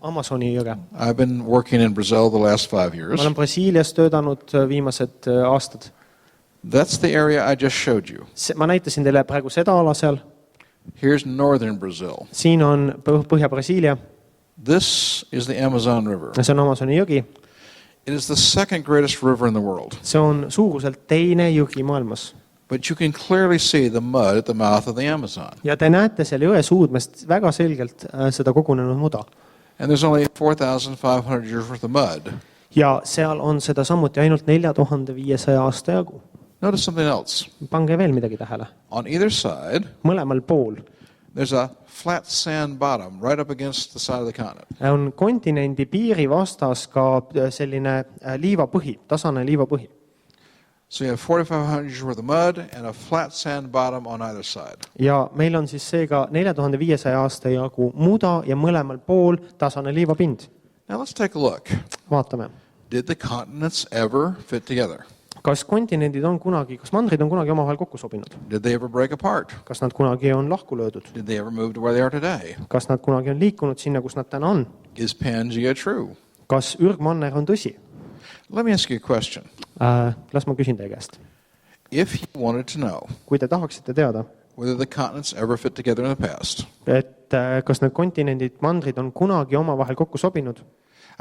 Speaker 3: Amazoni jõge.
Speaker 2: I've been working in Brazil the last 5 years.
Speaker 3: Ma olen Brasiilias töötanud viimased aastad.
Speaker 2: That's the area I just showed you.
Speaker 3: Ma näitasin teile praegu seda ala seal.
Speaker 2: Here's northern Brazil.
Speaker 3: Siin on Põhja-Brasiilia.
Speaker 2: This is the Amazon River.
Speaker 3: See on Amazoni jõgi.
Speaker 2: It is the second greatest river in the world.
Speaker 3: See on suuruselt teine jõgi maailmas.
Speaker 2: But you can clearly see the mud at the mouth of the Amazon.
Speaker 3: Ja te näete seal jõe suudmest väga selgelt seda kogunenud muda.
Speaker 2: And there's only 4,500 years worth of mud.
Speaker 3: Ja seal on seda samuti ainult 4500 aasta jagu.
Speaker 2: Notice something else.
Speaker 3: Pange veel midagi tähele.
Speaker 2: On either side,
Speaker 3: Mõlemal pool
Speaker 2: there's a flat sand bottom right up against the side of the continent.
Speaker 3: on kontinendi piiri vastas ka selline liivapõhi, tasane liivapõhi.
Speaker 2: So you have 4,500 years worth of mud and a flat sand bottom on either side.
Speaker 3: Ja meil on siis seega 4500 aasta jagu muda ja mõlemal pool tasane liivapind.
Speaker 2: Now let's take a look.
Speaker 3: Vaatame.
Speaker 2: Did the continents ever fit together?
Speaker 3: Kas kontinendid on kunagi, kas mandrid on kunagi omavahel kokku sobinud?
Speaker 2: Did they ever break apart?
Speaker 3: Kas nad kunagi on lahku löödud?
Speaker 2: Did they ever move to where they are today?
Speaker 3: Kas nad kunagi on liikunud sinna, kus nad täna on?
Speaker 2: Is Pangea true?
Speaker 3: Kas ürgmanner on tõsi?
Speaker 2: Let me ask you a question.
Speaker 3: Las ma küsin teie käest.
Speaker 2: If you wanted to know
Speaker 3: Kui te tahaksite teada,
Speaker 2: whether the continents ever fit together in the past,
Speaker 3: et kas need kontinendid, mandrid on kunagi omavahel kokku sobinud,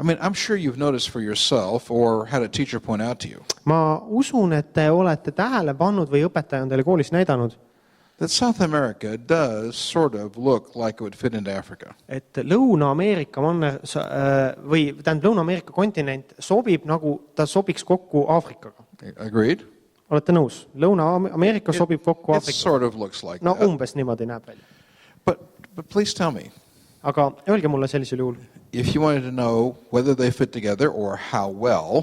Speaker 2: I mean, I'm sure you've noticed for yourself or had a teacher point out to you
Speaker 3: ma usun, et te olete tähele pannud või õpetaja on teile koolis näidanud,
Speaker 2: that South America does sort of look like it would fit into Africa.
Speaker 3: et Lõuna-Ameerika manner või tähendab Lõuna-Ameerika kontinent sobib nagu ta sobiks kokku Aafrikaga.
Speaker 2: Agreed?
Speaker 3: Olete nõus? Lõuna-Ameerika sobib kokku
Speaker 2: It
Speaker 3: Aafrikaga.
Speaker 2: sort of looks like
Speaker 3: No
Speaker 2: that.
Speaker 3: umbes niimoodi näeb välja.
Speaker 2: But please tell me,
Speaker 3: Aga öelge mulle sellisel juhul,
Speaker 2: if you wanted to know whether they fit together or how well,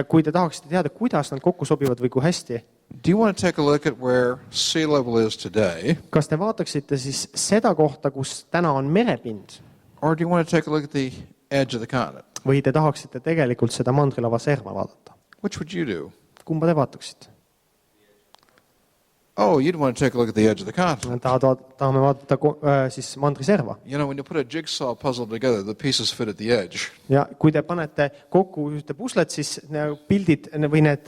Speaker 3: kui te tahaksite teada, kuidas nad kokku sobivad või kui hästi,
Speaker 2: do you want to take a look at where sea level is today,
Speaker 3: kas te vaataksite siis seda kohta, kus täna on merepind,
Speaker 2: or do you want to take a look at the edge of the continent?
Speaker 3: või te tahaksite tegelikult seda mandrilava serva vaadata?
Speaker 2: Which would you do?
Speaker 3: Kumba te vaataksite?
Speaker 2: Oh, you'd want to take a look at the edge of the continent.
Speaker 3: Tahame vaadata siis mandriserva.
Speaker 2: You know, when you put a jigsaw puzzle together, the pieces fit at the edge.
Speaker 3: Ja kui te panete kokku ühte puslet, siis pildid või need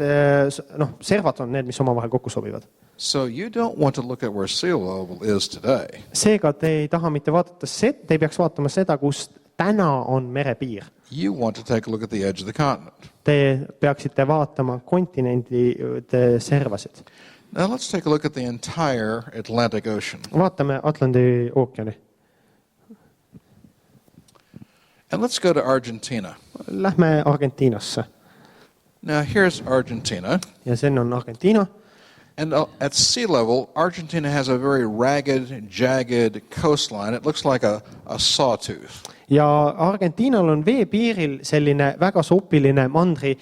Speaker 3: servad on need, mis omavahel kokku sobivad.
Speaker 2: So you don't want to look at where sea level is today.
Speaker 3: Seega te ei taha mitte vaadata, te ei peaks vaatama seda, kus täna on merepiir.
Speaker 2: You want to take a look at the edge of the continent.
Speaker 3: Te peaksite vaatama kontinentide servasid.
Speaker 2: Now let's take a look at the entire Atlantic Ocean.
Speaker 3: Vaatame Atlandi ookeani.
Speaker 2: And let's go to Argentina.
Speaker 3: Lähme Argentiinasse.
Speaker 2: Now here's Argentina.
Speaker 3: Ja sen on Argentiina.
Speaker 2: And at sea level, Argentina has a very ragged, jagged coastline. It looks like a sawtooth.
Speaker 3: Ja Argentiinal on veepiiril selline väga sopiline mandri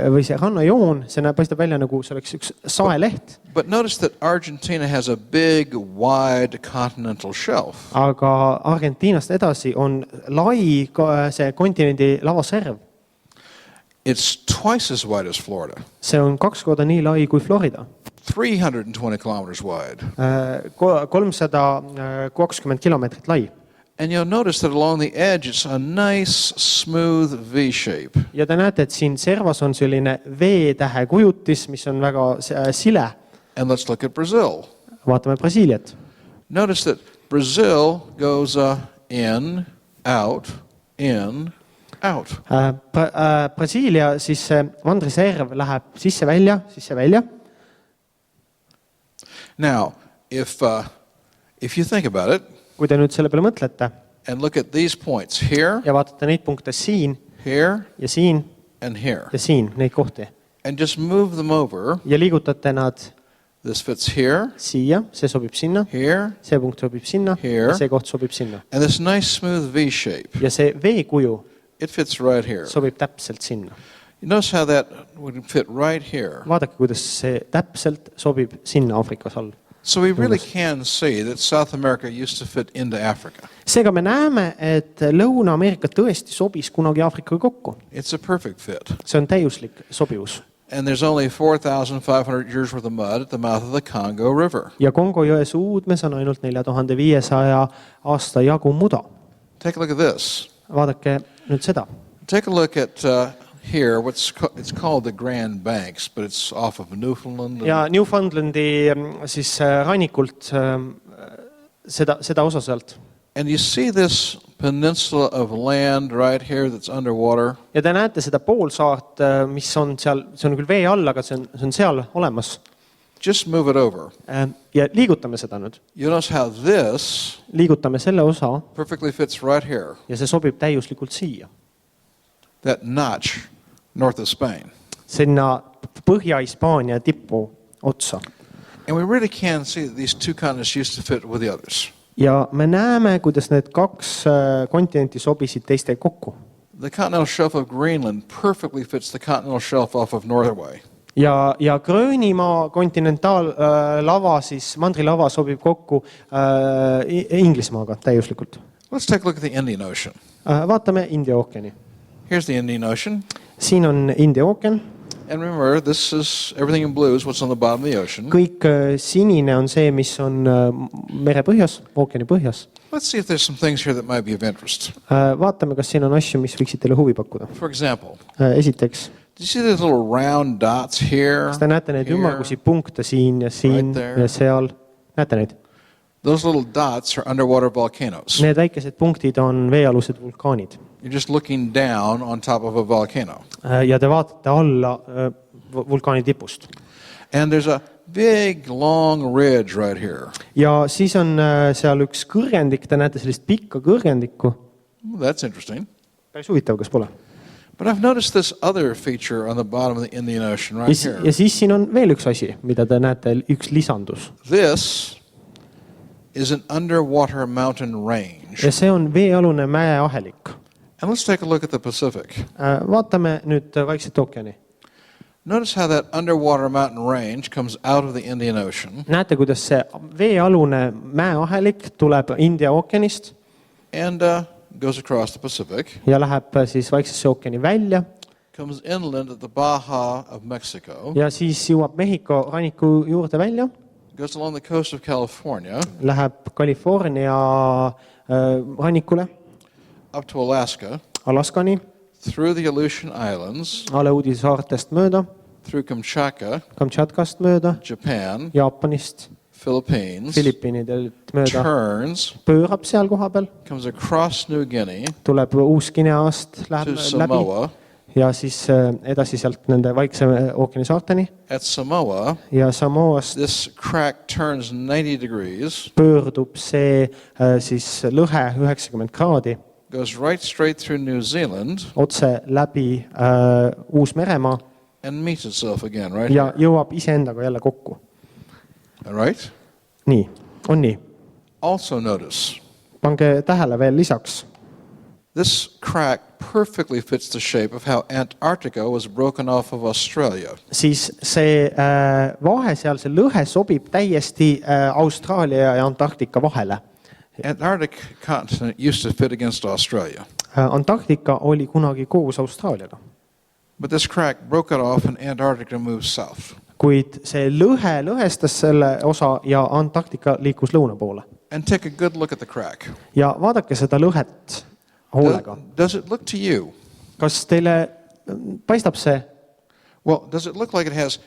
Speaker 3: või see rannajoon, see paistab välja nagu see oleks üks saeleht.
Speaker 2: But notice that Argentina has a big, wide continental shelf.
Speaker 3: Aga Argentiinast edasi on lai see kontinendi lavaserv.
Speaker 2: It's twice as wide as Florida.
Speaker 3: See on 2 korda nii lai kui Florida.
Speaker 2: 320 kilometers wide.
Speaker 3: 320 kilomeetrit lai.
Speaker 2: And you'll notice that along the edge, it's a nice, smooth V-shape.
Speaker 3: Ja te näete, et siin servas on selline V-tähe kujutis, mis on väga sile.
Speaker 2: And let's look at Brazil.
Speaker 3: Vaatame Brasiiliat.
Speaker 2: Notice that Brazil goes in, out, in, out.
Speaker 3: Brasiilia, siis mandriserv läheb sisse välja.
Speaker 2: Now, if you think about it,
Speaker 3: kui te nüüd selle peale mõtlete
Speaker 2: and look at these points here,
Speaker 3: ja vaatate neid punkte siin
Speaker 2: here,
Speaker 3: ja siin
Speaker 2: and here,
Speaker 3: ja siin, neid kohti,
Speaker 2: and just move them over,
Speaker 3: ja liigutate nad
Speaker 2: this fits here,
Speaker 3: siia, see sobib sinna,
Speaker 2: here,
Speaker 3: see punkt sobib sinna
Speaker 2: Here.
Speaker 3: ja see koht sobib sinna.
Speaker 2: and this nice, smooth V-shape,
Speaker 3: Ja see V-kuju
Speaker 2: it fits right here.
Speaker 3: sobib täpselt sinna.
Speaker 2: You notice how that would fit right here.
Speaker 3: Vaadake, kuidas see täpselt sobib sinna Aafrikas all.
Speaker 2: So we really can see that South America used to fit into Africa.
Speaker 3: Seega me näeme, et Lõuna-Ameerika tõesti sobis kunagi Aafrikaga kokku.
Speaker 2: It's a perfect fit.
Speaker 3: See on täiuslik sobivus.
Speaker 2: And there's only 4,500 years worth of mud at the mouth of the Congo River.
Speaker 3: Ja Kongo jõe suudmes on ainult 4500 aasta jagu muda.
Speaker 2: Take a look at this.
Speaker 3: Vaadake nüüd seda.
Speaker 2: Take a look at here, it's called the Grand Banks, but it's off of Newfoundland.
Speaker 3: Ja Newfoundlandi siis rannikult seda osa sealt.
Speaker 2: And you see this peninsula of land right here that's underwater.
Speaker 3: Ja te näete seda poolsaart, mis on seal, see on küll vee all, aga see on seal olemas.
Speaker 2: Just move it over.
Speaker 3: Ja liigutame seda nüüd.
Speaker 2: You notice how this
Speaker 3: Liigutame selle osa
Speaker 2: perfectly fits right here.
Speaker 3: ja see sobib täiuslikult siia.
Speaker 2: That notch north of Spain.
Speaker 3: Sinna Põhja-Hispaania tippu otsa.
Speaker 2: And we really can see that these two continents used to fit with the others.
Speaker 3: Ja me näeme, kuidas need kaks kontinenti sobisid teiste kokku.
Speaker 2: The continental shelf of Greenland perfectly fits the continental shelf off of Norway.
Speaker 3: Ja Gröönimaa kontinentaallava, siis mandrilava sobib kokku Inglismaaga täiuslikult.
Speaker 2: Let's take a look at the Indian Ocean.
Speaker 3: Vaatame India ookeani.
Speaker 2: Here's the Indian Ocean.
Speaker 3: Siin on India ookean.
Speaker 2: And remember, this is everything in blue is what's on the bottom of the ocean.
Speaker 3: Kõik sinine on see, mis on mere põhjas, ookeani põhjas.
Speaker 2: Let's see if there's some things here that might be of interest.
Speaker 3: Vaatame, kas siin on asju, mis võiksid teile huvi pakkuda.
Speaker 2: For example,
Speaker 3: Esiteks,
Speaker 2: do you see these little round dots here?
Speaker 3: kas te näete neid ümmargusi punkte siin ja siin ja seal? Näete neid?
Speaker 2: Those little dots are underwater volcanoes.
Speaker 3: Need väikesed punktid on veealused vulkaanid.
Speaker 2: You're just looking down on top of a volcano.
Speaker 3: Ja te vaatate alla vulkaani tipust.
Speaker 2: And there's a big long ridge right here.
Speaker 3: Ja siis on seal üks kõrgendik, te näete sellist pikka kõrgendikku.
Speaker 2: Well, that's interesting.
Speaker 3: Päris huvitav, kas pole?
Speaker 2: But I've noticed this other feature on the bottom of the Indian Ocean right here.
Speaker 3: Ja siis siin on veel üks asi, mida te näete, üks lisandus.
Speaker 2: This is an underwater mountain range.
Speaker 3: Ja see on veealune mäeahelik.
Speaker 2: And let's take a look at the Pacific.
Speaker 3: Vaatame nüüd Vaikset ookeani.
Speaker 2: Notice how that underwater mountain range comes out of the Indian Ocean.
Speaker 3: Näete, kuidas see veealune mäeahelik tuleb India ookeanist
Speaker 2: And goes across the Pacific.
Speaker 3: ja läheb siis Vaiksesse ookeani välja.
Speaker 2: Comes inland at the Baja of Mexico.
Speaker 3: Ja siis jõuab Mehhiko ranniku juurde välja.
Speaker 2: Goes along the coast of California.
Speaker 3: Läheb California rannikule.
Speaker 2: Up to Alaska.
Speaker 3: Alaskani.
Speaker 2: Through the Aleutian Islands.
Speaker 3: Aleudi saartest mööda.
Speaker 2: Through
Speaker 3: Kamtšatkast mööda.
Speaker 2: Japan.
Speaker 3: Jaapanist.
Speaker 2: Philippines.
Speaker 3: Filipiinidelt mööda.
Speaker 2: Turns.
Speaker 3: Pöörab seal koha peal.
Speaker 2: Comes across New Guinea.
Speaker 3: Tuleb Uus-Guineast läheb
Speaker 2: To Samoa.
Speaker 3: läbi. Ja siis edasi sealt nende Vaikse ookeani saarteni.
Speaker 2: At Samoa.
Speaker 3: Ja Samoast
Speaker 2: This crack turns 90 degrees.
Speaker 3: Pöördub see siis lõhe 90 kraadi.
Speaker 2: Goes right straight through New Zealand.
Speaker 3: Otse läbi Uus-Meremaa.
Speaker 2: And meets itself again, right?
Speaker 3: Ja jõuab iseendaga jälle kokku.
Speaker 2: All right?
Speaker 3: Nii, on nii.
Speaker 2: Also notice.
Speaker 3: Pange tähele veel lisaks.
Speaker 2: This crack perfectly fits the shape of how Antarctica was broken off of Australia.
Speaker 3: Siis see vahe seal, see lõhe sobib täiesti Austraalia ja Antarktika vahele.
Speaker 2: Antarctic continent used to fit against Australia.
Speaker 3: Antarktika oli kunagi koos Austraaliaga.
Speaker 2: But this crack broke it off and Antarctica moved south.
Speaker 3: Kuid see lõhe lõhestas selle osa ja Antarktika liikus lõuna poole.
Speaker 2: And take a good look at the crack.
Speaker 3: Ja vaadake seda lõhet hoolega.
Speaker 2: Does it look to you?
Speaker 3: Kas teile paistab see?
Speaker 2: Well, does it look like it has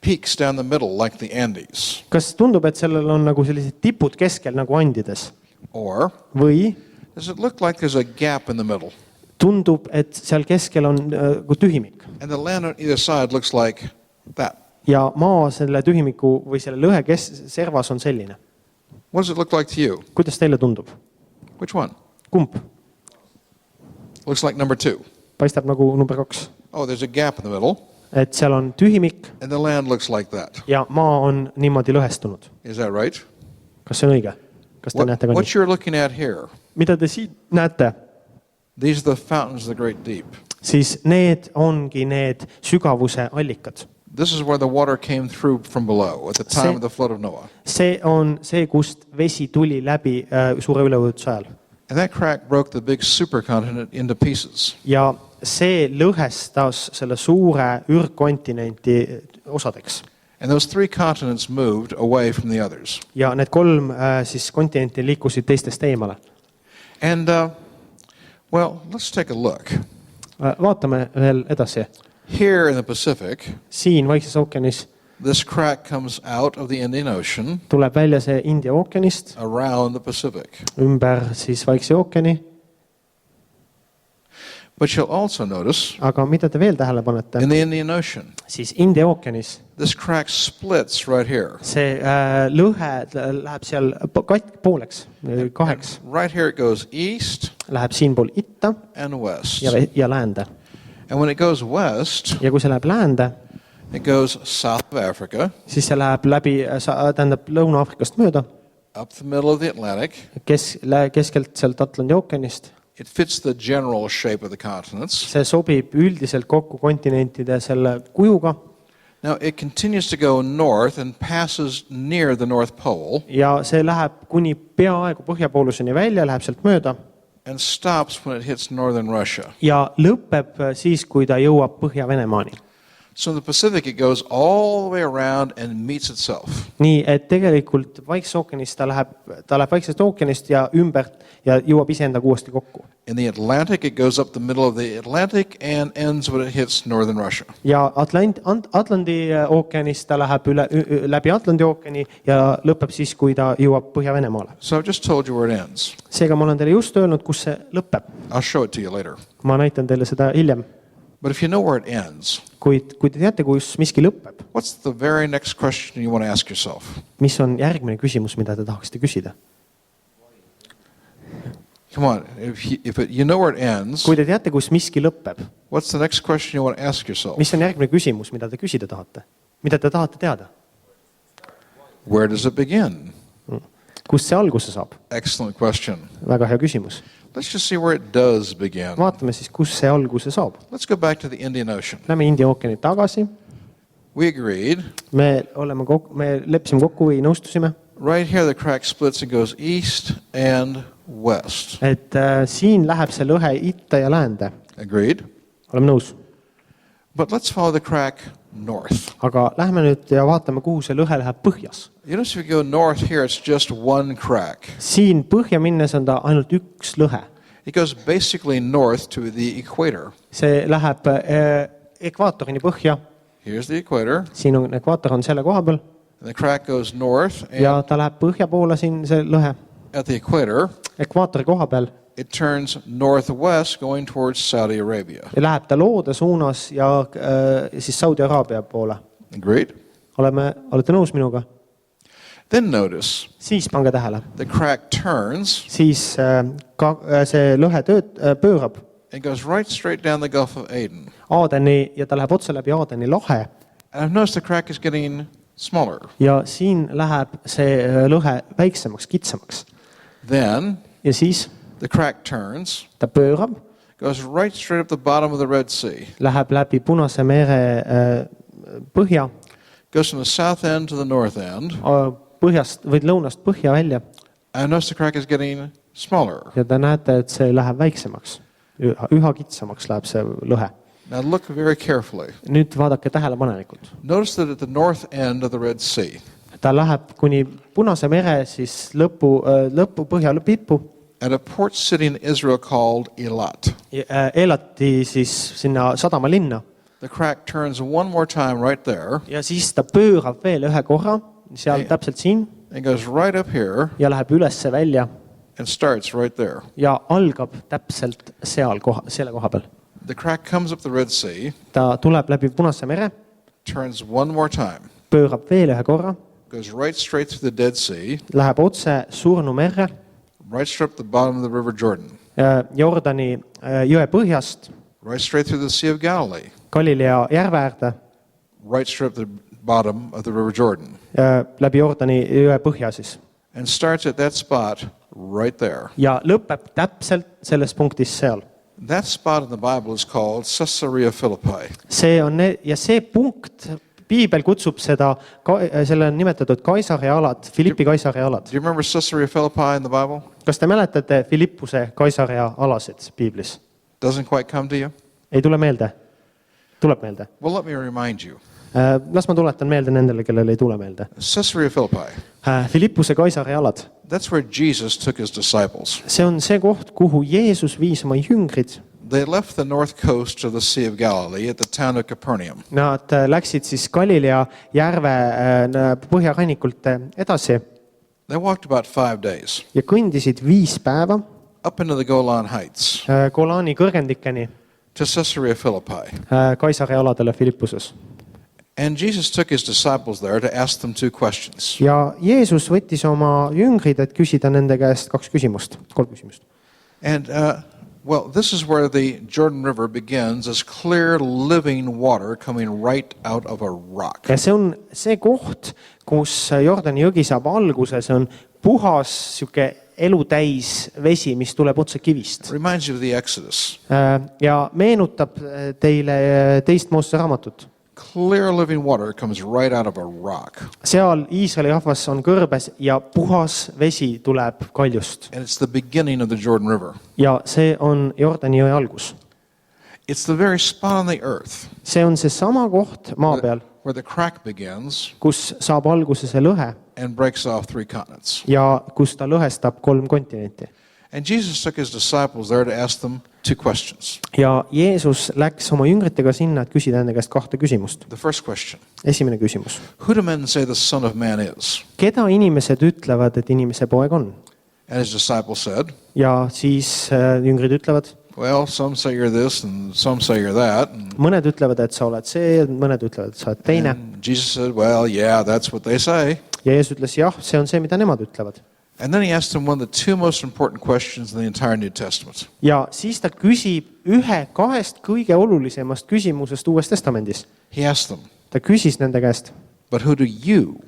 Speaker 2: peaks down the middle like the Andes?
Speaker 3: Kas tundub, et sellel on nagu sellised tipud keskel nagu Andides?
Speaker 2: Or
Speaker 3: Või
Speaker 2: does it look like there's a gap in the middle?
Speaker 3: tundub, et seal keskel on tühimik?
Speaker 2: And the land on either side looks like that.
Speaker 3: Ja maa selle tühimiku või selle lõhe servas on selline.
Speaker 2: What does it look like to you?
Speaker 3: Kuidas teile tundub?
Speaker 2: Which one?
Speaker 3: Kumb?
Speaker 2: Looks like number 2.
Speaker 3: Paistab nagu number 2.
Speaker 2: Oh, there's a gap in the middle.
Speaker 3: Et seal on tühimik
Speaker 2: And the land looks like that.
Speaker 3: ja maa on niimoodi lõhestunud.
Speaker 2: Is that right?
Speaker 3: Kas see on õige? Kas te näete ka
Speaker 2: What
Speaker 3: nii?
Speaker 2: you're looking at here,
Speaker 3: Mida te siin näete?
Speaker 2: these are the fountains of the great deep.
Speaker 3: Siis need ongi need sügavuse allikad.
Speaker 2: This is where the water came through from below at the time of the flood of Noah.
Speaker 3: See on see, kust vesi tuli läbi suure üleujutuse ajal.
Speaker 2: And that crack broke the big supercontinent into pieces.
Speaker 3: Ja see lõhestas selle suure ürgkontinenti osadeks.
Speaker 2: And those 3 continents moved away from the others.
Speaker 3: Ja need 3 siis kontinenti liikusid teistest eemale.
Speaker 2: And, well, let's take a look.
Speaker 3: Vaatame veel edasi.
Speaker 2: Here in the Pacific,
Speaker 3: Siin Vaikses ookeanis
Speaker 2: This crack comes out of the Indian Ocean
Speaker 3: tuleb välja see India ookeanist,
Speaker 2: around the Pacific.
Speaker 3: ümber siis Vaikse ookeani,
Speaker 2: But you'll also notice
Speaker 3: aga mida te veel tähele panete,
Speaker 2: in the Indian Ocean,
Speaker 3: siis India ookeanis
Speaker 2: this crack splits right here.
Speaker 3: see lõhe läheb seal pooleks, kaheks,
Speaker 2: Right here it goes east
Speaker 3: läheb siinpool itta
Speaker 2: and west.
Speaker 3: ja läände.
Speaker 2: And when it goes west,
Speaker 3: Ja kui see läheb läände,
Speaker 2: it goes south of Africa,
Speaker 3: siis see läheb läbi, tähendab Lõuna-Aafrikast mööda,
Speaker 2: up the middle of the Atlantic.
Speaker 3: keskelt sealt Atlandi ookeanist.
Speaker 2: It fits the general shape of the continents.
Speaker 3: See sobib üldiselt kokku kontinentide selle kujuga
Speaker 2: Now it continues to go north and passes near the North Pole
Speaker 3: ja see läheb kuni peaaegu põhjapooluseni välja, läheb sealt mööda
Speaker 2: and stops when it hits northern Russia.
Speaker 3: ja lõpeb siis, kui ta jõuab Põhja-Venemaani.
Speaker 2: So in the Pacific it goes all the way around and meets itself.
Speaker 3: Nii, et tegelikult Vaikse ookeanist ta läheb Vaiksest ookeanist ja ümbert ja jõuab iseendaga uuesti kokku.
Speaker 2: In the Atlantic it goes up the middle of the Atlantic and ends when it hits northern Russia.
Speaker 3: Ja Atlandi ookeanist ta läheb läbi Atlandi ookeani ja lõpeb siis, kui ta jõuab Põhja-Venemaale.
Speaker 2: So I've just told you where it ends.
Speaker 3: Seega ma olen teile just öelnud, kus see lõpeb.
Speaker 2: I'll show it to you later.
Speaker 3: Ma näitan teile seda hiljem.
Speaker 2: But if you know where it ends,
Speaker 3: Kuid kui te teate, kus miski lõpeb,
Speaker 2: what's the very next question you want to ask yourself?
Speaker 3: mis on järgmine küsimus, mida te tahaksite küsida?
Speaker 2: Come on, if you know where it ends,
Speaker 3: Kui te teate, kus miski lõpeb,
Speaker 2: what's the next question you want to ask yourself?
Speaker 3: mis on järgmine küsimus, mida te küsida tahate? Mida te tahate teada?
Speaker 2: Where does it begin?
Speaker 3: Kust see alguse saab?
Speaker 2: Excellent question.
Speaker 3: Väga hea küsimus.
Speaker 2: Let's just see where it does begin.
Speaker 3: Vaatame siis, kus see alguse saab.
Speaker 2: Let's go back to the Indian Ocean.
Speaker 3: Lähme India ookeani tagasi.
Speaker 2: We agreed.
Speaker 3: Me leppisime kokku või nõustusime,
Speaker 2: Right here the crack splits and goes east and west.
Speaker 3: et siin läheb see lõhe itta ja läände.
Speaker 2: Agreed.
Speaker 3: Oleme nõus.
Speaker 2: But let's follow the crack north.
Speaker 3: Aga lähme nüüd ja vaatame, kuhu see lõhe läheb põhjas.
Speaker 2: You notice if you go north here, it's just one crack.
Speaker 3: Siin põhja minnes on ta ainult üks lõhe.
Speaker 2: It goes basically north to the equator.
Speaker 3: See läheb ekvaatorini põhja.
Speaker 2: Here's the equator.
Speaker 3: Siin on ekvaator on selle koha peal.
Speaker 2: And the crack goes north and
Speaker 3: Ja ta läheb põhja poole siin see lõhe.
Speaker 2: at the equator,
Speaker 3: Ekvaatori koha peal
Speaker 2: it turns northwest going towards Saudi Arabia.
Speaker 3: ja läheb ta loode suunas ja siis Saudi Araabia poole.
Speaker 2: Agreed?
Speaker 3: Olete nõus minuga?
Speaker 2: Then notice
Speaker 3: Siis pange tähele.
Speaker 2: the crack turns
Speaker 3: Siis see lõhe pöörab
Speaker 2: and goes right straight down the Gulf of Aden.
Speaker 3: Aadeni ja ta läheb otse läbi Aadeni lahe
Speaker 2: And I've noticed the crack is getting smaller.
Speaker 3: ja siin läheb see lõhe väiksemaks, kitsamaks.
Speaker 2: Then
Speaker 3: Ja siis
Speaker 2: the crack turns,
Speaker 3: ta pöörab,
Speaker 2: goes right straight up the bottom of the Red Sea,
Speaker 3: läheb läbi Punase mere põhja,
Speaker 2: goes from the south end to the north end.
Speaker 3: põhjast või lõunast põhja välja
Speaker 2: I noticed the crack is getting smaller.
Speaker 3: ja te näete, et see läheb väiksemaks. Üha kitsamaks läheb see lõhe.
Speaker 2: Now look very carefully.
Speaker 3: Nüüd vaadake tähelepanelikult.
Speaker 2: Notice that at the north end of the Red Sea,
Speaker 3: Ta läheb kuni Punase mere siis lõpu põhja tippu.
Speaker 2: at a port city in Israel called Eilat.
Speaker 3: Eelati siis sinna sadama linna
Speaker 2: The crack turns one more time right there
Speaker 3: ja siis ta pöörab veel ühe korra, seal täpselt siin,
Speaker 2: and goes right up here
Speaker 3: ja läheb ülesse välja
Speaker 2: and starts right there.
Speaker 3: ja algab täpselt selle koha peal.
Speaker 2: The crack comes up the Red Sea,
Speaker 3: Ta tuleb läbi Punase mere,
Speaker 2: turns one more time,
Speaker 3: pöörab veel ühe korra,
Speaker 2: goes right straight through the Dead Sea,
Speaker 3: läheb otse Surnu merre,
Speaker 2: right straight up the bottom of the River Jordan,
Speaker 3: Jordani jõe põhjast,
Speaker 2: right straight through the Sea of Galilee,
Speaker 3: Galilea järve äärde,
Speaker 2: right straight up the bottom of the River Jordan,
Speaker 3: läbi Jordani jõe põhja siis.
Speaker 2: and starts at that spot right there.
Speaker 3: Ja lõpeb täpselt selles punktis seal.
Speaker 2: That spot in the Bible is called Caesarea Philippi.
Speaker 3: See punkt, Piibel kutsub selle on nimetatud Kaisari alad, Philippi Kaisari alad.
Speaker 2: Do you remember Caesarea Philippi in the Bible?
Speaker 3: Kas te mäletate Philippuse Kaisari alasid Piiblis?
Speaker 2: Doesn't quite come to you?
Speaker 3: Ei tule meelde? Tuleb meelde.
Speaker 2: Well, let me remind you.
Speaker 3: Las ma tuletan meelde nendele, kellele ei tule meelde.
Speaker 2: Caesarea Philippi,
Speaker 3: Philippuse Kaisari alad.
Speaker 2: that's where Jesus took his disciples.
Speaker 3: See on see koht, kuhu Jeesus viis oma jüngrid.
Speaker 2: they left the north coast of the Sea of Galilee at the town of Capernaum.
Speaker 3: Nad läksid siis Galilea järve põhjarannikult edasi
Speaker 2: They walked about 5 days
Speaker 3: ja kõndisid 5 päeva
Speaker 2: up into the Golan Heights
Speaker 3: Golani kõrgendikeni
Speaker 2: to Caesarea Philippi.
Speaker 3: Kaisari aladele Filippuses.
Speaker 2: And Jesus took his disciples there to ask them 2 questions.
Speaker 3: Ja Jeesus võttis oma jüngrid, et küsida nende käest 3 küsimust.
Speaker 2: And well, this is where the Jordan River begins, as clear living water coming right out of a rock.
Speaker 3: Ja see on see koht, kus Jordani jõgi saab alguse, see on puhas siuke elutäis vesi, mis tuleb otse kivist.
Speaker 2: Reminds you of the Exodus.
Speaker 3: Ja meenutab teile teist Moosese raamatut.
Speaker 2: Clear living water comes right out of a rock.
Speaker 3: Seal Iisraeli rahvas on kõrbes ja puhas vesi tuleb kaljust.
Speaker 2: And it's the beginning of the Jordan River.
Speaker 3: Ja see on Jordani jõe algus.
Speaker 2: It's the very spot on the earth
Speaker 3: See on see sama koht maa peal,
Speaker 2: where the crack begins
Speaker 3: kus saab alguse see lõhe
Speaker 2: and breaks off 3 continents.
Speaker 3: ja kus ta lõhestab 3 kontinenti.
Speaker 2: And Jesus took his disciples there to ask them 2 questions.
Speaker 3: Ja Jeesus läks oma jüngritega sinna, et küsida nende käest 2 küsimust.
Speaker 2: The first question,
Speaker 3: Esimene küsimus.
Speaker 2: who do men say the Son of Man is?
Speaker 3: Keda inimesed ütlevad, et inimese poeg on?
Speaker 2: And his disciples said,
Speaker 3: Ja siis jüngrid ütlevad,
Speaker 2: well, some say you're this and some say you're that. And
Speaker 3: mõned ütlevad, et sa oled see, mõned ütlevad, et sa oled teine.
Speaker 2: Jesus said, well, yeah, that's what they say.
Speaker 3: Ja Jeesus ütles, jah, see on see, mida nemad ütlevad.
Speaker 2: And then he asked them one of the 2 most important questions in the entire New Testament.
Speaker 3: Ja siis ta küsib ühe 2 kõige olulisemast küsimusest Uues Testamendis.
Speaker 2: He asked them,
Speaker 3: Ta küsis nende käest,
Speaker 2: but who do you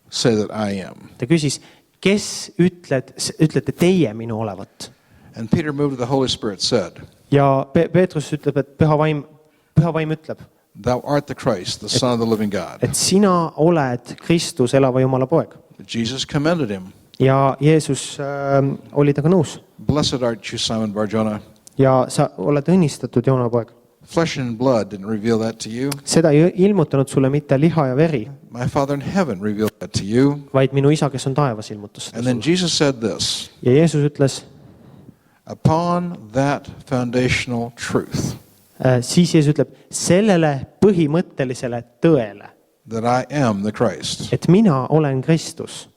Speaker 2: say that I am?
Speaker 3: ta küsis, kes ütlete teie minu olevat?
Speaker 2: And Peter, moved to the Holy Spirit, said,
Speaker 3: Ja Peetrus ütleb, et püha vaim ütleb,
Speaker 2: thou art the Christ, the Son of the living God.
Speaker 3: et sina oled Kristus, elava Jumala poeg.
Speaker 2: Jesus commended him.
Speaker 3: Ja Jeesus oli taga nõus.
Speaker 2: Blessed art you, Simon Bar-Jonah.
Speaker 3: Ja sa oled õnnistatud, Joona poeg.
Speaker 2: Flesh and blood didn't reveal that to you.
Speaker 3: Seda ei ilmutanud sulle mitte liha ja veri,
Speaker 2: My Father in heaven revealed that to you.
Speaker 3: vaid minu isa, kes on taevas, ilmutas seda
Speaker 2: And then
Speaker 3: sulle.
Speaker 2: Jesus said this,
Speaker 3: Ja Jeesus ütles,
Speaker 2: upon that foundational truth,
Speaker 3: siis Jeesus ütleb, sellele põhimõttelisele tõele,
Speaker 2: that I am the Christ,
Speaker 3: et mina olen Kristus,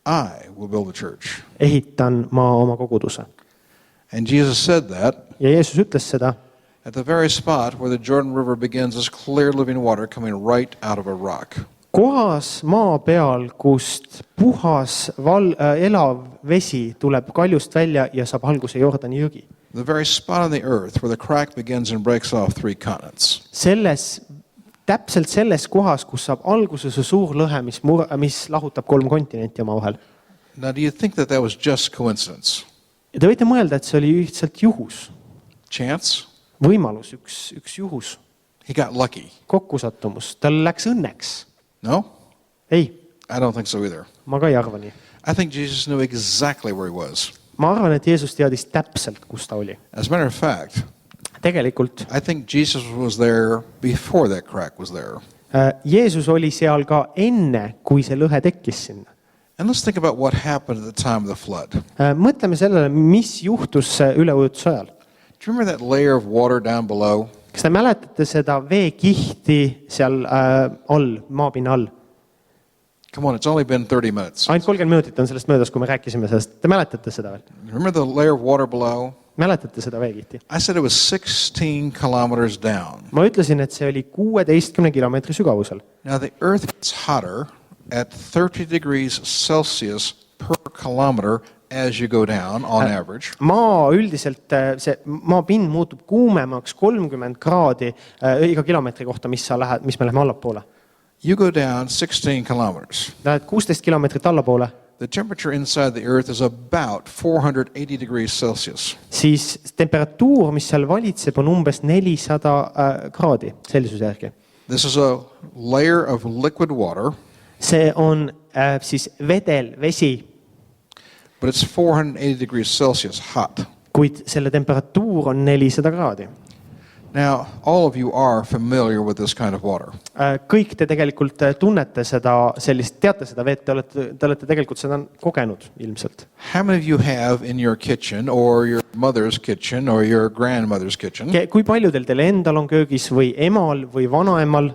Speaker 2: I will build the church.
Speaker 3: ehitan ma oma koguduse.
Speaker 2: And Jesus said that
Speaker 3: Ja Jeesus ütles seda
Speaker 2: at the very spot where the Jordan River begins as clear living water coming right out of a rock.
Speaker 3: kohas maa peal, kust puhas elav vesi tuleb kaljust välja ja saab alguse Jordani jõgi.
Speaker 2: The very spot on the earth where the crack begins and breaks off 3 continents.
Speaker 3: Täpselt selles kohas, kus saab alguse see suur lõhe, mis lahutab 3 kontinenti omavahel.
Speaker 2: Now, do you think that that was just coincidence?
Speaker 3: Ja te võite mõelda, et see oli lihtsalt juhus,
Speaker 2: Chance?
Speaker 3: võimalus, üks juhus,
Speaker 2: He got lucky.
Speaker 3: kokkusattumus, tal läks õnneks.
Speaker 2: No?
Speaker 3: Ei,
Speaker 2: I don't think so either.
Speaker 3: ma ka ei arva nii.
Speaker 2: I think Jesus knew exactly where he was.
Speaker 3: Ma arvan, et Jeesus teadis täpselt, kus ta oli.
Speaker 2: As a matter of fact,
Speaker 3: Tegelikult
Speaker 2: I think Jesus was there before that crack was there.
Speaker 3: Jeesus oli seal ka enne, kui see lõhe tekkis sinna.
Speaker 2: And let's think about what happened at the time of the flood.
Speaker 3: Mõtleme sellele, mis juhtus üleujutuse ajal.
Speaker 2: Do you remember that layer of water down below?
Speaker 3: Kas te mäletate seda veekihti seal all, maapinna all?
Speaker 2: Come on, it's only been 30 minutes.
Speaker 3: Ainult 30 minutit on sellest möödas, kui me rääkisime sellest. Te mäletate seda veel?
Speaker 2: Remember the layer of water below?
Speaker 3: Mäletate seda veekihti?
Speaker 2: I said it was 16 kilometers down.
Speaker 3: Ma ütlesin, et see oli 16 kilomeetri sügavusel.
Speaker 2: Now the earth gets hotter at 30 degrees Celsius per kilometer as you go down on average.
Speaker 3: Maa üldiselt, see maapind muutub kuumemaks 30 kraadi iga kilomeetri kohta, mis me läheme allapoole.
Speaker 2: You go down 16 kilometers.
Speaker 3: Lähed 16 kilomeetrit allapoole.
Speaker 2: The temperature inside the earth is about 480 degrees Celsius.
Speaker 3: Siis temperatuur, mis seal valitseb, on umbes 400 kraadi Celsiuse järgi.
Speaker 2: This is a layer of liquid water.
Speaker 3: See on siis vedel vesi,
Speaker 2: but it's 480 degrees Celsius hot.
Speaker 3: kuid selle temperatuur on 400 kraadi.
Speaker 2: Now, all of you are familiar with this kind of water.
Speaker 3: Kõik te tegelikult tunnete seda sellist, teate seda vett, te olete tegelikult seda kogenud ilmselt.
Speaker 2: How many of you have in your kitchen or your mother's kitchen or your grandmother's kitchen
Speaker 3: Kui paljudel teil endal on köögis või emal või vanaemal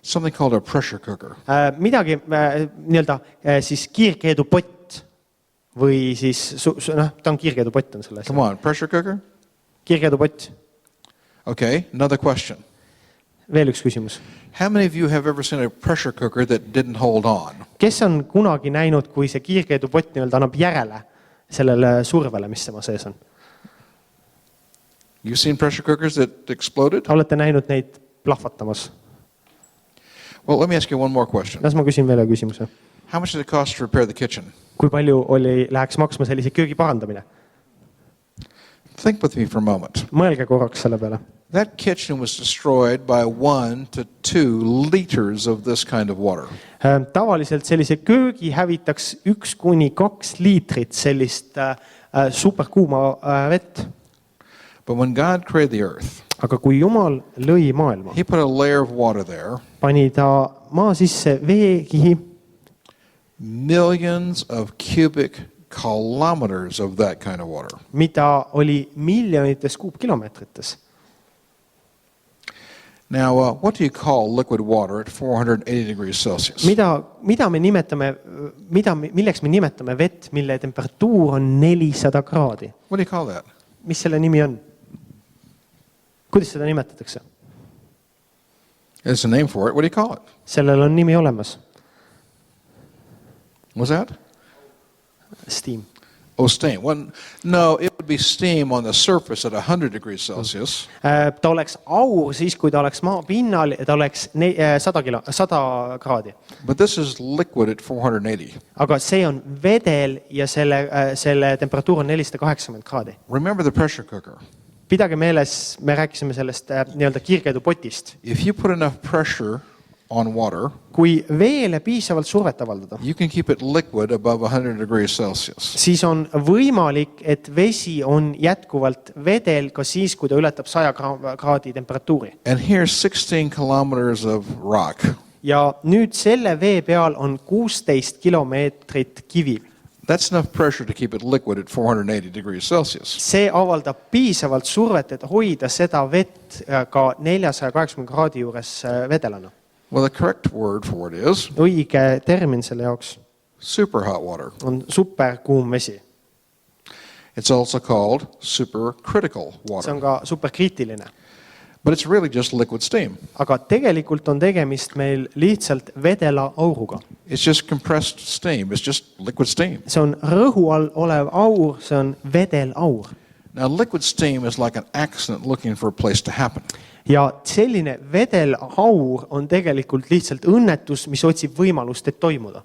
Speaker 2: something called a pressure cooker?
Speaker 3: midagi nii-öelda siis kiirkeedupott või siis, ta on kiirkeedupott on selle
Speaker 2: Come on, pressure cooker?
Speaker 3: Kiirkeedupott.
Speaker 2: Okay, another question.
Speaker 3: Veel üks küsimus.
Speaker 2: How many of you have ever seen a pressure cooker that didn't hold on?
Speaker 3: Kes on kunagi näinud, kui see kiirkeedupott nii-öelda annab järele sellele survele, mis tema sees on?
Speaker 2: You've seen pressure cookers that exploded?
Speaker 3: Olete näinud neid plahvatamas?
Speaker 2: Well, let me ask you one more question.
Speaker 3: Las ma küsin veel küsimuse.
Speaker 2: How much did it cost to repair the kitchen?
Speaker 3: Kui palju läheks maksma sellise köögi parandamine?
Speaker 2: Think with me for a moment.
Speaker 3: Mõelge korraks selle peale.
Speaker 2: That kitchen was destroyed by 1 to 2 liters of this kind of water.
Speaker 3: Tavaliselt sellise köögi hävitaks 1 kuni 2 liitrit sellist superkuuma vett.
Speaker 2: But when God created the earth,
Speaker 3: Aga kui Jumal lõi maailma,
Speaker 2: He put a layer of water there,
Speaker 3: pani ta maa sisse veekihi,
Speaker 2: millions of cubic kilometers of that kind of water.
Speaker 3: mida oli miljonites kuupkilomeetrites.
Speaker 2: Now, what do you call liquid water at 480 degrees Celsius?
Speaker 3: Mida me nimetame, milleks me nimetame vett, mille temperatuur on 400 kraadi?
Speaker 2: What do you call that?
Speaker 3: Mis selle nimi on? Kuidas seda nimetatakse?
Speaker 2: There's a name for it. What do you call it?
Speaker 3: Sellel on nimi olemas.
Speaker 2: What's that?
Speaker 3: Steam.
Speaker 2: Oh, steam. Well, no, it would be steam on the surface at 100 degrees Celsius.
Speaker 3: Ta oleks aur siis, kui ta oleks maa pinnal ja ta oleks 100 kraadi.
Speaker 2: But this is liquid at 480.
Speaker 3: Aga see on vedel ja selle temperatuur on 480 kraadi.
Speaker 2: Remember the pressure cooker.
Speaker 3: Pidage meeles, me rääkisime sellest nii-öelda kiirkeedupotist.
Speaker 2: If you put enough pressure on water,
Speaker 3: kui veele piisavalt survet avaldada,
Speaker 2: you can keep it liquid above 100 degrees Celsius.
Speaker 3: siis on võimalik, et vesi on jätkuvalt vedel ka siis, kui ta ületab 100 kraadi temperatuuri.
Speaker 2: And here's 16 kilometers of rock.
Speaker 3: Ja nüüd selle vee peal on 16 kilomeetrit kivi.
Speaker 2: That's enough pressure to keep it liquid at 480 degrees Celsius.
Speaker 3: See avaldab piisavalt survet, et hoida seda vett ka 480 kraadi juures vedelana.
Speaker 2: Well, the correct word for it is
Speaker 3: Õige termin selle jaoks
Speaker 2: super hot water.
Speaker 3: on superkuum vesi.
Speaker 2: It's also called supercritical
Speaker 3: See
Speaker 2: water.
Speaker 3: on ka superkriitiline.
Speaker 2: But it's really just liquid steam.
Speaker 3: Aga tegelikult on tegemist meil lihtsalt vedela auruga.
Speaker 2: It's just compressed steam. It's just liquid steam.
Speaker 3: See on rõhu all olev aur, see on vedel aur.
Speaker 2: Now, liquid steam is like an accident looking for a place to happen.
Speaker 3: Ja selline vedel aur on tegelikult lihtsalt õnnetus, mis otsib võimalust, et toimuda.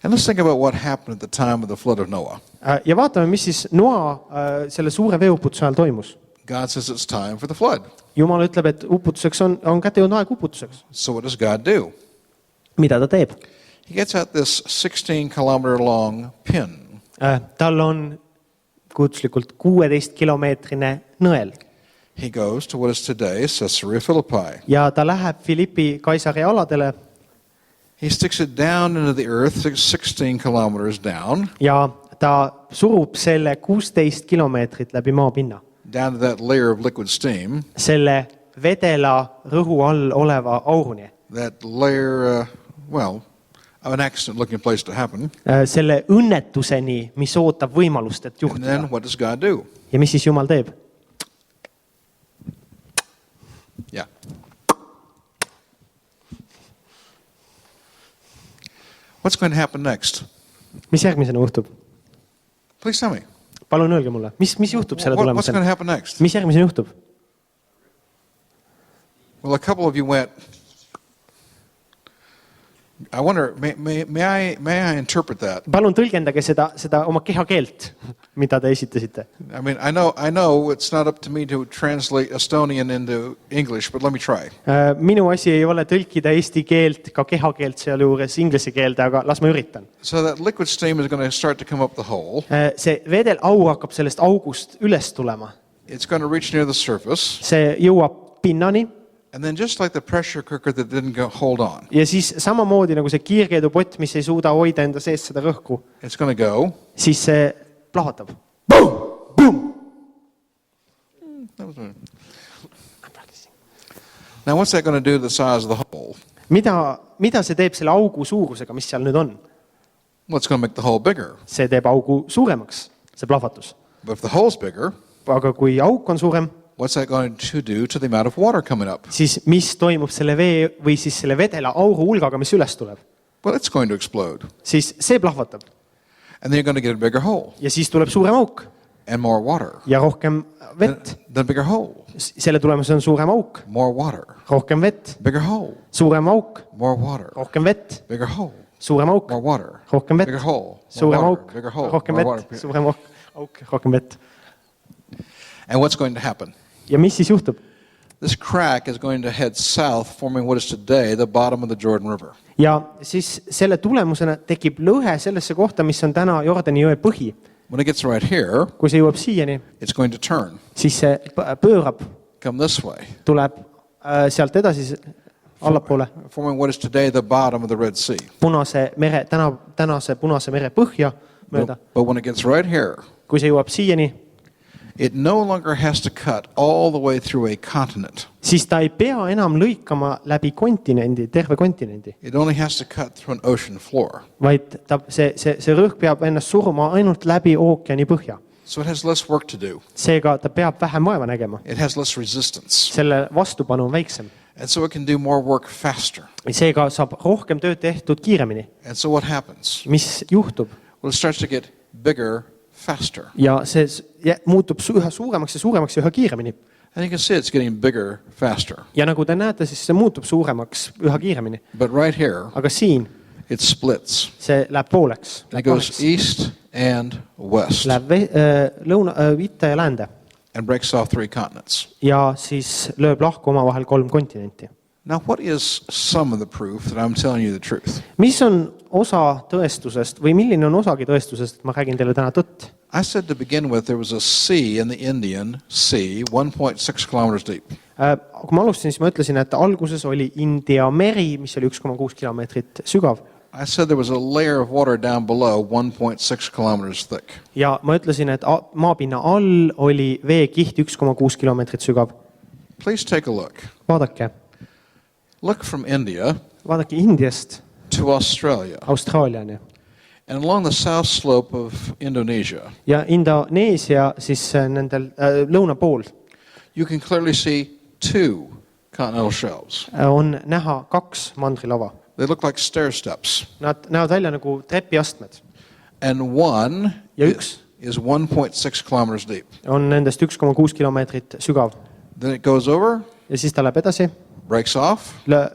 Speaker 2: And let's think about what happened at the time of the flood of Noah.
Speaker 3: Ja vaatame, mis siis Noa selle suure veeuputuse ajal toimus.
Speaker 2: God says it's time for the flood.
Speaker 3: Jumal ütleb, et uputuseks on kätte jõudnud aeg uputuseks.
Speaker 2: So what does God do?
Speaker 3: Mida ta teeb?
Speaker 2: He gets out this 16-kilometer long pin.
Speaker 3: Tal on kutslikult 16-kilomeetrine nõel.
Speaker 2: He goes to what is today Caesarea Philippi.
Speaker 3: Ja ta läheb Philippi Kaisari aladele.
Speaker 2: He sticks it down into the earth 16 kilometers down.
Speaker 3: Ja ta surub selle 16 kilomeetrit läbi maapinna.
Speaker 2: Down to that layer of liquid steam.
Speaker 3: Selle vedela rõhu all oleva auruni.
Speaker 2: That layer, of an accident looking place to happen.
Speaker 3: Selle õnnetuseni, mis ootab võimalust, et
Speaker 2: And
Speaker 3: juhtuda.
Speaker 2: then what does God do?
Speaker 3: Ja mis siis Jumal teeb?
Speaker 2: Yeah. What's going to happen next?
Speaker 3: Mis järgmisena juhtub?
Speaker 2: Please tell me.
Speaker 3: Palun öelge mulle, mis juhtub selle
Speaker 2: What's going
Speaker 3: tulemusena?
Speaker 2: to happen next?
Speaker 3: Mis järgmisena juhtub?
Speaker 2: Well, a couple of you went, I wonder, may I interpret that?
Speaker 3: Palun tõlgendage seda oma kehakeelt, mida te esitasite.
Speaker 2: I mean, I know it's not up to me to translate Estonian into English, but let me try.
Speaker 3: Minu asi ei ole tõlkida eesti keelt, ka kehakeelt sealjuures inglise keelde, aga las ma üritan.
Speaker 2: So that liquid steam is going to start to come up the hole.
Speaker 3: See vedel aur hakkab sellest august üles tulema.
Speaker 2: it's going to reach near the surface,
Speaker 3: see jõuab pinnani
Speaker 2: and then just like the pressure cooker that didn't hold on,
Speaker 3: ja siis samamoodi nagu see kiirkeedupott, mis ei suuda hoida enda sees seda rõhku,
Speaker 2: it's going to go.
Speaker 3: siis see plahvatab.
Speaker 2: Now, what's that going to do to the size of the hole?
Speaker 3: Mida see teeb selle augu suurusega, mis seal nüüd on?
Speaker 2: Well, it's going to make the hole bigger.
Speaker 3: See teeb augu suuremaks, see plahvatus.
Speaker 2: But if the hole's bigger,
Speaker 3: Aga kui auk on suurem,
Speaker 2: what's that going to do to the amount of water coming up?
Speaker 3: siis mis toimub selle vee või siis selle vedela auru hulgaga, mis üles tuleb?
Speaker 2: Well, it's going to explode.
Speaker 3: Siis see plahvatab
Speaker 2: And then you're going to get a bigger hole
Speaker 3: ja siis tuleb suurem auk
Speaker 2: and more water.
Speaker 3: ja rohkem vett.
Speaker 2: Then bigger hole,
Speaker 3: Selle tulemusel on suurem auk,
Speaker 2: more water,
Speaker 3: rohkem vett,
Speaker 2: bigger hole,
Speaker 3: suurem auk,
Speaker 2: more water,
Speaker 3: rohkem vett,
Speaker 2: bigger hole,
Speaker 3: suurem auk,
Speaker 2: more water,
Speaker 3: rohkem vett,
Speaker 2: bigger hole, more
Speaker 3: suurem
Speaker 2: water,
Speaker 3: auk,
Speaker 2: bigger hole,
Speaker 3: rohkem
Speaker 2: more
Speaker 3: vett,
Speaker 2: water.
Speaker 3: suurem auk, rohkem vett.
Speaker 2: And what's going to happen?
Speaker 3: Ja mis siis juhtub?
Speaker 2: This crack is going to head south, forming what is today the bottom of the Jordan River.
Speaker 3: Ja siis selle tulemusena tekib lõhe sellesse kohta, mis on täna Jordani jõe põhi.
Speaker 2: When it gets right here,
Speaker 3: Kui see jõuab siiani,
Speaker 2: it's going to turn,
Speaker 3: siis see pöörab,
Speaker 2: come this way,
Speaker 3: tuleb sealt edasi allapoole
Speaker 2: forming what is today the bottom of the Red Sea.
Speaker 3: Punase mere, tänase Punase mere põhja mööda.
Speaker 2: But when it gets right here,
Speaker 3: Kui see jõuab siiani,
Speaker 2: it no longer has to cut all the way through a continent.
Speaker 3: siis ta ei pea enam lõikama läbi kontinendi, terve kontinendi,
Speaker 2: It only has to cut through an ocean floor.
Speaker 3: vaid see rõhk peab ennast suruma ainult läbi ookeani põhja.
Speaker 2: So it has less work to do.
Speaker 3: Seega ta peab vähem vaeva nägema.
Speaker 2: It has less resistance.
Speaker 3: Selle vastupanu on väiksem.
Speaker 2: And so it can do more work faster.
Speaker 3: Seega saab rohkem tööd tehtud kiiremini.
Speaker 2: And so what happens?
Speaker 3: Mis juhtub?
Speaker 2: Well, it starts to get bigger faster.
Speaker 3: Ja see muutub üha suuremaks ja suuremaks ja üha kiiremini.
Speaker 2: And you can see it's getting bigger faster.
Speaker 3: Ja nagu te näete, siis see muutub suuremaks üha kiiremini.
Speaker 2: But right here,
Speaker 3: Aga siin
Speaker 2: it splits.
Speaker 3: see läheb pooleks.
Speaker 2: It goes east and west
Speaker 3: Läheb itta ja läände.
Speaker 2: and breaks off 3 continents.
Speaker 3: Ja siis lööb lahku omavahel 3 kontinenti.
Speaker 2: Now, what is some of the proof that I'm telling you the truth?
Speaker 3: Mis on osa tõestusest või milline on osagi tõestusest, et ma räägin teile täna tõtt?
Speaker 2: I said to begin with, there was a sea in the Indian Sea, 1.6 kilometers deep.
Speaker 3: Kui ma alustasin, siis ma ütlesin, et alguses oli India meri, mis oli 1,6 kilomeetrit sügav.
Speaker 2: I said there was a layer of water down below, 1.6 kilometers thick.
Speaker 3: Ja ma ütlesin, et maapinna all oli veekiht 1,6 kilomeetrit sügav.
Speaker 2: Please take a look.
Speaker 3: Vaadake.
Speaker 2: Look from India
Speaker 3: Vaadake Indiast
Speaker 2: to Australia
Speaker 3: Austraaliani.
Speaker 2: and along the south slope of Indonesia.
Speaker 3: Ja Indoneesia siis nendel lõuna pool
Speaker 2: You can clearly see 2 continental shelves.
Speaker 3: on näha 2 mandrilava.
Speaker 2: They look like stair steps.
Speaker 3: Nad näevad välja nagu trepiastmed.
Speaker 2: And one
Speaker 3: Ja üks
Speaker 2: is 1.6 kilometers deep.
Speaker 3: on nendest 1,6 kilomeetrit sügav.
Speaker 2: Then it goes over,
Speaker 3: Ja siis ta läheb edasi
Speaker 2: breaks off,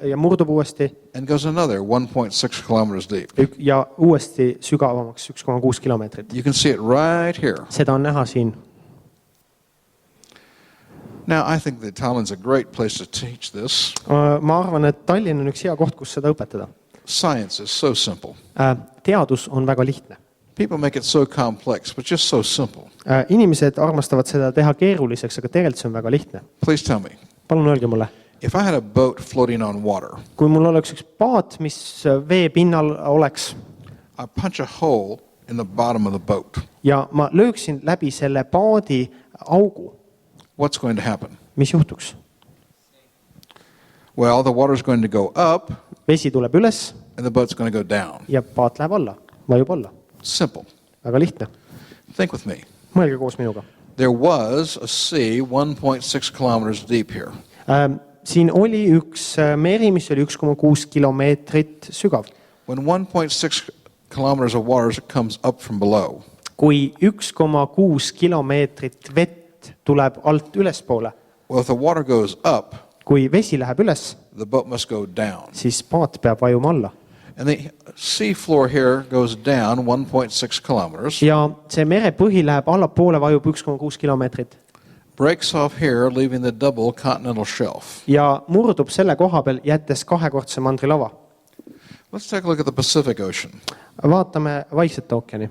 Speaker 3: ja murdub uuesti
Speaker 2: and goes another 1.6 kilometers deep.
Speaker 3: ja uuesti sügavamaks 1,6 kilomeetrit.
Speaker 2: You can see it right here.
Speaker 3: Seda on näha siin.
Speaker 2: Now, I think that Tallinn's a great place to teach this.
Speaker 3: Ma arvan, et Tallinn on üks hea koht, kus seda õpetada.
Speaker 2: Science is so simple.
Speaker 3: Teadus on väga lihtne.
Speaker 2: People make it so complex, but just so simple.
Speaker 3: Inimesed armastavad seda teha keeruliseks, aga tegelikult see on väga lihtne.
Speaker 2: Please tell me,
Speaker 3: Palun öelge mulle.
Speaker 2: if I had a boat floating on water,
Speaker 3: Kui mul oleks üks paat, mis vee pinnal oleks
Speaker 2: I punch a hole in the bottom of the boat.
Speaker 3: ja ma lööksin läbi selle paadi augu,
Speaker 2: What's going to happen?
Speaker 3: mis juhtuks?
Speaker 2: Well, the water's going to go up
Speaker 3: Vesi tuleb üles
Speaker 2: and the boat's going to go down.
Speaker 3: ja paat läheb alla, vajub alla.
Speaker 2: Simple.
Speaker 3: Väga lihtne.
Speaker 2: Think with me.
Speaker 3: Mõelge koos minuga.
Speaker 2: There was a sea 1.6 kilometers deep here.
Speaker 3: Siin oli üks meri, mis oli 1,6 kilomeetrit sügav.
Speaker 2: When 1.6 kilometers of water comes up from below,
Speaker 3: Kui 1,6 kilomeetrit vett tuleb alt ülespoole,
Speaker 2: well, if the water goes up,
Speaker 3: kui vesi läheb üles,
Speaker 2: the boat must go down.
Speaker 3: siis paat peab vajuma alla.
Speaker 2: And the sea floor here goes down 1.6 kilometers,
Speaker 3: Ja see merepõhi läheb allapoole, vajub 1,6 kilomeetrit
Speaker 2: breaks off here, leaving the double continental shelf.
Speaker 3: ja murdub selle koha peal, jättes kahekordse mandrilava.
Speaker 2: Let's take a look at the Pacific Ocean.
Speaker 3: Vaatame Vaikset ookeani.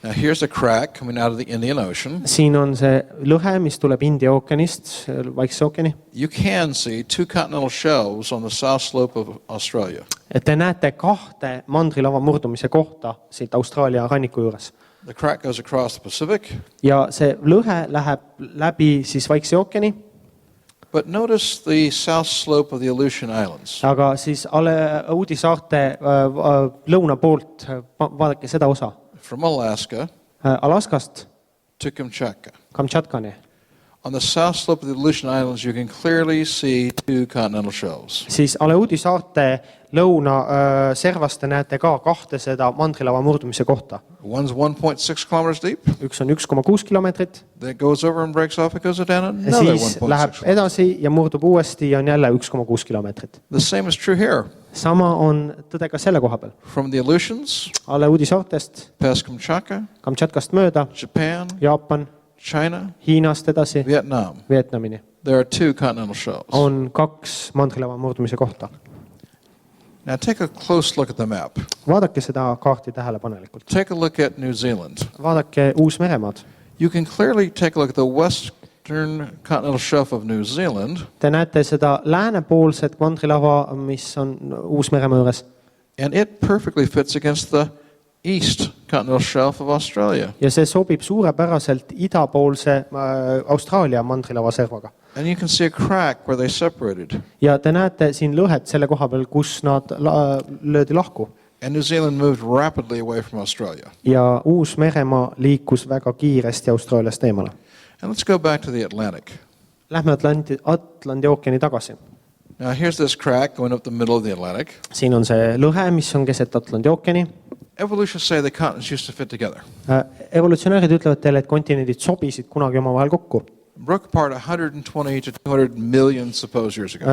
Speaker 2: Now here's a crack coming out of the Indian Ocean.
Speaker 3: Siin on see lõhe, mis tuleb India ookeanist, Vaikse ookeani.
Speaker 2: You can see 2 continental shelves on the south slope of Australia.
Speaker 3: Et te näete 2 mandrilava murdumise kohta siit Austraalia ranniku juures.
Speaker 2: The crack goes across the Pacific.
Speaker 3: Ja see lõhe läheb läbi siis Vaikse ookeani.
Speaker 2: But notice the south slope of the Aleutian Islands.
Speaker 3: Aga siis Audi saarte lõuna poolt, vaadake seda osa.
Speaker 2: From Alaska
Speaker 3: Alaskast
Speaker 2: to
Speaker 3: Kamtšatkani.
Speaker 2: On the south slope of the Aleutian Islands, you can clearly see 2 continental shelves.
Speaker 3: Siis Aleudi saarte lõuna servas te näete ka 2 seda mandrilava murdumise kohta.
Speaker 2: One's 1.6 kilometers deep.
Speaker 3: Üks on 1,6 kilomeetrit.
Speaker 2: Then it goes over and breaks off. It goes down
Speaker 3: Ja
Speaker 2: another
Speaker 3: siis
Speaker 2: 1.6
Speaker 3: läheb
Speaker 2: kilometers.
Speaker 3: edasi ja murdub uuesti ja on jälle 1,6 kilomeetrit.
Speaker 2: The same is true here.
Speaker 3: Sama on tõde ka selle koha peal.
Speaker 2: From the Aleutians,
Speaker 3: Aleudi saartest,
Speaker 2: past Kamchatka,
Speaker 3: Kamtšatkast mööda,
Speaker 2: Japan,
Speaker 3: Jaapan,
Speaker 2: China,
Speaker 3: Hiinast edasi,
Speaker 2: Vietnam.
Speaker 3: Vietnamini.
Speaker 2: There are 2 continental shelves.
Speaker 3: On 2 mandrilava murdumise kohta.
Speaker 2: Now take a close look at the map.
Speaker 3: Vaadake seda kaarti tähelepanelikult.
Speaker 2: Take a look at New Zealand.
Speaker 3: Vaadake Uus-Meremaad.
Speaker 2: You can clearly take a look at the western continental shelf of New Zealand.
Speaker 3: Te näete seda läänepoolset mandrilava, mis on Uus-Meremaa juures.
Speaker 2: And it perfectly fits against the east continental shelf of Australia.
Speaker 3: Ja see sobib suurepäraselt idapoolse Austraalia mandrilava servaga.
Speaker 2: And you can see a crack where they separated.
Speaker 3: Ja te näete siin lõhet selle koha peal, kus nad löödi lahku.
Speaker 2: And New Zealand moved rapidly away from Australia.
Speaker 3: Ja Uus-Meremaa liikus väga kiiresti Austraaliast eemale.
Speaker 2: And let's go back to the Atlantic.
Speaker 3: Lähme Atlandi ookeani tagasi.
Speaker 2: Now here's this crack going up the middle of the Atlantic.
Speaker 3: Siin on see lõhe, mis on keset Atlandi ookeani.
Speaker 2: Evolutionists say the continents used to fit together.
Speaker 3: Evolutsionäärid ütlevad teile, et kontinendid sobisid kunagi omavahel kokku.
Speaker 2: Broke apart 120 to 200 million suppose years ago.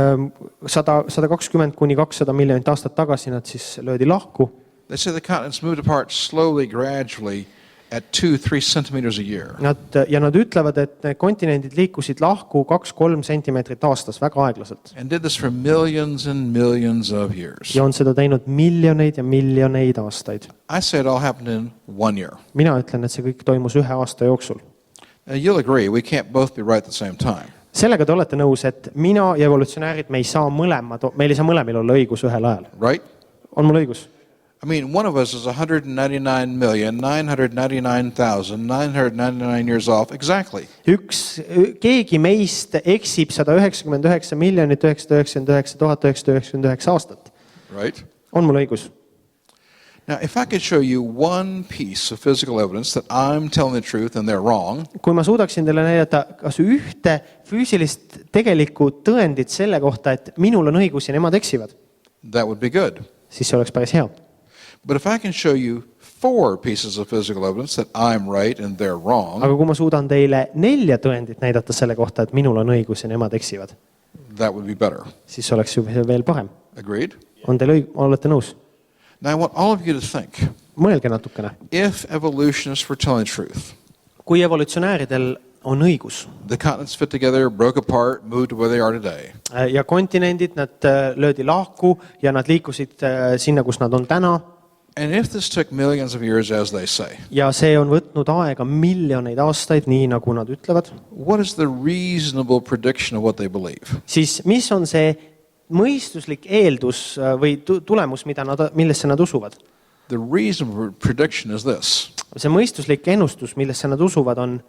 Speaker 3: 120 kuni 200 miljonit aastat tagasi nad siis löödi lahku.
Speaker 2: They say the continents moved apart slowly, gradually at 2-3 centimeters a year.
Speaker 3: Nad ütlevad, et need kontinendid liikusid lahku 2-3 sentimeetrit aastas väga aeglaselt.
Speaker 2: And did this for millions and millions of years.
Speaker 3: Ja on seda teinud miljoneid ja miljoneid aastaid.
Speaker 2: I say it all happened in 1 year.
Speaker 3: Mina ütlen, et see kõik toimus 1 aasta jooksul.
Speaker 2: You'll agree, we can't both be right at the same time.
Speaker 3: Sellega te olete nõus, et mina ja evolutsionäärid, meil ei saa mõlemil olla õigus ühel ajal.
Speaker 2: Right?
Speaker 3: On mul õigus?
Speaker 2: I mean, one of us is 199,999,999 years off exactly.
Speaker 3: Keegi meist eksib 199,999,999 aastat.
Speaker 2: Right?
Speaker 3: On mul õigus?
Speaker 2: Now, if I could show you one piece of physical evidence that I'm telling the truth and they're wrong,
Speaker 3: kui ma suudaksin teile näidata kas ühte füüsilist tegelikku tõendit selle kohta, et minul on õigus ja nemad eksivad,
Speaker 2: that would be good.
Speaker 3: siis see oleks päris hea.
Speaker 2: But if I can show you 4 pieces of physical evidence that I'm right and they're wrong,
Speaker 3: Aga kui ma suudan teile 4 tõendit näidata selle kohta, et minul on õigus ja nemad eksivad,
Speaker 2: that would be better.
Speaker 3: siis oleks ju veel parem.
Speaker 2: Agreed?
Speaker 3: Olete nõus?
Speaker 2: Now, I want all of you to think,
Speaker 3: Mõelge natukene.
Speaker 2: if evolutionists were telling the truth,
Speaker 3: Kui evolutsionääridel on õigus
Speaker 2: the continents fit together, broke apart, moved to where they are today,
Speaker 3: ja kontinendid, nad löödi lahku ja nad liikusid sinna, kus nad on täna,
Speaker 2: and if this took millions of years, as they say,
Speaker 3: ja see on võtnud aega miljoneid aastaid, nii nagu nad ütlevad,
Speaker 2: what is the reasonable prediction of what they believe?
Speaker 3: siis mis on see mõistuslik eeldus või tulemus, millesse nad usuvad?
Speaker 2: The reasonable prediction is this.
Speaker 3: See mõistuslik ennustus, millesse nad usuvad, on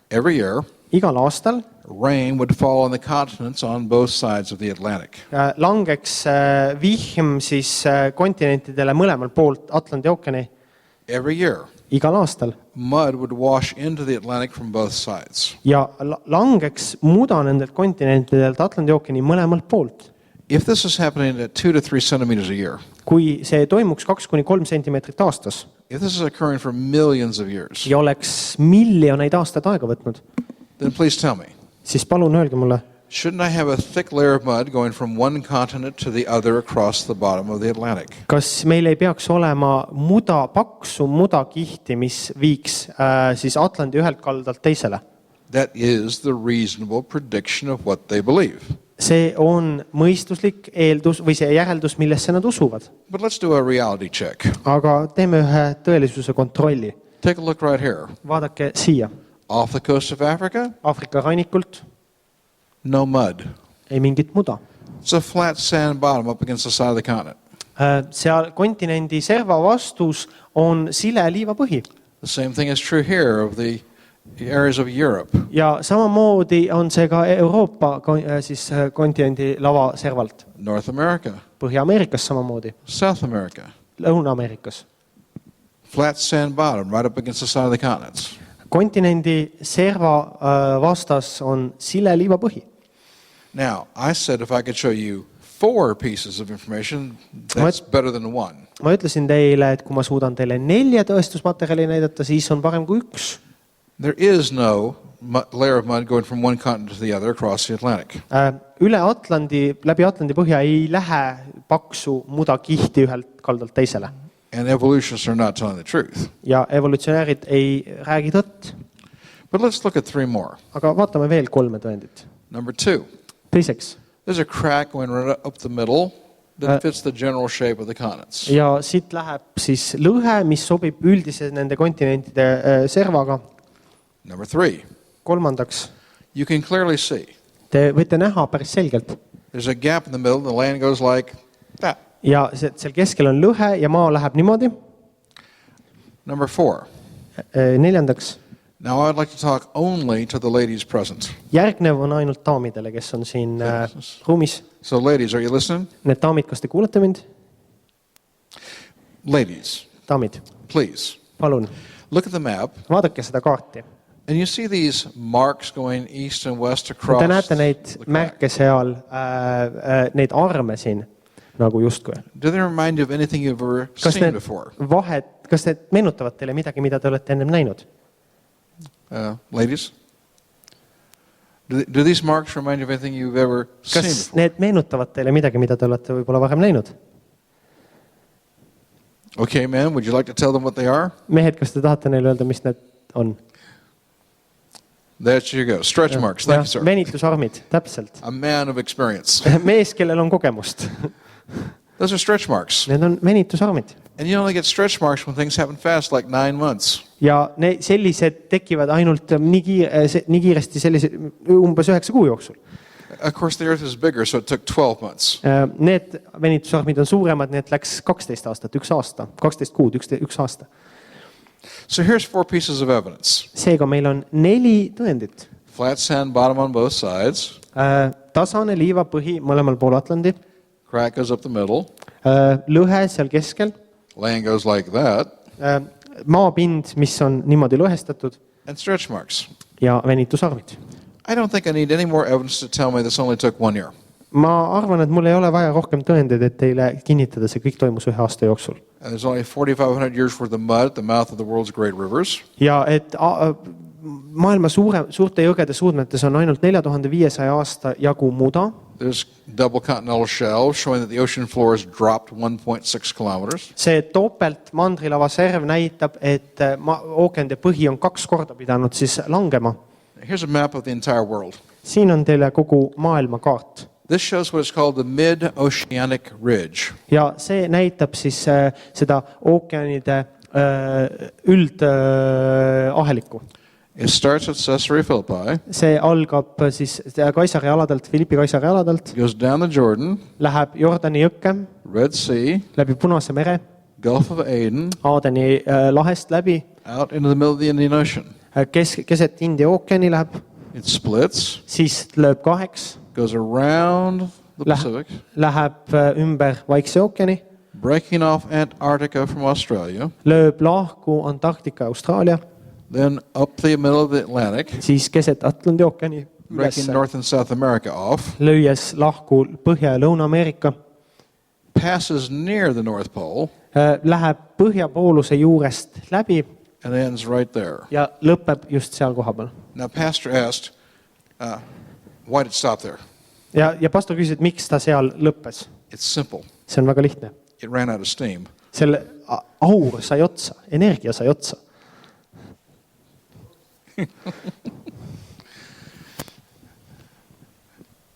Speaker 2: Every year,
Speaker 3: igal aastal
Speaker 2: rain would fall on the continents on both sides of the Atlantic.
Speaker 3: langeks vihm siis kontinentidele mõlemal poolt Atlandi ookeani
Speaker 2: Every year,
Speaker 3: igal aastal.
Speaker 2: mud would wash into the Atlantic from both sides.
Speaker 3: Ja langeks muda nendelt kontinentidelt Atlandi ookeani mõlemalt poolt.
Speaker 2: If this is happening at 2 to 3 centimeters a year,
Speaker 3: Kui see toimuks 2-3 sentimeetrit aastas
Speaker 2: if this is occurring for millions of years,
Speaker 3: ja oleks miljoneid aastaid aega võtnud,
Speaker 2: then please tell me,
Speaker 3: siis palun öelge mulle,
Speaker 2: shouldn't I have a thick layer of mud going from one continent to the other across the bottom of the Atlantic?
Speaker 3: kas meil ei peaks olema paksu mudakihti, mis viiks siis Atlandi ühelt kaldalt teisele?
Speaker 2: That is the reasonable prediction of what they believe.
Speaker 3: See on mõistuslik eeldus või see järeldus, millesse nad usuvad.
Speaker 2: But let's do a reality check.
Speaker 3: Aga teeme ühe tõelisuse kontrolli.
Speaker 2: Take a look right here.
Speaker 3: Vaadake siia.
Speaker 2: Off the coast of Africa,
Speaker 3: Aafrika rannikult
Speaker 2: no mud.
Speaker 3: ei mingit muda.
Speaker 2: It's a flat sand bottom up against the side of the continent.
Speaker 3: Seal kontinendi serva vastus on sile liivapõhi.
Speaker 2: The same thing is true here of the areas of Europe.
Speaker 3: Ja samamoodi on see ka Euroopa siis kontinendi lava servalt.
Speaker 2: North America,
Speaker 3: Põhja-Ameerikas samamoodi.
Speaker 2: South America.
Speaker 3: Lõuna-Ameerikas.
Speaker 2: Flat sand bottom right up against the side of the continents.
Speaker 3: Kontinendi serva vastas on sile liivapõhi.
Speaker 2: Now, I said if I could show you 4 pieces of information, that's better than 1.
Speaker 3: Ma ütlesin teile, et kui ma suudan teile 4 tõestusmaterjali näidata, siis on parem kui 1.
Speaker 2: There is no layer of mud going from one continent to the other across the Atlantic.
Speaker 3: Üle Atlandi, läbi Atlandi põhja ei lähe paksu muda kihti ühelt kaldalt teisele.
Speaker 2: And evolutionists are not telling the truth.
Speaker 3: Ja evolutsionäärid ei räägi tõtt.
Speaker 2: But let's look at 3 more.
Speaker 3: Aga vaatame veel 3 tõendit.
Speaker 2: Number 2.
Speaker 3: Teiseks.
Speaker 2: There's a crack going right up the middle that fits the general shape of the continents.
Speaker 3: Ja siit läheb siis lõhe, mis sobib üldise nende kontinentide servaga.
Speaker 2: Number 3.
Speaker 3: Kolmandaks.
Speaker 2: You can clearly see.
Speaker 3: Te võite näha päris selgelt.
Speaker 2: There's a gap in the middle and the land goes like that.
Speaker 3: Ja seal keskel on lõhe ja maa läheb niimoodi.
Speaker 2: Number 4.
Speaker 3: Neljandaks.
Speaker 2: Now I'd like to talk only to the ladies present.
Speaker 3: Järgnev on ainult daamidele, kes on siin ruumis.
Speaker 2: So ladies, are you listening?
Speaker 3: Need daamid, kas te kuulete mind?
Speaker 2: Ladies,
Speaker 3: Daamid,
Speaker 2: please.
Speaker 3: palun.
Speaker 2: Look at the map.
Speaker 3: Vaadake seda kaarti.
Speaker 2: And you see these marks going east and west across.
Speaker 3: Te näete neid märke seal, neid arme siin, nagu justkui.
Speaker 2: Do they remind you of anything you've ever seen before?
Speaker 3: Kas need meenutavad teile midagi, mida te olete ennem näinud?
Speaker 2: Ladies? Do these marks remind you of anything you've ever seen
Speaker 3: Kas
Speaker 2: before?
Speaker 3: need meenutavad teile midagi, mida te olete võib-olla varem näinud?
Speaker 2: Okay, man, would you like to tell them what they are?
Speaker 3: Mehed, kas te tahate neile öelda, mis need on?
Speaker 2: There you go. Stretch marks. Thank you, sir.
Speaker 3: Venitusarmid, täpselt.
Speaker 2: A man of experience.
Speaker 3: Mees, kellel on kogemust.
Speaker 2: Those are stretch marks.
Speaker 3: Need on venitusarmid.
Speaker 2: And you only get stretch marks when things happen fast, like 9 months.
Speaker 3: Ja sellised tekivad ainult nii kiiresti umbes 9 kuu jooksul.
Speaker 2: Of course, the earth is bigger, so it took 12 months.
Speaker 3: Need venitusarmid on suuremad, need läks 12 aastat, 1 aasta, 12 kuud, 1 aasta.
Speaker 2: So here's 4 pieces of evidence.
Speaker 3: Seega meil on 4 tõendit.
Speaker 2: Flat sand bottom on both sides.
Speaker 3: Tasane liivapõhi mõlemal pool Atlandi.
Speaker 2: Crack goes up the middle.
Speaker 3: Lõhe seal keskel.
Speaker 2: Land goes like that.
Speaker 3: Maapind, mis on niimoodi lõhestatud.
Speaker 2: And stretch marks.
Speaker 3: Ja venitusarmid.
Speaker 2: I don't think I need any more evidence to tell me this only took 1 year.
Speaker 3: Ma arvan, et mul ei ole vaja rohkem tõendeid, et teile kinnitada, see kõik toimus 1 aasta jooksul.
Speaker 2: And there's only 4,500 years worth of mud at the mouth of the world's great rivers.
Speaker 3: Ja et maailma suurte jõgede suudmetes on ainult 4500 aasta jagu muda.
Speaker 2: There's double continental shelf showing that the ocean floor has dropped 1.6 kilometers.
Speaker 3: See topelt mandrilava serv näitab, et ookeanide põhi on 2 korda pidanud siis langema.
Speaker 2: Here's a map of the entire world.
Speaker 3: Siin on teile kogu maailma kaart.
Speaker 2: This shows what is called the mid-oceanic ridge.
Speaker 3: Ja see näitab siis seda ookeanide üldahelikku.
Speaker 2: It starts at Caesarea Philippi.
Speaker 3: See algab siis Kaisari aladelt, Philippi Kaisari aladelt.
Speaker 2: Goes down the Jordan.
Speaker 3: Läheb Jordani jõkke.
Speaker 2: Red Sea.
Speaker 3: Läbi Punase mere.
Speaker 2: Gulf of Aden.
Speaker 3: Aadeni lahest läbi.
Speaker 2: Out into the middle of the Indian Ocean.
Speaker 3: Keset India ookeani läheb.
Speaker 2: It splits.
Speaker 3: Siis lööb 2.
Speaker 2: Goes around the Pacific.
Speaker 3: Läheb ümber Vaikse ookeani.
Speaker 2: Breaking off Antarctica from Australia.
Speaker 3: Lööb lahku Antarktika Austraalia.
Speaker 2: Then up the middle of the Atlantic.
Speaker 3: Siis keset Atlandi ookeani.
Speaker 2: Breaking North and South America off.
Speaker 3: Lüües lahku Põhja- ja Lõuna-Ameerika.
Speaker 2: Passes near the North Pole.
Speaker 3: Läheb põhjapooluse juurest läbi.
Speaker 2: And ends right there.
Speaker 3: Ja lõpeb just seal kohapeal.
Speaker 2: Now, Pastor asked, why did it stop there?
Speaker 3: Ja pastor küsis, et miks ta seal lõppes.
Speaker 2: It's simple.
Speaker 3: See on väga lihtne.
Speaker 2: It ran out of steam.
Speaker 3: Selle aur sai otsa, energia sai otsa.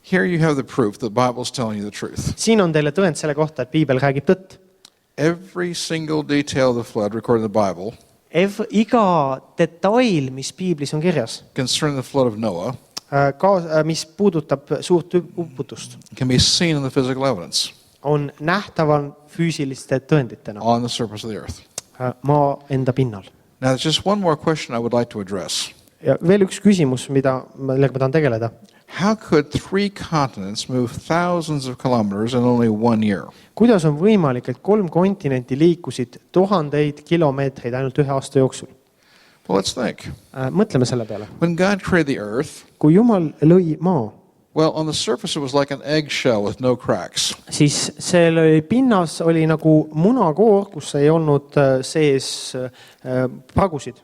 Speaker 2: Here you have the proof that the Bible's telling you the truth.
Speaker 3: Siin on teile tõend selle kohta, et Piibel räägib tõtt.
Speaker 2: Every single detail of the flood recorded in the Bible
Speaker 3: Iga detail, mis piiblis on kirjas,
Speaker 2: concerning the flood of Noah
Speaker 3: mis puudutab suurt uputust,
Speaker 2: can be seen in the physical evidence
Speaker 3: on nähtaval füüsiliste tõenditena
Speaker 2: on the surface of the earth.
Speaker 3: maa enda pinnal.
Speaker 2: Now, there's just one more question I would like to address.
Speaker 3: Ja veel üks küsimus, millega ma tahan tegeleda.
Speaker 2: How could 3 continents move thousands of kilometers in only 1 year?
Speaker 3: Kuidas on võimalik, et 3 kontinenti liikusid tuhandeid kilomeetreid ainult 1 aasta jooksul?
Speaker 2: Well, let's think.
Speaker 3: Mõtleme selle peale.
Speaker 2: When God created the earth,
Speaker 3: Kui Jumal lõi maa,
Speaker 2: well, on the surface it was like an eggshell with no cracks.
Speaker 3: siis selle pinnas oli nagu munakoor, kus ei olnud sees pragusid.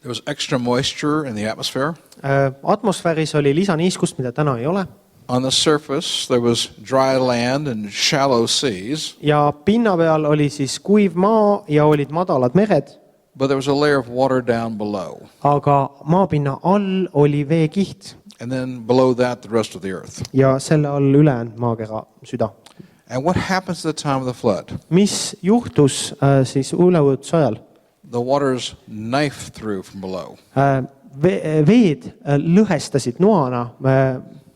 Speaker 2: There was extra moisture in the atmosphere.
Speaker 3: Atmosfääris oli lisaniiskust, mida täna ei ole.
Speaker 2: On the surface there was dry land and shallow seas,
Speaker 3: Ja pinna peal oli siis kuiv maa ja olid madalad mered,
Speaker 2: but there was a layer of water down below.
Speaker 3: aga maapinna all oli veekiht
Speaker 2: And then below that, the rest of the earth.
Speaker 3: ja selle all ülejäänud maakera süda.
Speaker 2: And what happens at the time of the flood?
Speaker 3: Mis juhtus siis üleujutuse ajal?
Speaker 2: The waters knife through from below.
Speaker 3: Veed lõhestasid noana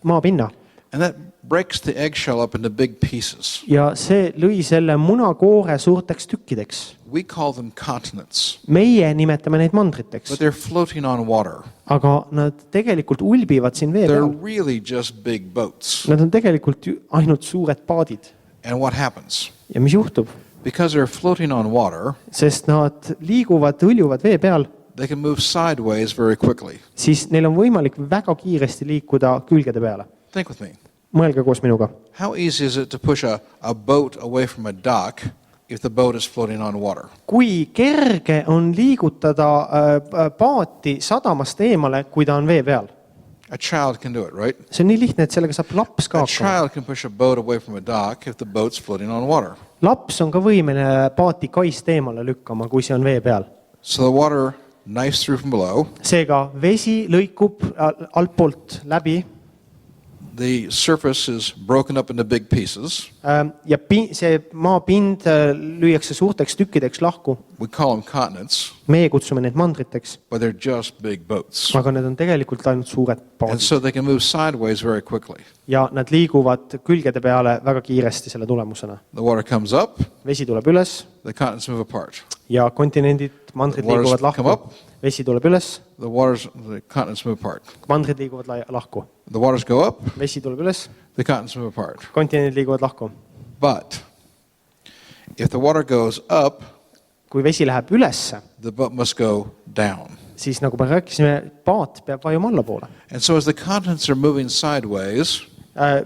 Speaker 3: maapinna
Speaker 2: And that breaks the eggshell up into big pieces.
Speaker 3: ja see lõi selle munakoore suurteks tükkideks.
Speaker 2: We call them continents,
Speaker 3: Meie nimetame neid mandriteks,
Speaker 2: but they're floating on water.
Speaker 3: aga nad tegelikult ulbivad siin vee
Speaker 2: They're
Speaker 3: peal.
Speaker 2: really just big boats.
Speaker 3: Nad on tegelikult ainult suured paadid.
Speaker 2: And what happens?
Speaker 3: Ja mis juhtub?
Speaker 2: Because they're floating on water,
Speaker 3: Sest nad liiguvad, hõljuvad vee peal,
Speaker 2: they can move sideways very quickly.
Speaker 3: siis neil on võimalik väga kiiresti liikuda külgede peale.
Speaker 2: Think with me.
Speaker 3: Mõelge koos minuga.
Speaker 2: How easy is it to push a boat away from a dock if the boat is floating on water?
Speaker 3: Kui kerge on liigutada paati sadamast eemale, kui ta on vee peal?
Speaker 2: A child can do it, right?
Speaker 3: See on nii lihtne, et sellega saab laps ka
Speaker 2: A
Speaker 3: hakkama.
Speaker 2: child can push a boat away from a dock if the boat's floating on water.
Speaker 3: Laps on ka võimeline paati kaist eemale lükkama, kui see on vee peal.
Speaker 2: So the water knifes through from below.
Speaker 3: Seega vesi lõikub altpoolt läbi
Speaker 2: The surface is broken up into big pieces.
Speaker 3: ja see maapind lüüakse suurteks tükkideks lahku.
Speaker 2: We call them continents,
Speaker 3: Meie kutsume need mandriteks,
Speaker 2: but they're just big boats.
Speaker 3: aga need on tegelikult ainult suured
Speaker 2: And
Speaker 3: paadid.
Speaker 2: so they can move sideways very quickly.
Speaker 3: Ja nad liiguvad külgede peale väga kiiresti selle tulemusena.
Speaker 2: The water comes up,
Speaker 3: Vesi tuleb üles
Speaker 2: the continents move apart.
Speaker 3: ja kontinendid, mandrid
Speaker 2: The waters
Speaker 3: liiguvad
Speaker 2: come
Speaker 3: lahku.
Speaker 2: up.
Speaker 3: Vesi tuleb üles,
Speaker 2: The continents move apart.
Speaker 3: mandrid liiguvad lahku.
Speaker 2: The waters go up,
Speaker 3: Vesi tuleb üles,
Speaker 2: the continents move apart.
Speaker 3: kontinendid liiguvad lahku.
Speaker 2: But if the water goes up,
Speaker 3: Kui vesi läheb ülesse,
Speaker 2: the boat must go down.
Speaker 3: siis nagu me rääkisime, paat peab vajuma allapoole.
Speaker 2: And so as the continents are moving sideways,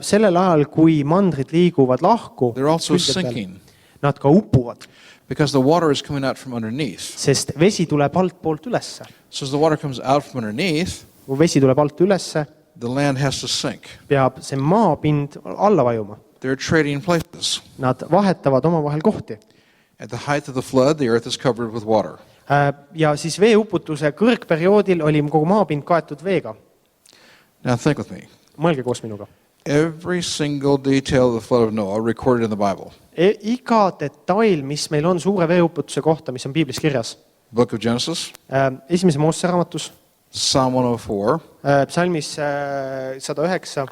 Speaker 3: Sellel ajal, kui mandrid liiguvad lahku,
Speaker 2: they're also
Speaker 3: külgede peal,
Speaker 2: sinking
Speaker 3: nad ka upuvad,
Speaker 2: because the water is coming out from underneath.
Speaker 3: sest vesi tuleb altpoolt ülesse.
Speaker 2: So as the water comes out from underneath,
Speaker 3: Kui vesi tuleb alt ülesse,
Speaker 2: the land has to sink.
Speaker 3: peab see maapind alla vajuma.
Speaker 2: They're trading places.
Speaker 3: Nad vahetavad omavahel kohti.
Speaker 2: At the height of the flood, the earth is covered with water.
Speaker 3: Ja siis veeuputuse kõrgperioodil oli kogu maapind kaetud veega.
Speaker 2: Now think with me.
Speaker 3: Mõelge koos minuga.
Speaker 2: Every single detail of the flood of Noah recorded in the Bible.
Speaker 3: Iga detail, mis meil on suure veeuputuse kohta, mis on piiblis kirjas.
Speaker 2: Book of Genesis,
Speaker 3: Esimese Moosese raamatus,
Speaker 2: Psalm 104,
Speaker 3: psalmis 109,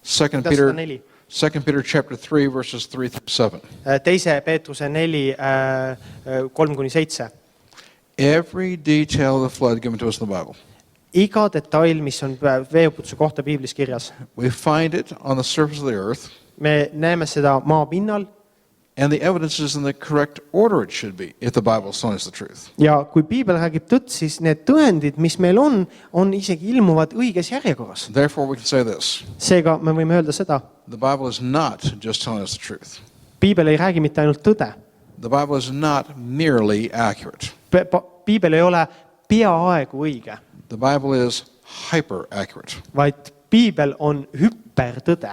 Speaker 2: 2 Peter,
Speaker 3: 104,
Speaker 2: 2 Peter chapter 3, verses 3 through 7.
Speaker 3: teise Peetruse 4, 3-7.
Speaker 2: Every detail of the flood given to us in the Bible.
Speaker 3: Iga detail, mis on veeuputuse kohta piiblis kirjas.
Speaker 2: We find it on the surface of the earth,
Speaker 3: Me näeme seda maa pinnal
Speaker 2: and the evidence is in the correct order it should be if the Bible is telling us the truth.
Speaker 3: ja kui piibel räägib tõtt, siis need tõendid, mis meil on isegi ilmuvad õiges järjekorras.
Speaker 2: Therefore, we can say this.
Speaker 3: Seega me võime öelda seda,
Speaker 2: The Bible is not just telling us the truth.
Speaker 3: piibel ei räägi mitte ainult tõde.
Speaker 2: The Bible is not merely accurate.
Speaker 3: Piibel ei ole peaaegu õige,
Speaker 2: The Bible is hyper-accurate.
Speaker 3: vaid piibel on hüpertõde.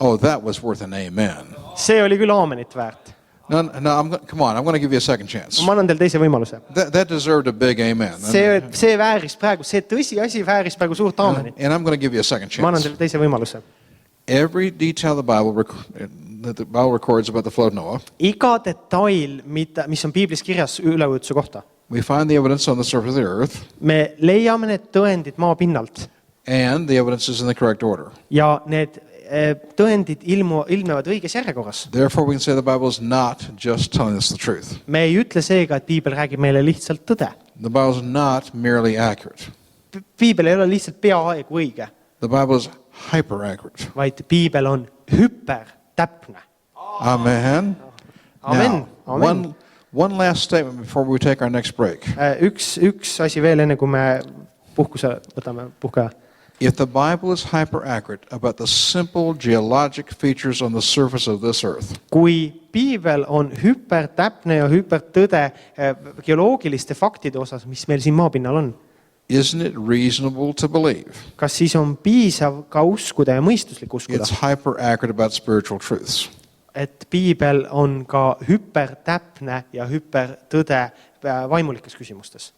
Speaker 2: Oh, that was worth an amen.
Speaker 3: See oli küll aamenit väärt.
Speaker 2: No, come on, I'm going to give you a second chance.
Speaker 3: Ma annan teile teise võimaluse.
Speaker 2: That deserved a big amen.
Speaker 3: See vääris praegu, see tõsiasi vääris praegu suurt aamenit.
Speaker 2: And I'm going to give you a second
Speaker 3: Ma annan
Speaker 2: chance.
Speaker 3: teile teise võimaluse.
Speaker 2: Every detail of the Bible that the Bible records about the flood of Noah.
Speaker 3: Iga detail, mis on Piiblis kirjas üleujutuse kohta.
Speaker 2: We find the evidence on the surface of the earth,
Speaker 3: Me leiame need tõendid maa pinnalt
Speaker 2: and the evidence is in the correct order.
Speaker 3: ja need tõendid ilmnevad õiges järjekorras.
Speaker 2: Therefore, we can say the Bible is not just telling us the truth.
Speaker 3: Me ei ütle seega, et Piibel räägib meile lihtsalt tõde.
Speaker 2: The Bible is not merely accurate.
Speaker 3: Piibel ei ole lihtsalt peaaegu õige,
Speaker 2: The Bible is hyper-accurate.
Speaker 3: vaid Piibel on hüpertäpne.
Speaker 2: Amen.
Speaker 3: Amen. Amen.
Speaker 2: One last statement before we take our next break.
Speaker 3: Üks asi veel, enne kui me võtame puhkeaja.
Speaker 2: If the Bible is hyper-accurate about the simple geologic features on the surface of this earth,
Speaker 3: Kui Piibel on hüpertäpne ja hüpertõde geoloogiliste faktide osas, mis meil siin maapinnal on,
Speaker 2: isn't it reasonable to believe
Speaker 3: kas siis on piisav ka uskuda ja mõistuslik uskuda,
Speaker 2: it's hyper-accurate about spiritual truths?
Speaker 3: et Piibel on ka hüpertäpne ja hüpertõde vaimulikes küsimustes?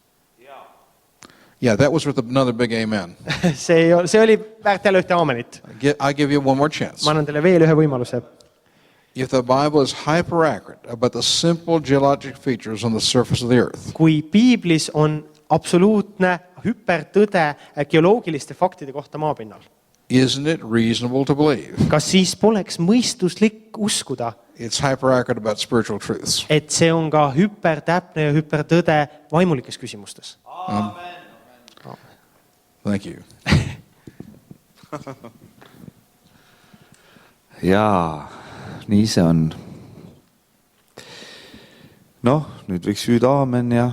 Speaker 2: Yeah, that was with another big amen.
Speaker 3: See oli väärt jälle ühte aamenit.
Speaker 2: I give you one more chance.
Speaker 3: Ma annan teile veel ühe võimaluse.
Speaker 2: If the Bible is hyper-accurate about the simple geologic features on the surface of the earth,
Speaker 3: Kui Piiblis on absoluutne hüpertõde geoloogiliste faktide kohta maapinnal,
Speaker 2: isn't it reasonable to believe
Speaker 3: kas siis poleks mõistuslik uskuda,
Speaker 2: it's hyper-accurate about spiritual truths?
Speaker 3: et see on ka hüpertäpne ja hüpertõde vaimulikes küsimustes?
Speaker 2: Thank you.
Speaker 1: Jaa, nii see on. Noh, nüüd võiks hüüda aamen ja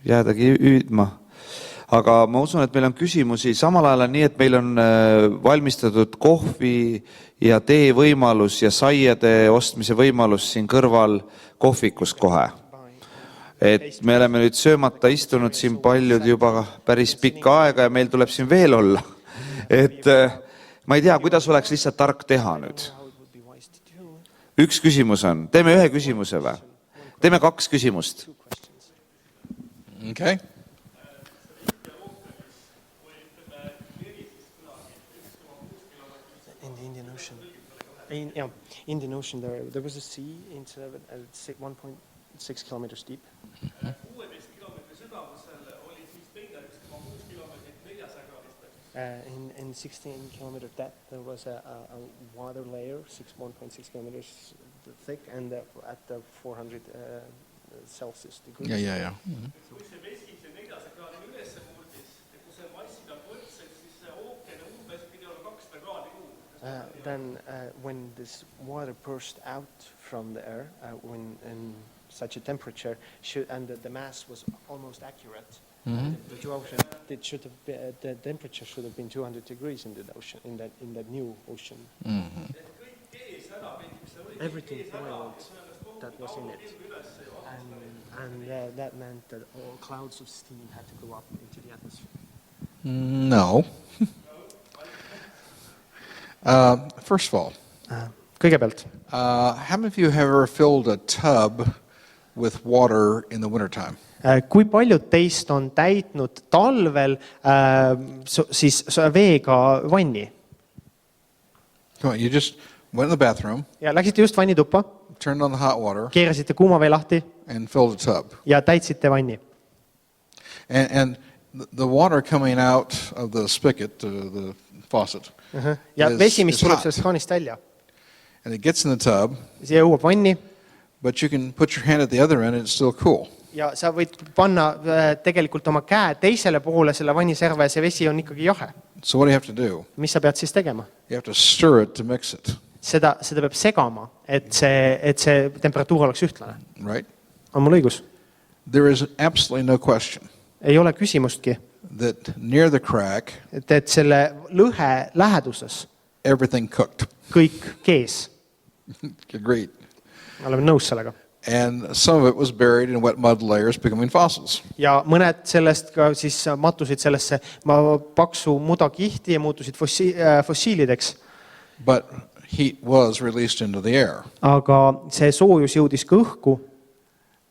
Speaker 1: jäädagi hüüdma. Aga ma usun, et meil on küsimusi. Samal ajal on nii, et meil on valmistatud kohvi ja tee võimalus ja saiade ostmise võimalus siin kõrval kohvikus kohe. Et me oleme nüüd söömata istunud siin paljud juba päris pikka aega ja meil tuleb siin veel olla. Et ma ei tea, kuidas oleks lihtsalt tark teha nüüd. Üks küsimus on. Teeme ühe küsimuse või? Teeme 2 küsimust.
Speaker 2: Okay.
Speaker 3: In the Indian Ocean. Indian Ocean, there was a sea in 1.6 kilometers deep.
Speaker 4: 16 kilomeetri sügavusel oli siis teine 1,6 kilomeetrit 400 kraadist.
Speaker 3: In 16 kilometer depth, there was a water layer, 1.6 kilometers thick, and at the 400 Celsius degrees.
Speaker 2: Yeah.
Speaker 4: Kui see vesi see 400 kraadini ülesse murdis ja kui see massid on võrdsed, siis see ookeani umbes pidi olla 200 kraadi kuu.
Speaker 3: Then when this water burst out from the air, when in such a temperature, and the mass was almost accurate, the ocean, the temperature should have been 200 degrees in the ocean, in that new ocean. Everything boiled that was in it, and that meant that all clouds of steam had to go up into the atmosphere.
Speaker 2: No. First of all,
Speaker 3: Kõigepealt,
Speaker 2: how many of you have ever filled a tub with water in the wintertime?
Speaker 3: kui paljud teist on täitnud talvel siis veega vanni
Speaker 2: Come on, you just went in the bathroom,
Speaker 3: ja läksite just vannituppa,
Speaker 2: turned on the hot water,
Speaker 3: keerasite kuuma vee lahti
Speaker 2: and filled a tub.
Speaker 3: ja täitsite vanni.
Speaker 2: And the water coming out of the spigot, the faucet,
Speaker 3: Ja vesi, mis
Speaker 2: is
Speaker 3: tuleb
Speaker 2: hot.
Speaker 3: sellest kraanist välja,
Speaker 2: And it gets in the tub,
Speaker 3: see jõuab vanni
Speaker 2: but you can put your hand at the other end and it's still cool.
Speaker 3: ja sa võid panna tegelikult oma käe teisele poole selle vanniserva ja see vesi on ikkagi jahe.
Speaker 2: So what do you have to do?
Speaker 3: Mis sa pead siis tegema?
Speaker 2: You have to stir it to mix it,
Speaker 3: Seda peab segama, et see temperatuur oleks ühtlane.
Speaker 2: right?
Speaker 3: On mul õigus?
Speaker 2: There is absolutely no question
Speaker 3: Ei ole küsimustki,
Speaker 2: that near the crack,
Speaker 3: et selle lõhe läheduses
Speaker 2: everything cooked.
Speaker 3: kõik kees.
Speaker 2: Agreed.
Speaker 3: Oleme nõus sellega.
Speaker 2: And some of it was buried in wet mud layers, becoming fossils.
Speaker 3: Ja mõned sellest ka siis matusid sellesse paksu mudakihti ja muutusid fossiilideks.
Speaker 2: But heat was released into the air.
Speaker 3: Aga see soojus jõudis ka õhku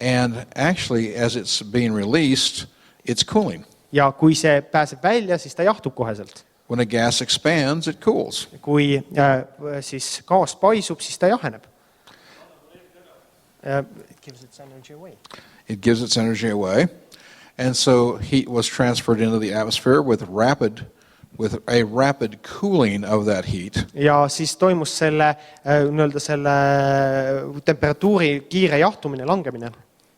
Speaker 2: And actually, as it's being released, it's cooling.
Speaker 3: ja kui see pääseb välja, siis ta jahtub koheselt.
Speaker 2: When a gas expands, it cools.
Speaker 3: Kui siis gaas paisub, siis ta jaheneb. It gives its energy away.
Speaker 2: It gives its energy away. And so heat was transferred into the atmosphere with a rapid cooling of that heat.
Speaker 3: Ja siis toimus selle temperatuuri kiire jahtumine, langemine.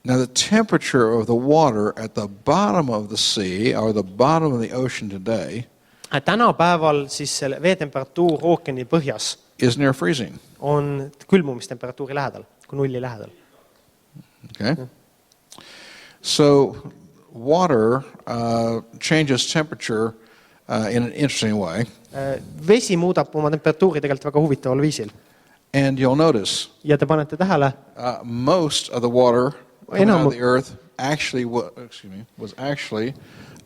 Speaker 2: Now the temperature of the water at the bottom of the sea or the bottom of the ocean today
Speaker 3: Tänapäeval siis selle veetemperatuur ookeani põhjas
Speaker 2: is near freezing.
Speaker 3: on külmumistemperatuuri lähedal, kui nulli lähedal.
Speaker 2: Okay? So water changes temperature in an interesting way.
Speaker 3: Vesi muudab oma temperatuuri tegelikult väga huvitaval viisil.
Speaker 2: And you'll notice
Speaker 3: Ja te panete tähele,
Speaker 2: most of the water coming out of the earth was actually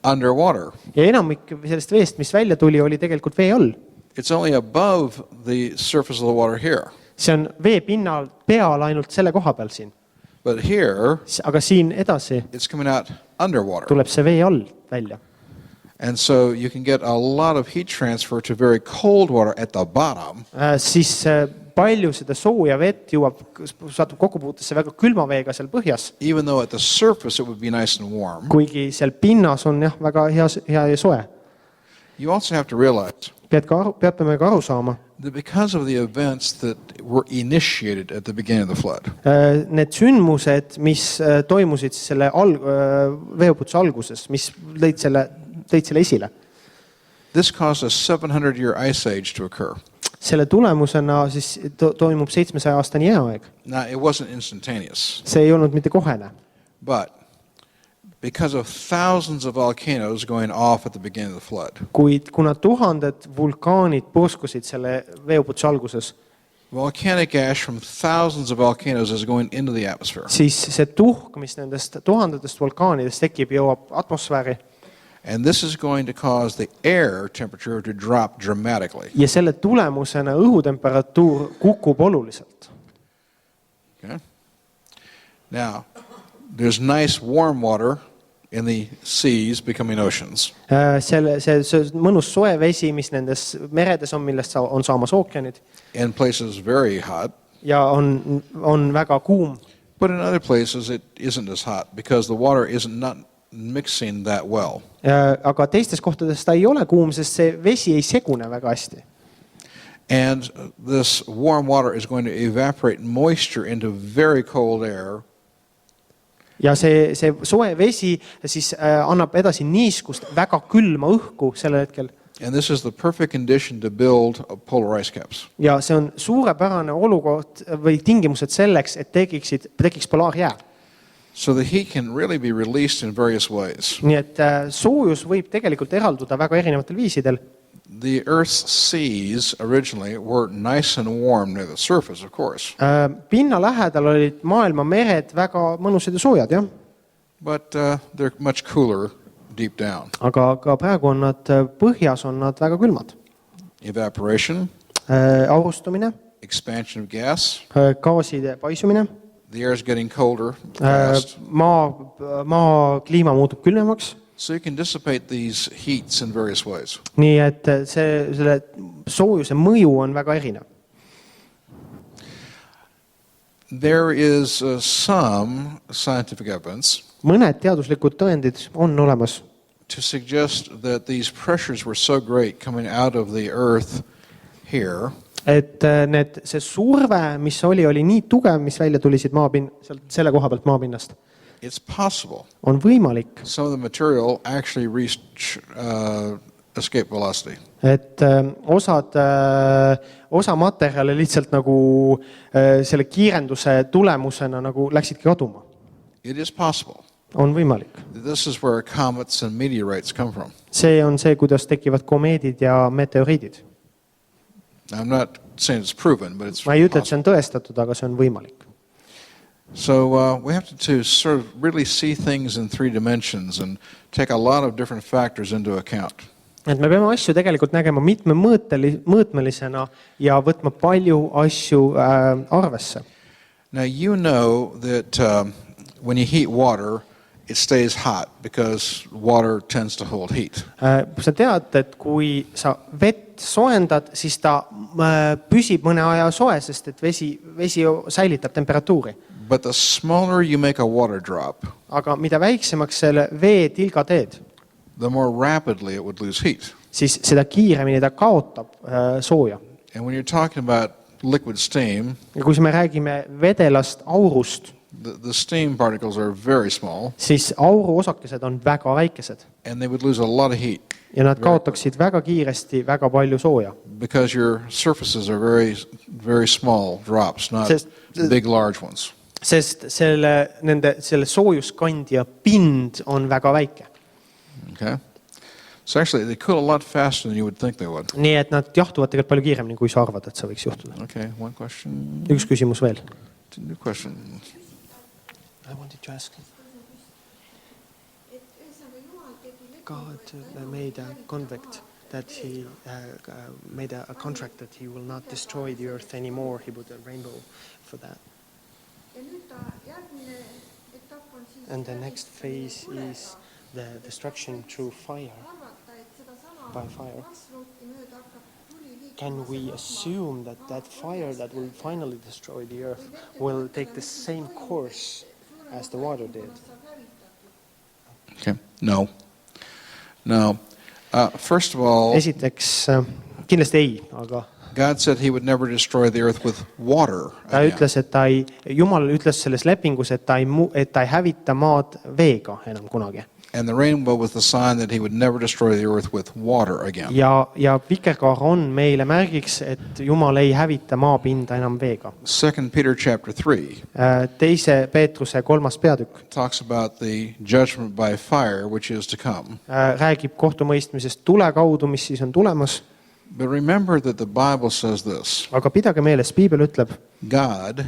Speaker 2: underwater.
Speaker 3: ja enamik sellest veest, mis välja tuli, oli tegelikult vee all.
Speaker 2: It's only above the surface of the water here.
Speaker 3: See on vee pinnal peal ainult selle koha peal siin.
Speaker 2: But here,
Speaker 3: Aga siin edasi
Speaker 2: it's coming out underwater.
Speaker 3: tuleb see vee all välja.
Speaker 2: And so you can get a lot of heat transfer to very cold water at the bottom.
Speaker 3: Siis palju seda sooja vett satub kokkupuutesse väga külma veega seal põhjas,
Speaker 2: Even though at the surface it would be nice and warm.
Speaker 3: kuigi seal pinnas on jah väga hea ja soe.
Speaker 2: You also have to realize
Speaker 3: Peate me ka aru saama,
Speaker 2: that because of the events that were initiated at the beginning of the flood,
Speaker 3: need sündmused, mis toimusid siis selle veeuputuse alguses, mis tõid selle esile.
Speaker 2: this caused a 700-year ice age to occur.
Speaker 3: Selle tulemusena siis toimub 700-aastane jääaeg.
Speaker 2: Now, it wasn't instantaneous,
Speaker 3: See ei olnud mitte kohene,
Speaker 2: but because of thousands of volcanoes going off at the beginning of the flood,
Speaker 3: kuid kuna tuhanded vulkaanid purskusid selle veeuputuse alguses,
Speaker 2: volcanic ash from thousands of volcanoes is going into the atmosphere.
Speaker 3: siis see tuhk, mis nendest tuhandetest vulkaanidest tekib, jõuab atmosfääri.
Speaker 2: And this is going to cause the air temperature to drop dramatically.
Speaker 3: Ja selle tulemusena õhutemperatuur kukub oluliselt.
Speaker 2: Okay? Now, there's nice warm water in the seas becoming oceans.
Speaker 3: See mõnus soe vesi, mis nendes meredes on, millest on saamas ookeanid,
Speaker 2: In places very hot,
Speaker 3: ja on väga kuum.
Speaker 2: but in other places it isn't as hot because the water isn't not mixing that well.
Speaker 3: Aga teistes kohtades ta ei ole kuum, sest see vesi ei segune väga hästi.
Speaker 2: And this warm water is going to evaporate moisture into very cold air.
Speaker 3: Ja see soe vesi siis annab edasi niiskust väga külma õhku sellel hetkel.
Speaker 2: And this is the perfect condition to build polar ice caps.
Speaker 3: Ja see on suurepärane olukord või tingimused selleks, et tekiks polaarjää.
Speaker 2: So the heat can really be released in various ways.
Speaker 3: Nii et soojus võib tegelikult eralduda väga erinevatel viisidel.
Speaker 2: The Earth's seas originally were nice and warm near the surface, of course.
Speaker 3: Pinna lähedal olid maailma mered väga mõnusad ja soojad, jah.
Speaker 2: But they're much cooler deep down.
Speaker 3: Aga ka praegu on nad põhjas, on nad väga külmad.
Speaker 2: Evaporation,
Speaker 3: Aurustumine,
Speaker 2: expansion of gas.
Speaker 3: gaaside paisumine,
Speaker 2: The air is getting colder fast.
Speaker 3: maa kliima muutub külmemaks.
Speaker 2: So you can dissipate these heats in various ways.
Speaker 3: Nii et selle soojuse mõju on väga erinev.
Speaker 2: There is some scientific evidence
Speaker 3: Mõned teaduslikud tõendid on olemas,
Speaker 2: to suggest that these pressures were so great coming out of the earth here
Speaker 3: et see surve, mis oli nii tugev, mis välja tulisid selle koha pealt maapinnast,
Speaker 2: it's possible
Speaker 3: on võimalik,
Speaker 2: some of the material actually reached escape velocity.
Speaker 3: et osa materjale lihtsalt nagu selle kiirenduse tulemusena nagu läksidki kaduma.
Speaker 2: It is possible.
Speaker 3: On võimalik.
Speaker 2: This is where comets and meteorites come from.
Speaker 3: See on see, kuidas tekivad komeedid ja meteoriidid.
Speaker 2: I'm not saying it's proven, but it's
Speaker 3: Ma ei ütle, et see
Speaker 2: possible.
Speaker 3: on tõestatud, aga see on võimalik.
Speaker 2: So we have to sort of really see things in three dimensions and take a lot of different factors into account.
Speaker 3: Et me peame asju tegelikult nägema mõõtmelisena ja võtma palju asju arvesse.
Speaker 2: Now you know that when you heat water, it stays hot because water tends to hold heat.
Speaker 3: Sa tead, et kui sa vett soojendad, siis ta püsib mõne aja soe, sest et vesi säilitab temperatuuri.
Speaker 2: But the smaller you make a water drop,
Speaker 3: Aga mida väiksemaks selle vee tilga teed,
Speaker 2: the more rapidly it would lose heat.
Speaker 3: siis seda kiiremini ta kaotab sooja.
Speaker 2: And when you're talking about liquid steam,
Speaker 3: Ja kui me räägime vedelast aurust,
Speaker 2: the steam particles are very small,
Speaker 3: siis auru osakesed on väga väikesed
Speaker 2: and they would lose a lot of heat
Speaker 3: ja nad kaotaksid väga kiiresti väga palju sooja.
Speaker 2: because your surfaces are very, very small drops, not big, large ones.
Speaker 3: Sest selle soojuskandja pind on väga väike.
Speaker 2: Okay? So actually, they cool a lot faster than you would think they would.
Speaker 3: Nii et nad jahtuvad tegelikult palju kiiremini, kui sa arvad, et see võiks juhtuda.
Speaker 2: Okay, one question.
Speaker 3: Üks küsimus veel.
Speaker 2: New question.
Speaker 3: I wanted to ask. God made a convict that he made a contract that he will not destroy the earth anymore. He put a rainbow for that. And the next phase is the destruction through fire. By fire. Can we assume that that fire that will finally destroy the earth will take the same course as the water did?
Speaker 2: Okay, no. No. First of all,
Speaker 3: Esiteks, kindlasti ei, aga
Speaker 2: God said he would never destroy the earth with water.
Speaker 3: ta ütles, et Jumal ütles selles lepingus, et ta ei hävita maad veega enam kunagi.
Speaker 2: And the rainbow was the sign that he would never destroy the earth with water again.
Speaker 3: Ja vikerkaar on meile märgiks, et Jumal ei hävita maapinda enam veega.
Speaker 2: 2 Peter chapter 3
Speaker 3: Teise Peetruse 3. peatükk
Speaker 2: talks about the judgment by fire which is to come.
Speaker 3: Räägib kohtumõistmisest tule kaudu, mis siis on tulemas.
Speaker 2: But remember that the Bible says this.
Speaker 3: Aga pidage meeles, Piibel ütleb,
Speaker 2: God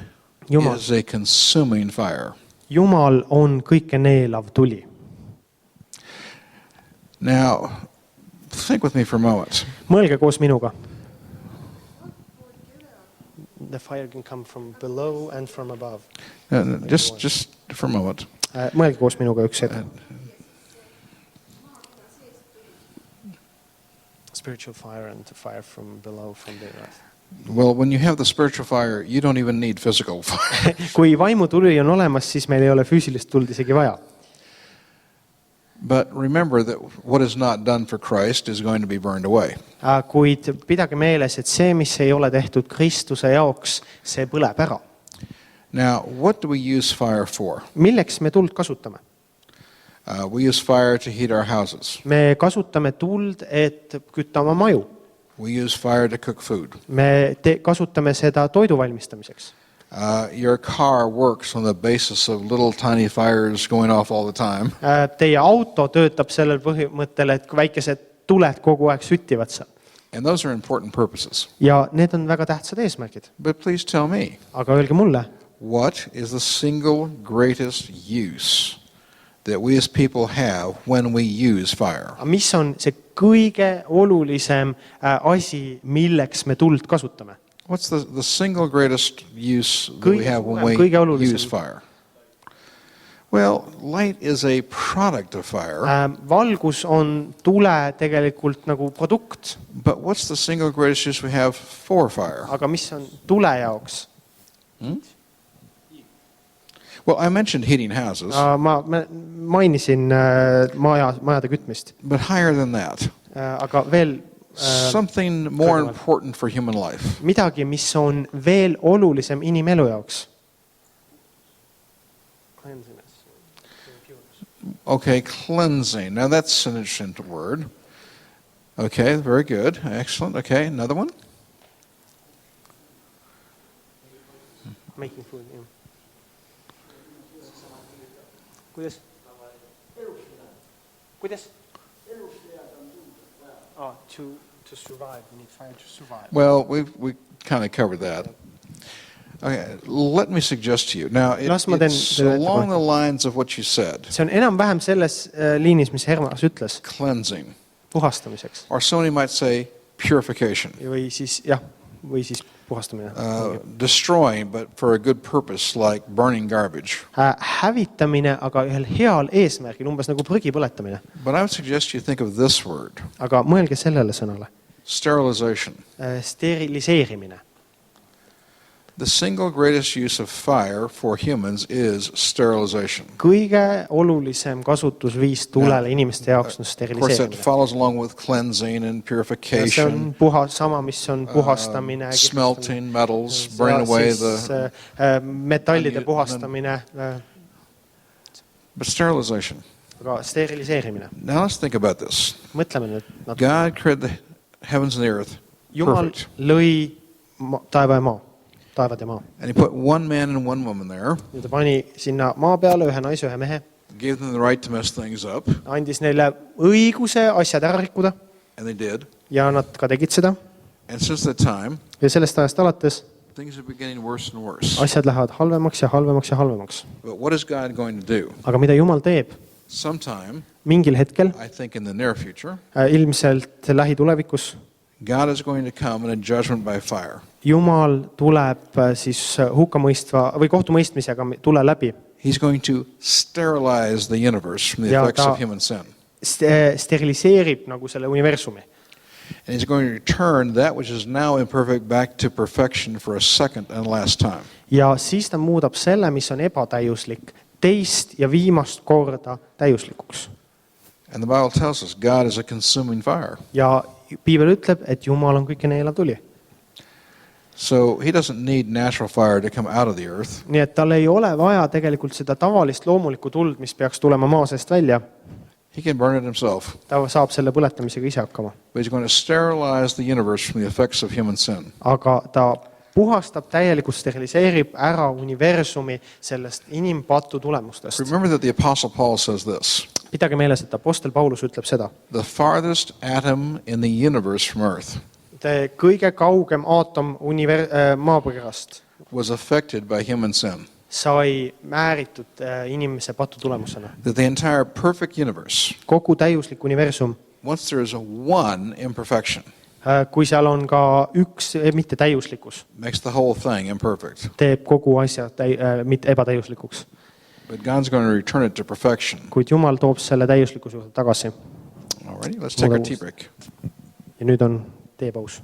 Speaker 3: Jumal.
Speaker 2: is a consuming fire.
Speaker 3: Jumal on kõike neelav tuli.
Speaker 2: Now, think with me for a moment.
Speaker 3: Mõelge koos minuga. The fire can come from below and from above.
Speaker 2: Just for a moment.
Speaker 3: Mõelge koos minuga üks hetk. Spiritual fire and the fire from below, from the earth.
Speaker 2: Well, when you have the spiritual fire, you don't even need physical fire.
Speaker 3: Kui vaimutuli on olemas, siis meil ei ole füüsilist tuld isegi vaja.
Speaker 2: But remember that what is not done for Christ is going to be burned away.
Speaker 3: Kuid pidage meeles, et see, mis ei ole tehtud Kristuse jaoks, see põleb ära.
Speaker 2: Now, what do we use fire for?
Speaker 3: Milleks me tuld kasutame?
Speaker 2: We use fire to heat our houses.
Speaker 3: Me kasutame tuld, et kütta oma maju.
Speaker 2: We use fire to cook food.
Speaker 3: Me kasutame seda toidu valmistamiseks.
Speaker 2: Your car works on the basis of little tiny fires going off all the time.
Speaker 3: Teie auto töötab sellel põhimõttel, et väikesed tuled kogu aeg süttivad seal.
Speaker 2: And those are important purposes.
Speaker 3: Ja need on väga tähtsad eesmärgid.
Speaker 2: But please tell me,
Speaker 3: Aga öelge mulle,
Speaker 2: what is the single greatest use that we as people have when we use fire?
Speaker 3: mis on see kõige olulisem asi, milleks me tuld kasutame?
Speaker 2: What's the single greatest use that we have when we use fire? Well, light is a product of fire.
Speaker 3: Valgus on tule tegelikult nagu produkt.
Speaker 2: But what's the single greatest use we have for fire?
Speaker 3: Aga mis on tule jaoks?
Speaker 2: Well, I mentioned heating houses.
Speaker 3: Ma mainisin majade kütmist.
Speaker 2: But higher than that.
Speaker 3: Aga veel
Speaker 2: something more important for human life.
Speaker 3: Midagi, mis on veel olulisem inimelu jaoks.
Speaker 2: Okay, cleansing. Now that's an interesting word. Okay, very good. Excellent. Okay, another one?
Speaker 3: Making food, yeah. Kuidas? Oh, to survive. We need fire to survive.
Speaker 2: Well, we kind of covered that. Okay, let me suggest to you. Now, it's along the lines of what you said.
Speaker 3: See on enam-vähem selles liinis, mis Hermas ütles.
Speaker 2: Cleansing.
Speaker 3: Puhastamiseks.
Speaker 2: Or somebody might say purification.
Speaker 3: Või siis, jah, või siis puhastamine.
Speaker 2: Destroying, but for a good purpose, like burning garbage.
Speaker 3: Hävitamine, aga ühel heal eesmärgil, umbes nagu prügi põletamine.
Speaker 2: But I would suggest you think of this word,
Speaker 3: Aga mõelge sellele sõnale.
Speaker 2: sterilization.
Speaker 3: Steriliseerimine.
Speaker 2: The single greatest use of fire for humans is sterilization.
Speaker 3: Kõige olulisem kasutusviis tulele inimeste jaoks on
Speaker 2: Of course, that
Speaker 3: steriliseerimine.
Speaker 2: follows along with cleansing and
Speaker 3: See
Speaker 2: purification,
Speaker 3: on sama, mis on puhastamine,
Speaker 2: smelting metals, burning away the...
Speaker 3: metallide puhastamine,
Speaker 2: But sterilization.
Speaker 3: aga steriliseerimine.
Speaker 2: Now let's think about this.
Speaker 3: Mõtleme nüüd natuke.
Speaker 2: God created the heavens and the earth
Speaker 3: Jumal
Speaker 2: perfect.
Speaker 3: lõi taeva ja maa, taevad ja maa.
Speaker 2: And he put one man and one woman there,
Speaker 3: Ja ta pani sinna maa peale ühe naise, ühe mehe,
Speaker 2: gave them the right to mess things up,
Speaker 3: andis neile õiguse asjad ära rikkuda
Speaker 2: and they did.
Speaker 3: ja nad ka tegid seda.
Speaker 2: And since that time,
Speaker 3: Ja sellest ajast alates
Speaker 2: things are getting worse and worse.
Speaker 3: asjad lähevad halvemaks ja halvemaks ja halvemaks.
Speaker 2: But what is God going to do?
Speaker 3: Aga mida Jumal teeb?
Speaker 2: Sometime,
Speaker 3: Mingil hetkel,
Speaker 2: I think in the near future,
Speaker 3: ilmselt lähitulevikus,
Speaker 2: God is going to come in a judgment by fire.
Speaker 3: Jumal tuleb siis hukkamõistva või kohtumõistmisega tule läbi.
Speaker 2: He's going to sterilize the universe from the
Speaker 3: Ja
Speaker 2: effects
Speaker 3: ta-
Speaker 2: of human sin.
Speaker 3: Steriliseerib nagu selle universumi.
Speaker 2: And he's going to return that which is now imperfect back to perfection for a second and last time.
Speaker 3: Ja siis ta muudab selle, mis on ebatäiuslik, teist ja viimast korda täiuslikuks.
Speaker 2: And the Bible tells us God is a consuming fire.
Speaker 3: Ja Piibel ütleb, et Jumal on kõike neelav tuli.
Speaker 2: So he doesn't need natural fire to come out of the earth.
Speaker 3: Nii et tal ei ole vaja tegelikult seda tavalist loomulikku tuld, mis peaks tulema maa seest välja.
Speaker 2: He can burn it himself.
Speaker 3: Ta saab selle põletamisega ise hakkama.
Speaker 2: But he's going to sterilize the universe from the effects of human sin.
Speaker 3: Aga ta puhastab täielikult, steriliseerib ära universumi sellest inimpatu tulemustest.
Speaker 2: Remember that the Apostle Paul says this:
Speaker 3: Pidage meeles, et apostel Paulus ütleb seda.
Speaker 2: the farthest atom in the universe from earth
Speaker 3: Kõige kaugem aatom maapõgerast
Speaker 2: was affected by human sin.
Speaker 3: sai määritud inimese patu tulemusena.
Speaker 2: That the entire perfect universe,
Speaker 3: Kogu täiuslik universum,
Speaker 2: once there is one imperfection,
Speaker 3: kui seal on ka üks mitte täiuslikkus,
Speaker 2: makes the whole thing imperfect.
Speaker 3: teeb kogu asja mitte ebatäiuslikuks.
Speaker 2: But God's going to return it to perfection.
Speaker 3: Kuid Jumal toob selle täiuslikkuse juurde tagasi.
Speaker 2: Alrighty, let's take our tea break.
Speaker 3: Ja nüüd on teepaus.